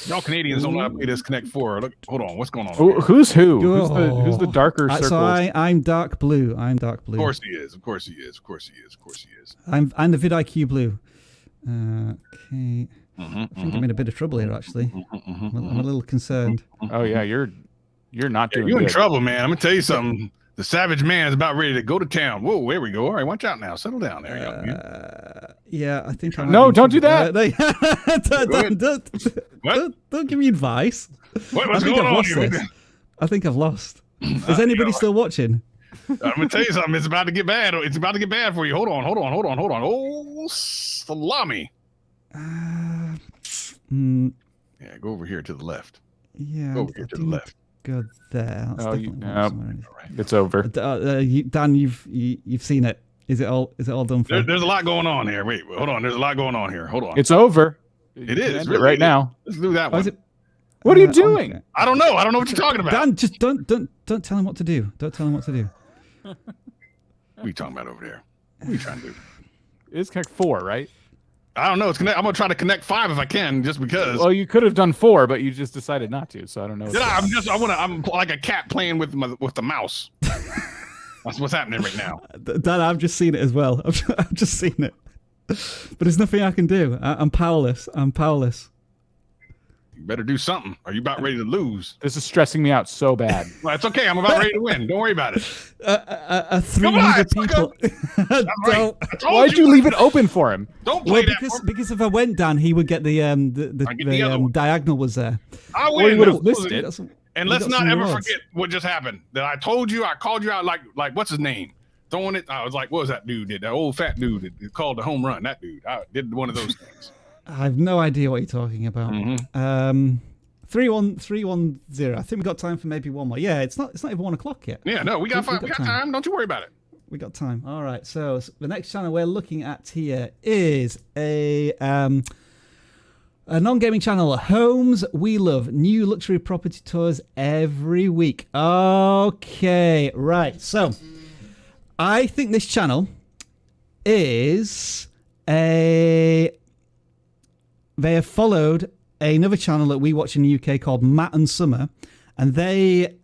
Y'all Canadians don't know how to play this Connect 4. Look, hold on. What's going on? Who's who? Who's the darker circles? So I'm dark blue. I'm dark blue. Of course he is. Of course he is. Of course he is. Of course he is. I'm the vidIQ blue. Okay. I think I'm in a bit of trouble here, actually. I'm a little concerned. Oh yeah, you're not doing. You're in good. trouble, man. I'm gonna tell you something. The savage man is about ready to go to town. Whoa, there we go. All right, watch out now. Settle down there. Yeah, I think. No, don't do that. Don't give me advice. What's going on here? I think I've lost. Is anybody still watching? I'm gonna tell you something. It's about to get bad. It's about to get bad for you. Hold on. Oh, salami. Yeah, go over here to the left. Yeah, go over here to the left. Go there. It's over. Dan, you've seen it. Is it all done for? There's a lot going on here. Wait, hold on. There's a lot going on here. Hold on. It's over. It is really right now. Let's do that one. What are you doing? Okay. I don't know. I don't know what you're talking about. Dan, just don't tell him what to do. Don't tell him what to do. What are you talking about over there? What are you trying to do? It's Connect 4, right? I don't know. I'm gonna try to connect 5 if I can, just because. Well, you could have done 4, but you just decided not to. So I don't know. I'm like a cat playing with the mouse. That's what's happening right now. Dan, I've just seen it as well. I've just seen it, but there's nothing I can do. I'm powerless. You better do something. Are you about ready to lose? This is stressing me out so bad. Well, it's okay. I'm about ready to win. Don't worry about it. 300 people. Right. Why'd you leave it open for him? Don't play because if I went down, he would get the diagonal was there. I win. Or he would have missed it. And let's not ever forget what just happened. That I told you, I called you out like what's his name? Throwing it. I was like, what was that dude did? That old fat dude that called the home run. That dude. I did one of those things. I have no idea what you're talking about. 3-1-0. I think we got time for maybe one more. Yeah, it's not even 1 o'clock yet. Yeah, no, we got time. Don't you worry about it. We got time. All right. So the next channel we're looking at here is a non-gaming channel, Homes We Love. New luxury property tours every week. Okay, right. So I think this channel is they have followed another channel that we watch in the UK called Matt and Summer, and they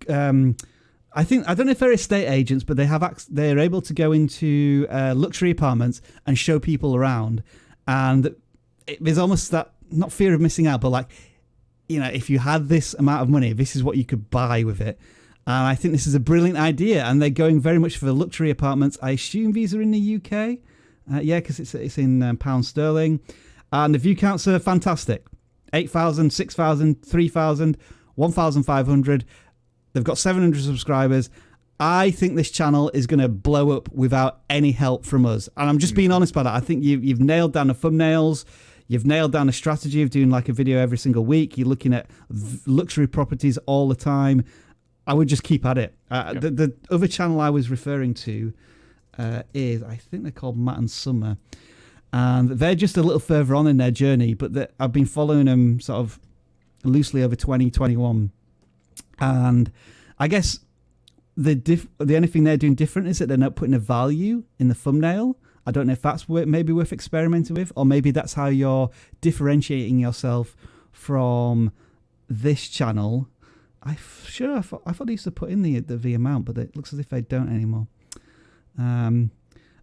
I don't know if they're estate agents, but they're able to go into luxury apartments and show people around, and there's almost that, not fear of missing out, but like, if you had this amount of money, this is what you could buy with it. And I think this is a brilliant idea, and they're going very much for the luxury apartments. I assume these are in the UK. Yeah, because it's in pound sterling. And the view counts are fantastic. 8,000, 6,000, 3,000, 1,500. They've got 700 subscribers. I think this channel is going to blow up without any help from us. And I'm just being honest about that. I think you've nailed down the thumbnails. You've nailed down the strategy of doing like a video every single week. You're looking at luxury properties all the time. I would just keep at it. The other channel I was referring to is, I think they're called Matt and Summer. And they're just a little further on in their journey, but I've been following them sort of loosely over 2021. And I guess the only thing they're doing different is that they're not putting a value in the thumbnail. I don't know if that's maybe worth experimenting with, or maybe that's how you're differentiating yourself from this channel. I thought they used to put in the amount, but it looks as if they don't anymore.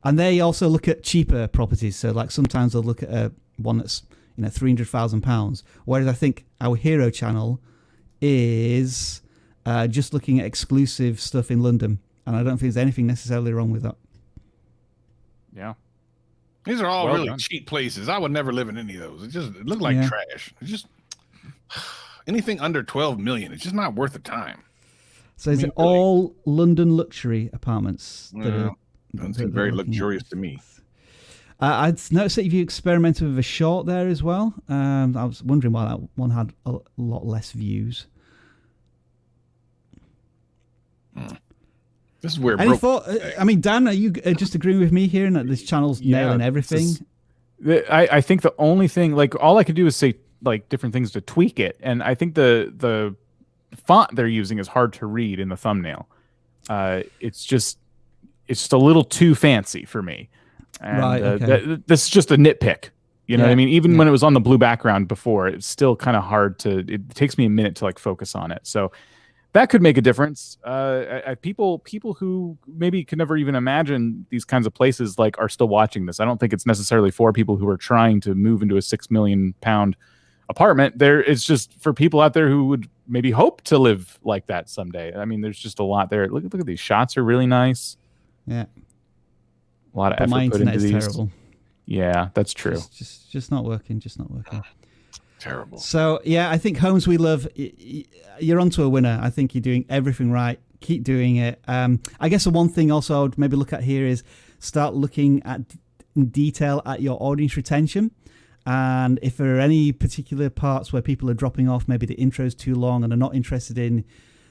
And they also look at cheaper properties. So like sometimes they'll look at one that's £300,000. Whereas I think our hero channel is just looking at exclusive stuff in London. And I don't think there's anything necessarily wrong with that. Yeah. These are all Well really done. cheap places. I would never live in any of those. It looked like trash. It's just anything under 12 million. It's just not worth the time. So is it all London luxury apartments? Doesn't seem very luxurious to me. I'd noticed that you experimented with a short there as well. I was wondering why that one had a lot less views. This is where. Any thought? I mean, Dan, are you just agreeing with me here that this channel's nailing everything? I think the only thing, like, all I could do is say like different things to tweak it, and I think the font they're using is hard to read in the thumbnail. It's just a little too fancy for me. And, right. Okay. This is just a nitpick. You know what I mean? Even when it was on the blue background before, it's still kind of hard to. It takes me a minute to like focus on it. So that could make a difference. People who maybe could never even imagine these kinds of places like are still watching this. I don't think it's necessarily for people who are trying to move into a £6 million apartment. It's just for people out there who would maybe hope to live like that someday. I mean, there's just a lot there. Look at these shots are really nice. Yeah. A lot of effort my put internet into is these. terrible. Yeah, that's true. Just not working. Just not working. Terrible. So yeah, I think Homes We Love, you're onto a winner. I think you're doing everything right. Keep doing it. I guess the one thing also I'd maybe look at here is start looking at in detail at your audience retention. And if there are any particular parts where people are dropping off, maybe the intro's too long and are not interested in,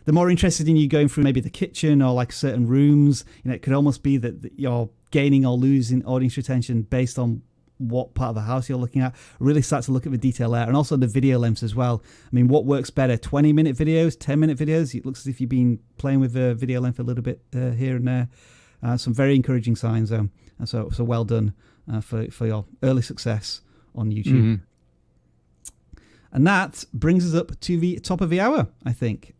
they're more interested in you going through maybe the kitchen or like certain rooms. You know, it could almost be that you're gaining or losing audience retention based on what part of the house you're looking at. Really start to look at the detail there, and also the video lengths as well. I mean, what works better, 20-minute videos, 10-minute videos? It looks as if you've been playing with the video length a little bit here and there. Some very encouraging signs, so well done for your early success on YouTube. Mm-hmm. And that brings us up to the top of the hour, I think.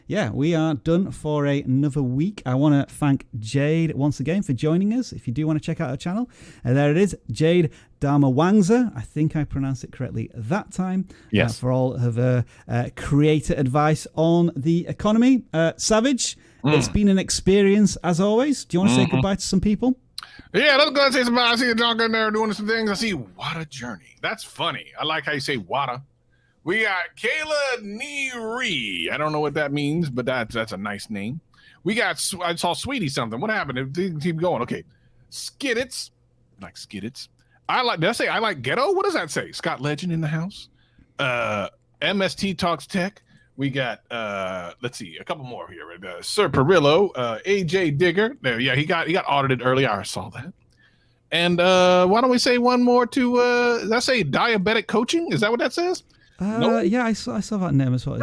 We are done for another week. I want to thank Jade once again for joining us. If you do want to check out her channel, there it is, Jade Dharmawangsa. I think I pronounced it correctly that time. Yes. For all of her creator advice on the economy. Savage, it's been an experience as always. Do you want to say goodbye to some people? Yeah, let's go and say something. I see a John in there doing some things. I see what a journey. That's funny. I like how you say wada. We got Kayla Neary. I don't know what that means, but that's a nice name. We got, I saw Sweetie something. What happened? Keep going. Okay. Skiddits. Like Skiddits. Did I say I like ghetto? What does that say? Scott Legend in the house. MST Talks Tech. We got, let's see, a couple more here. Sir Perillo, AJ Digger. There, yeah, he got audited early. I saw that. And why don't we say one more to, did I say diabetic coaching? Is that what that says? Yeah, I saw that name as well.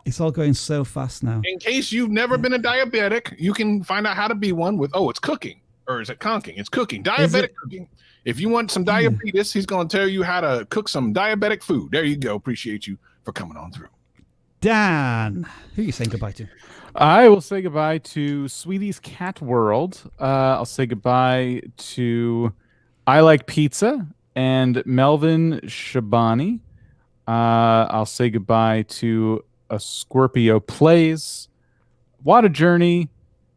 It's all going so fast now. In case you've never been a diabetic, you can find out how to be one with, it's cooking. Or is it conking? It's cooking. Diabetic cooking. If you want some diabetes, he's going to tell you how to cook some diabetic food. There you go. Appreciate you for coming on through. Dan, who are you saying goodbye to? I will say goodbye to Sweetie's Cat World. I'll say goodbye to I Like Pizza and Melvin Shabani. I'll say goodbye to A Scorpio Plays, What a Journey,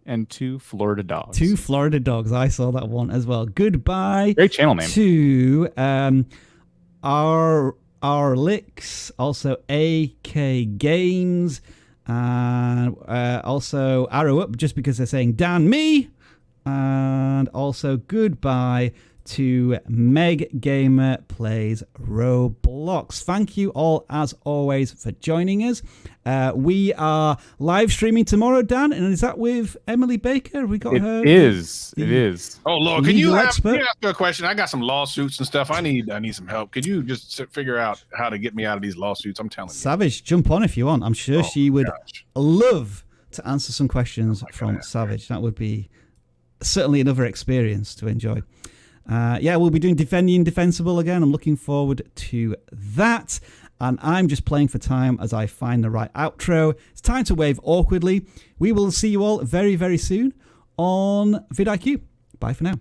and Two Florida Dogs. Two Florida Dogs. I saw that one as well. Goodbye. Great channel name. To our Licks, also AK Games, and also Arrow Up, just because they're saying Dan me, and also goodbye to Meg Gamer Plays Roblox. Thank you all, as always, for joining us. We are live streaming tomorrow, Dan, and is that with Emily Baker? Have we got her? It is. Oh, Lord, can you ask me a question? I got some lawsuits and stuff. I need some help. Could you just figure out how to get me out of these lawsuits? I'm telling you. Savage, jump on if you want. I'm sure she would love to answer some questions from Savage. That would be certainly another experience to enjoy. We'll be doing Defending Indefensible again. I'm looking forward to that. And I'm just playing for time as I find the right outro. It's time to wave awkwardly. We will see you all very, very soon on vidIQ. Bye for now.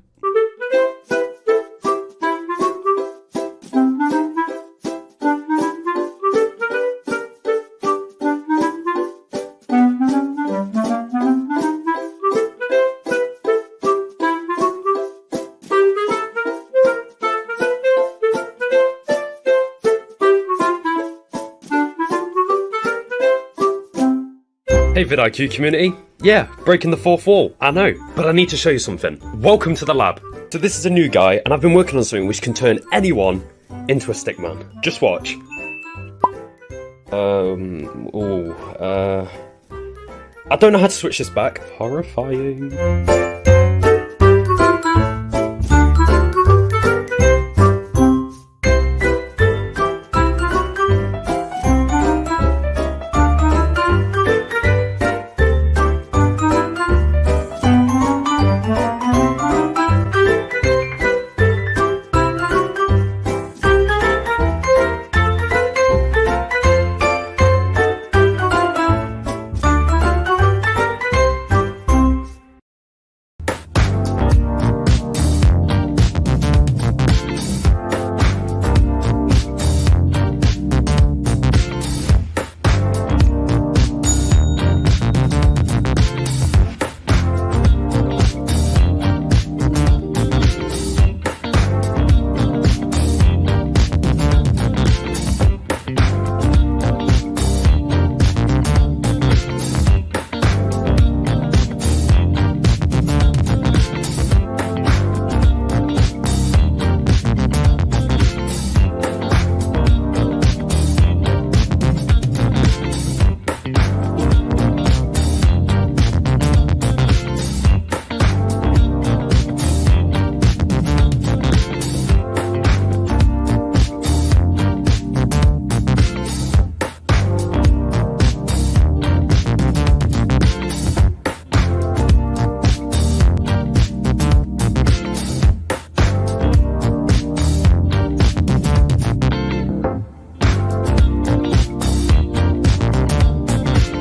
Hey vidIQ community. Yeah, breaking the fourth wall, I know, but I need to show you something. Welcome to the lab. So this is a new guy, and I've been working on something which can turn anyone into a stickman. Just watch. I don't know how to switch this back. Horrifying.